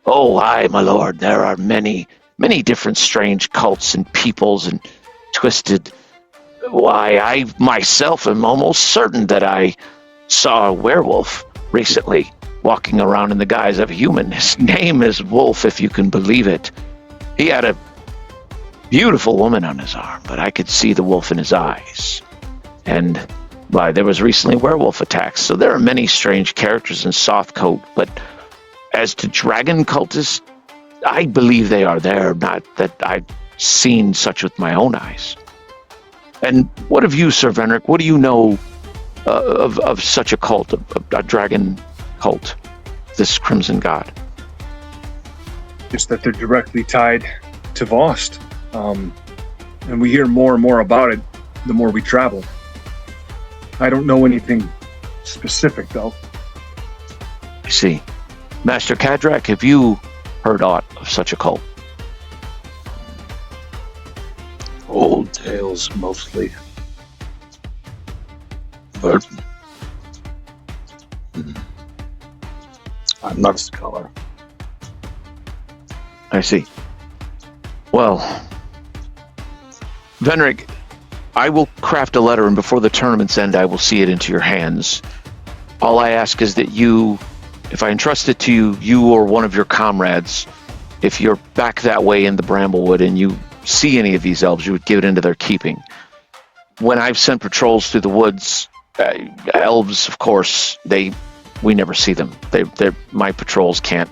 Oh, aye, my lord, there are many different strange cults and peoples and twisted... Why, I myself am almost certain that I saw a werewolf recently walking around in the guise of a human. His name is Wolf, if you can believe it. He had a beautiful woman on his arm, but I could see the wolf in his eyes. And, why, there was recently werewolf attacks, so there are many strange characters in Softcoat, but as to dragon cultists, I believe they are there, not that I've seen such with my own eyes. And what of you, Sir Venric? What do you know of such a cult, a dragon cult, this Crimson God? Just that they're directly tied to Vost. And we hear more and more about it the more we travel. I don't know anything specific, though. I see. Master Kadrak, have you heard aught of such a cult? Old tales, mostly. But I'm not a scholar. I see. Well, Venric, I will craft a letter, and before the tournament's end, I will see it into your hands. All I ask is that you, if I entrust it to you, you or one of your comrades, if you're back that way in the Bramblewood and you see any of these elves, you would give it into their keeping. When I've sent patrols through the woods, elves, of course, we never see them. My patrols can't.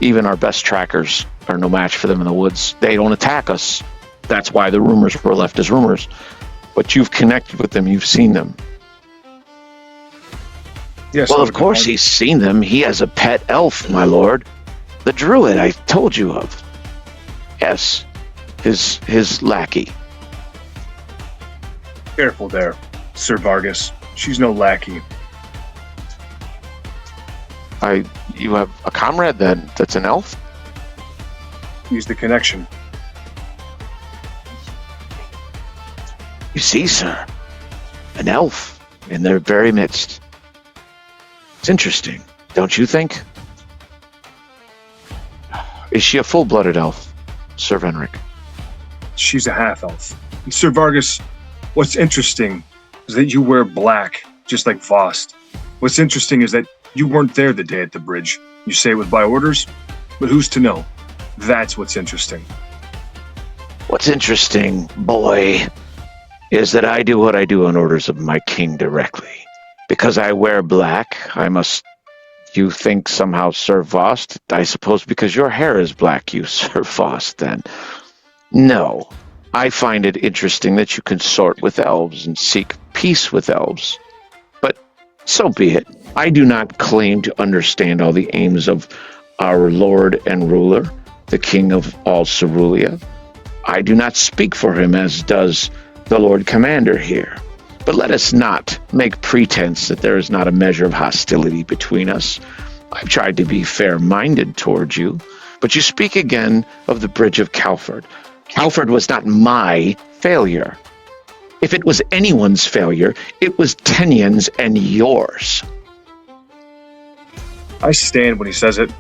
Even our best trackers are no match for them in the woods. They don't attack us. That's why the rumors were left as rumors. But you've connected with them. You've seen them. Yes. Well, of course he's seen them. He has a pet elf, my lord. The druid I told you of. Yes. His lackey. Careful there, Sir Vargas. She's no lackey. You have a comrade then that's an elf? He's the connection. You see, sir, an elf in their very midst. It's interesting, don't you think? Is she a full-blooded elf, Sir Venric? She's a half-elf. And Sir Vargas, what's interesting is that you wear black, just like Vost. What's interesting is that you weren't there the day at the bridge. You say it was by orders, but who's to know? That's what's interesting. What's interesting, boy, is that I do what I do on orders of my king directly. Because I wear black, I must... You think somehow Sir Vost? I suppose because your hair is black, you Sir Vost, then. No. I find it interesting that you consort with elves and seek peace with elves. But so be it. I do not claim to understand all the aims of our lord and ruler, the king of all Cerulia. I do not speak for him, as does the Lord Commander here. But let us not make pretense that there is not a measure of hostility between us. I've tried to be fair-minded towards you, but you speak again of the Bridge of Calford. Calford was not my failure. If it was anyone's failure, it was Tenyen's and yours. I stand when he says it.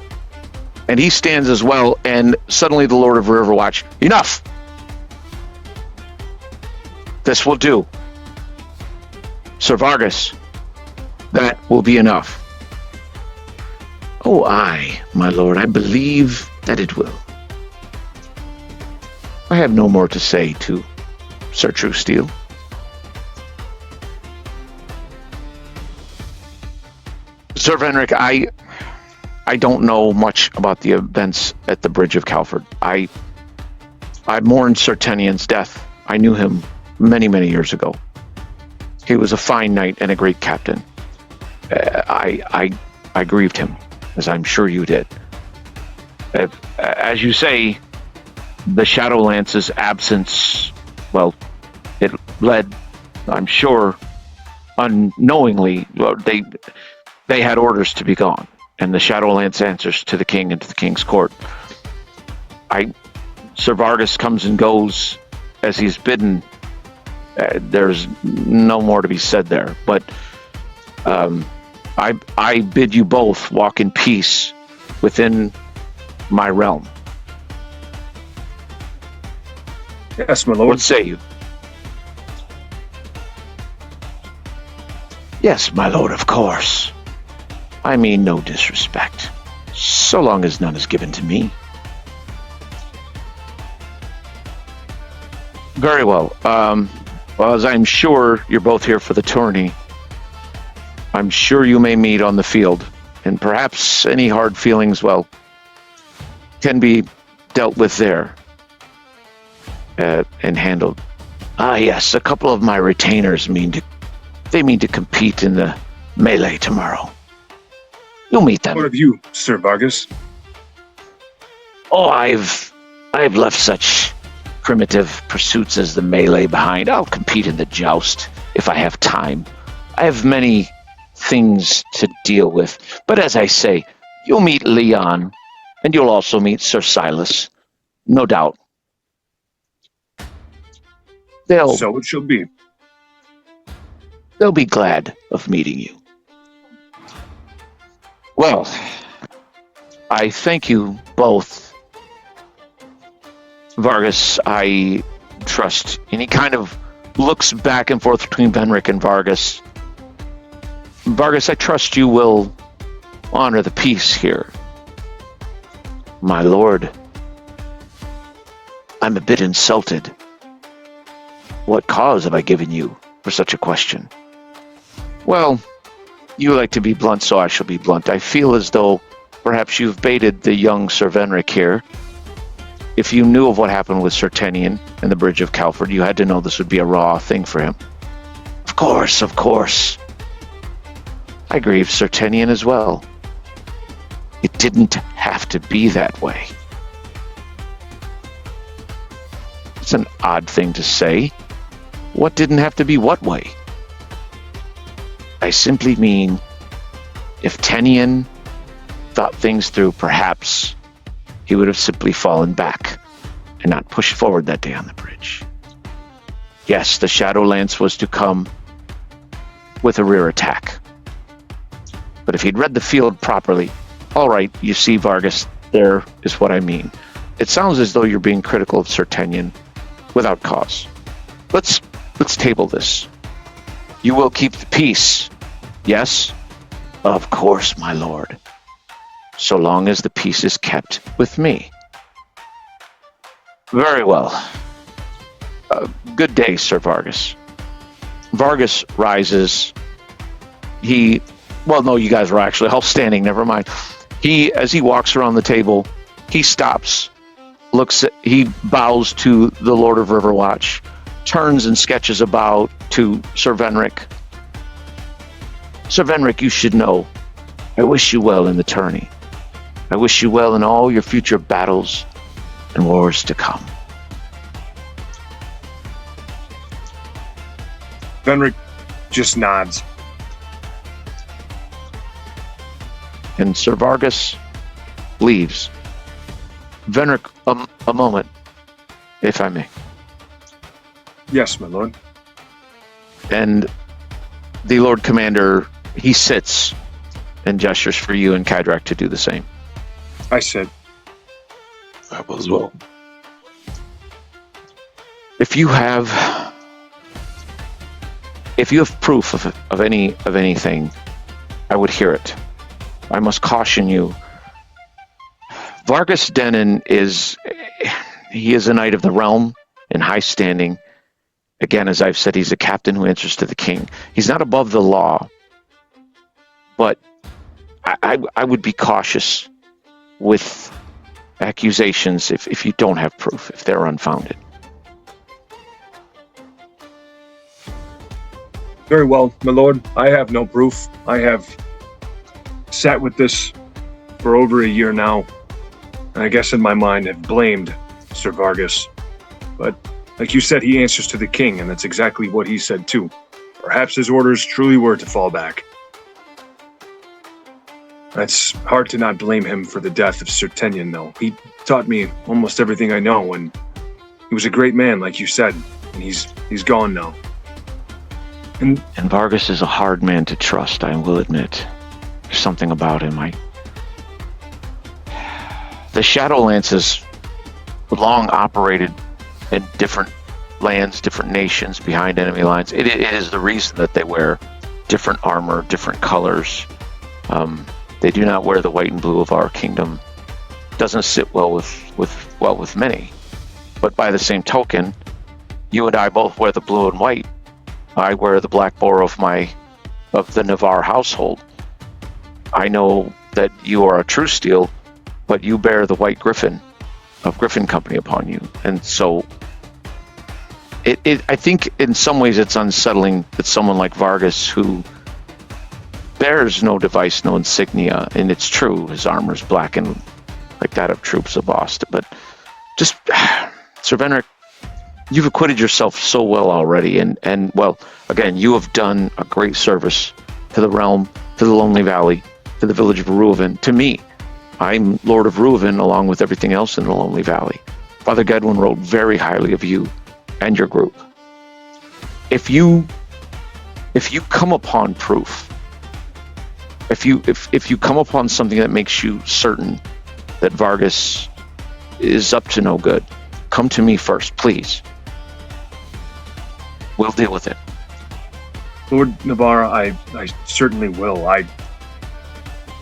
And he stands as well, and suddenly the Lord of Riverwatch, enough! This will do. Sir Vargas, that will be enough. Oh, aye, my lord, I believe that it will. I have no more to say to Sir Truesteel. Sir Venric, I don't know much about the events at the Bridge of Calford. I mourned Sir Tenyen's death. I knew him many, many years ago. He was a fine knight and a great captain. I grieved him, as I'm sure you did. As you say, the Shadowlance's absence, well, it led, I'm sure, unknowingly, well, they had orders to be gone, and the Shadowlance answers to the king and to the king's court. Sir Vargas comes and goes as he's bidden. There's no more to be said there, but I bid you both walk in peace within my realm. Yes, my lord. What say you? Yes, my lord, of course. I mean no disrespect, so long as none is given to me. Very well. Well, as I'm sure you're both here for the tourney, I'm sure you may meet on the field, and perhaps any hard feelings, well, can be dealt with there and handled. Ah, yes, a couple of my retainers mean to compete in the melee tomorrow. You'll meet them. What of you, Sir Vargas? Oh, I've left such primitive pursuits as the melee behind. I'll compete in the joust if I have time. I have many things to deal with. But as I say, you'll meet Leon, and you'll also meet Sir Silas. No doubt. So it shall be. They'll be glad of meeting you. Well, I thank you both. Vargas, I trust any kind of looks back and forth between Venric and Vargas. Vargas, I trust you will honor the peace here. My lord, I'm a bit insulted. What cause have I given you for such a question? Well, you like to be blunt, so I shall be blunt. I feel as though perhaps you've baited the young Sir Venric here. If you knew of what happened with Sir Tenyen and the Bridge of Calford, you had to know this would be a raw thing for him. Of course, of course. I grieve Sir Tenyen as well. It didn't have to be that way. It's an odd thing to say. What didn't have to be what way? I simply mean, if Tenyen thought things through, perhaps he would have simply fallen back and not pushed forward that day on the bridge. Yes, the Shadowlance was to come with a rear attack. But if he'd read the field properly, all right, you see, Vargas, there is what I mean. It sounds as though you're being critical of Sir Tenyen without cause. Let's table this. You will keep the peace, yes? Of course, my lord. So long as the peace is kept with me. Very well. Good day, Sir Vargas. Vargas rises. Well, no, you guys were actually all standing, never mind. As he walks around the table, he stops, he bows to the Lord of Riverwatch, turns and sketches a bow to Sir Venric. Sir Venric, you should know, I wish you well in the tourney. I wish you well in all your future battles and wars to come. Venric just nods. And Sir Vargas leaves. Venric, a moment, if I may. Yes, my lord. And the Lord Commander, he sits and gestures for you and Kydrak to do the same. I said, I will as well. If you have proof of anything, I would hear it. I must caution you. Vargas Denon is a knight of the realm in high standing. Again, as I've said, he's a captain who answers to the king. He's not above the law, but I would be cautious with accusations if you don't have proof, if they're unfounded. very well, my lord. I have no proof. I have sat with this for over a year now. And I guess in my mind have blamed Sir Vargas. But like you said, he answers to the king, and that's exactly what he said too. Perhaps his orders truly were to fall back. It's hard to not blame him for the death of Sir Tenyon, though. He taught me almost everything I know, and he was a great man, like you said, and he's gone now. And Vargas is a hard man to trust, I will admit. There's something about him. The Shadowlands has long operated in different lands, different nations behind enemy lines. It is the reason that they wear different armor, different colors. They do not wear the white and blue of our kingdom. Doesn't sit well with many. But by the same token, you and I both wear the blue and white. I wear the black boar of the Navarre household. I know that you are a true steel, but you bear the white griffin of Griffin Company upon you. And so I think in some ways it's unsettling that someone like Vargas, who bears no device, no insignia, and it's true, his armor's black and like that of troops of Boston. But just, Sir Venric, you've acquitted yourself so well already, and well, again, you have done a great service to the realm, to the Lonely Valley, to the village of Ruaven, to me. I'm Lord of Ruaven along with everything else in the Lonely Valley. Father Gedwin wrote very highly of you and your group. If you come upon proof, if you come upon something that makes you certain that Vargas is up to no good, come to me first, please. We'll deal with it. Lord Navarre, I certainly will.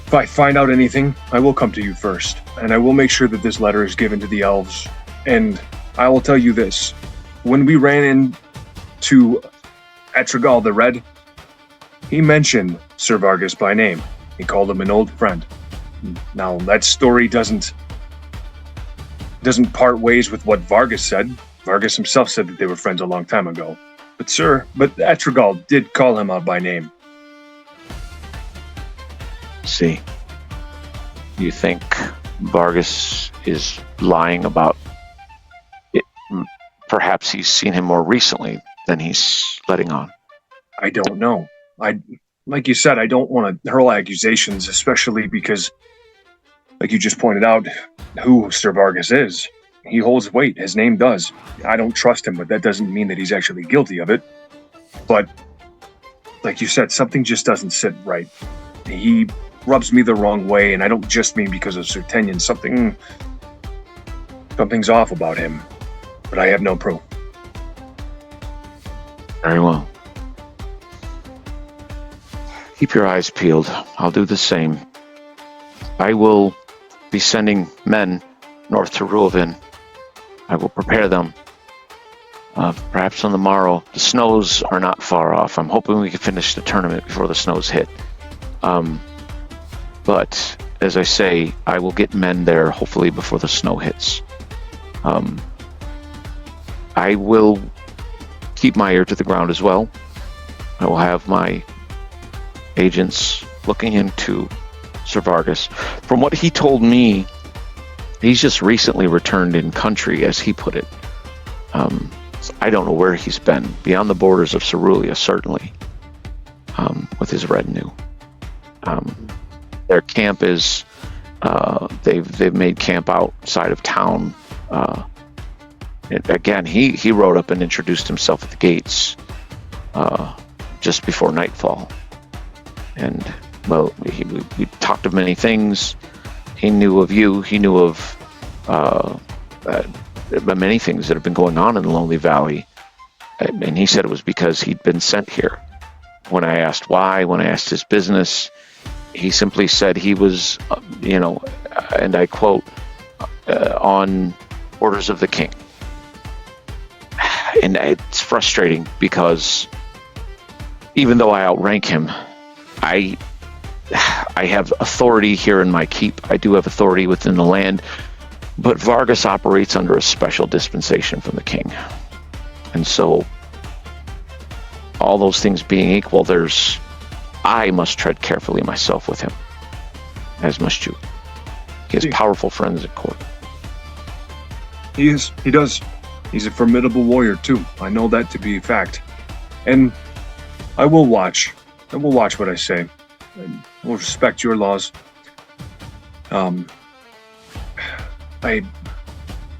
If I find out anything, I will come to you first, and I will make sure that this letter is given to the elves. And I will tell you this: when we ran into Atragal the Red, he mentioned Sir Vargas by name. He called him an old friend. Now, that story doesn't part ways with what Vargas said. Vargas himself said that they were friends a long time ago. But Atragal did call him out by name. See, you think Vargas is lying about it? Perhaps he's seen him more recently than he's letting on. I don't know. Like you said, I don't want to hurl accusations, especially because, like you just pointed out, who Sir Vargas is. He holds weight. His name does. I don't trust him, but that doesn't mean that he's actually guilty of it. But, like you said, something just doesn't sit right. He rubs me the wrong way, and I don't just mean because of Sir Tenyon. Something's off about him, but I have no proof. Very well. Keep your eyes peeled. I'll do the same. I will be sending men north to Ruaven. I will prepare them. Perhaps on the morrow. The snows are not far off. I'm hoping we can finish the tournament before the snows hit. But, as I say, I will get men there hopefully before the snow hits. I will keep my ear to the ground as well. I will have my agents looking into Sir Vargas. From what he told me, he's just recently returned in country, as he put it. details. I don't know where he's been, beyond the borders of Cerulean, certainly, with his retinue. Their camp is, they've made camp outside of town. Again, he rode up and introduced himself at the gates just before nightfall. And, well, we talked of many things. He knew of you. He knew of many things that have been going on in the Lonely Valley. And he said it was because he'd been sent here. When I asked why, when I asked his business, he simply said he was, and I quote, on orders of the king. And it's frustrating because even though I outrank him, I have authority here in my keep. I do have authority within the land, but Vargas operates under a special dispensation from the king. And so, all those things being equal, I must tread carefully myself with him, as must you. He has powerful friends at court. He does. He's a formidable warrior, too. I know that to be a fact. And I will watch. I will watch what I say. I will respect your laws. I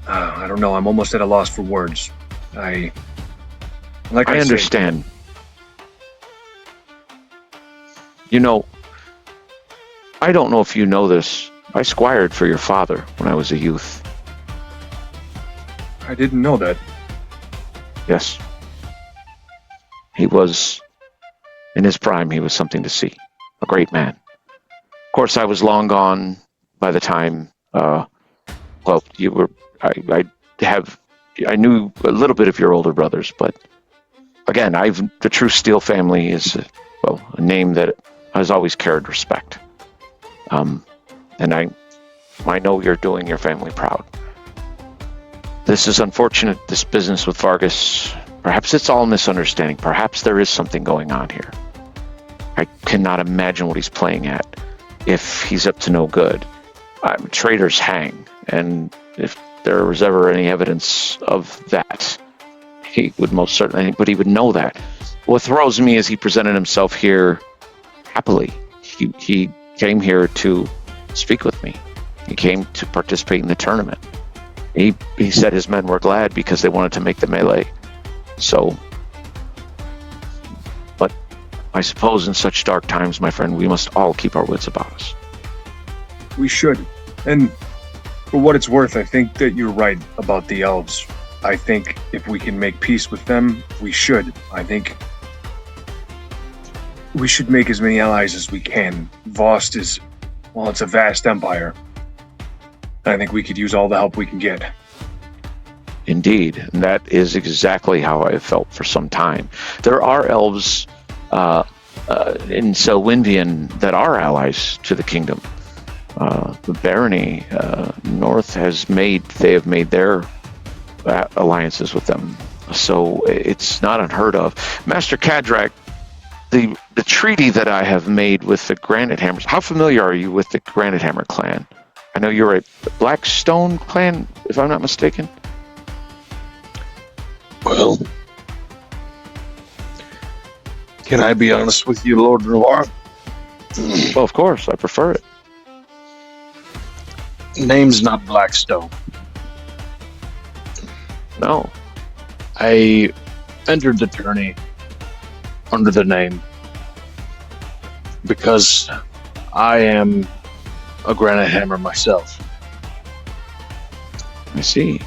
don't know. I'm almost at a loss for words. I understand. I don't know if you know this. I squired for your father when I was a youth. I didn't know that. Yes. He was, in his prime, he was something to see. A great man. Of course, I was long gone by the time, you were, I knew a little bit of your older brothers, but again, the True Steel family is, a name that has always carried respect. And I know you're doing your family proud. This is unfortunate, this business with Vargas. Perhaps it's all a misunderstanding. Perhaps there is something going on here. I cannot imagine what he's playing at if he's up to no good. Traitors hang, and if there was ever any evidence of that, he would most certainly, but he would know that. What throws me is he presented himself here happily. He came here to speak with me. He came to participate in the tournament. He said his men were glad because they wanted to make the melee. So, but I suppose in such dark times, my friend, we must all keep our wits about us. We should. And for what it's worth, I think that you're right about the elves. I think if we can make peace with them, we should. I think we should make as many allies as we can. Vost is, it's a vast empire. I think we could use all the help we can get. Indeed, and that is exactly how I have felt for some time. There are elves in Selwyndian that are allies to the kingdom. The barony north they have made their alliances with them. So it's not unheard of. Master Kadrak, the treaty that I have made with the Granite Hammers, how familiar are you with the Granite Hammer clan? I know you're a Blackstone clan, if I'm not mistaken. Well, can I be honest with you, Lord Noir? Well, of course, I prefer it. Name's not Blackstone. No. I entered the tourney under the name because I am a Granite Hammer myself. I see.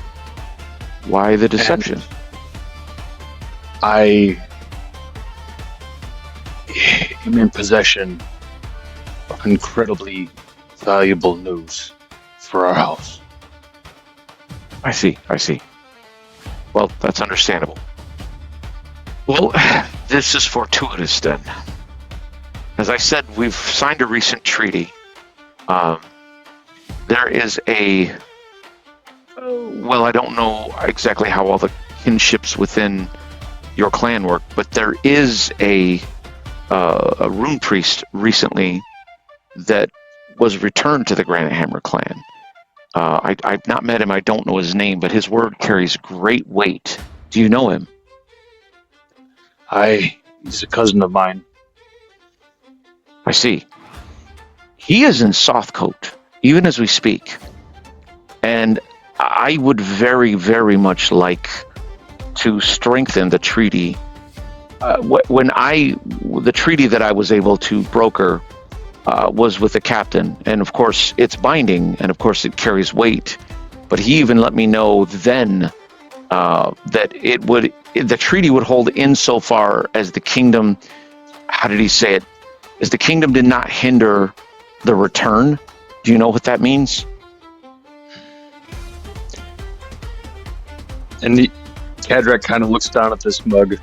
Why the deception? And I am in possession of incredibly valuable news for our house. I see. Well, that's understandable. Well, this is fortuitous then. As I said, we've signed a recent treaty. There is I don't know exactly how all the kinships within your clan work, but there is a rune priest recently that was returned to the Granite Hammer clan. I've not met him, I don't know his name, but his word carries great weight Do you know him? He's a cousin of mine. I see. He is in Sothcote, even as we speak. And I would very, very much like to strengthen the treaty. The treaty that I was able to broker was with the captain, and of course it's binding, and of course it carries weight. But he even let me know then that the treaty would hold insofar as the kingdom. How did he say it? As the kingdom did not hinder the return. Do you know what that means? And Cadrak kind of looks down at this mug.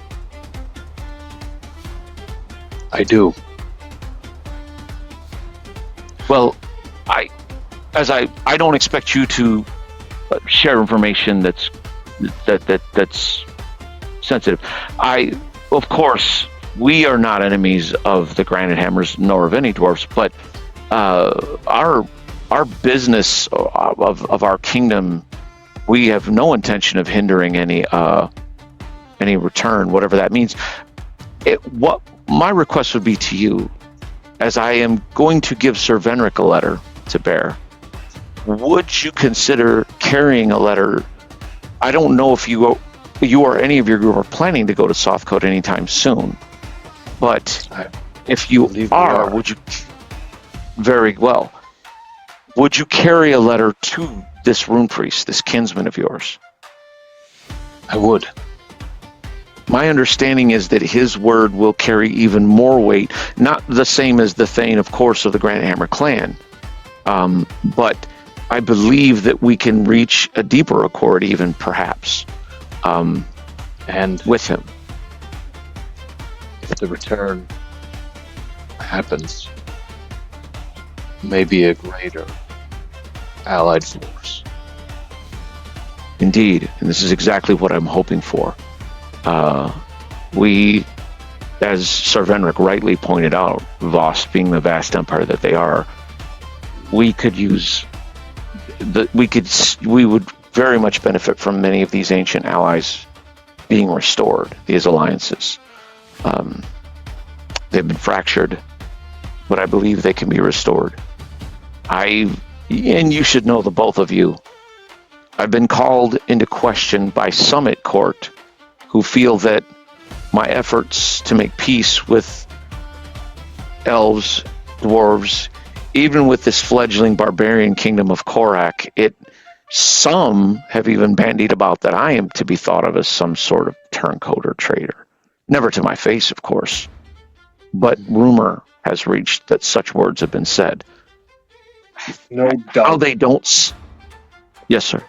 I do. Well, I don't expect you to share information that's sensitive. Of course, we are not enemies of the Granite Hammers nor of any dwarfs, but our business of our kingdom, we have no intention of hindering any return, whatever that means. What my request would be to you, as I am going to give Sir Venric a letter to bear, would you consider carrying a letter? I don't know if you or any of your group are planning to go to Sothcote anytime soon, but if you are, would you? Very well. Would you carry a letter to this rune priest, this kinsman of yours? I would. My understanding is that his word will carry even more weight, not the same as the Thane, of course, of the Granite Hammer clan, but I believe that we can reach a deeper accord, even perhaps, and with him. If the return happens, maybe a greater allied force. Indeed, and this is exactly what I'm hoping for. We, as Sir Venric rightly pointed out, Voss being the vast empire that they are, we would very much benefit from many of these ancient allies being restored, these alliances. They've been fractured, but I believe they can be restored. And you should know, the both of you, I've been called into question by some at court who feel that my efforts to make peace with elves, dwarves, even with this fledgling barbarian kingdom of Korak, some have even bandied about that I am to be thought of as some sort of turncoat or traitor. Never to my face, of course, but rumor has reached that such words have been said. No doubt. How they don't... Yes, sir.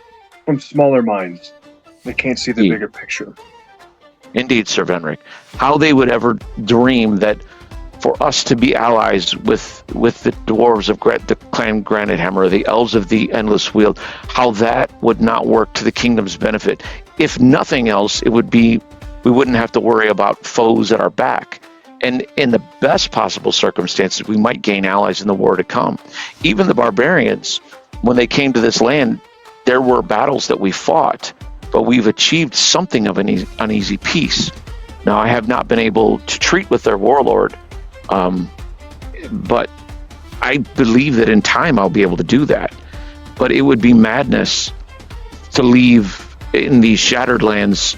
From smaller minds, they can't see the bigger picture. Indeed, Sir Venric. How they would ever dream that for us to be allies with the dwarves of the clan Granite Hammer, the elves of the Endless Weald, how that would not work to the kingdom's benefit. If nothing else, it would be, we wouldn't have to worry about foes at our back. And in the best possible circumstances, we might gain allies in the war to come. Even the barbarians, when they came to this land, there were battles that we fought, but we've achieved something of an uneasy peace. Now, I have not been able to treat with their warlord, but I believe that in time I'll be able to do that. But it would be madness to leave in these shattered lands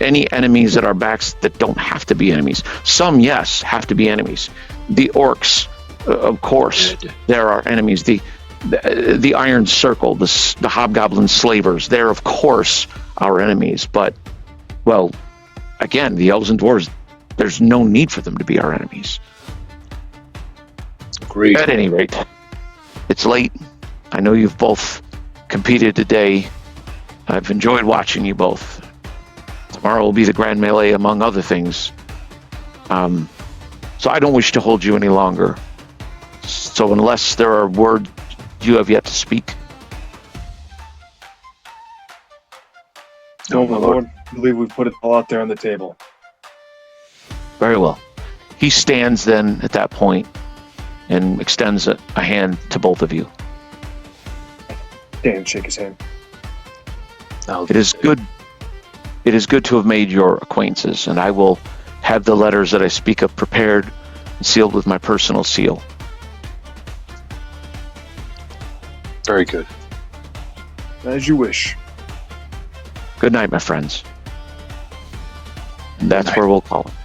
any enemies at our backs that don't have to be enemies. Some, yes, have to be enemies. The orcs, of course, they're our enemies. The Iron Circle, the Hobgoblin Slavers, they're of course our enemies. But, well, again, the elves and dwarves, there's no need for them to be our enemies. Agreed. At any rate, it's late. I know you've both competed today. I've enjoyed watching you both. Tomorrow will be the Grand Melee, among other things. So I don't wish to hold you any longer. So unless there are words you have yet to speak. No, my lord. I believe we've put it all out there on the table. Very well. He stands then at that point and extends a hand to both of you. Dan, shake his hand. It is good. It is good to have made your acquaintances, and I will have the letters that I speak of prepared and sealed with my personal seal. Very good. As you wish. Good night, my friends. And that's where we'll call it.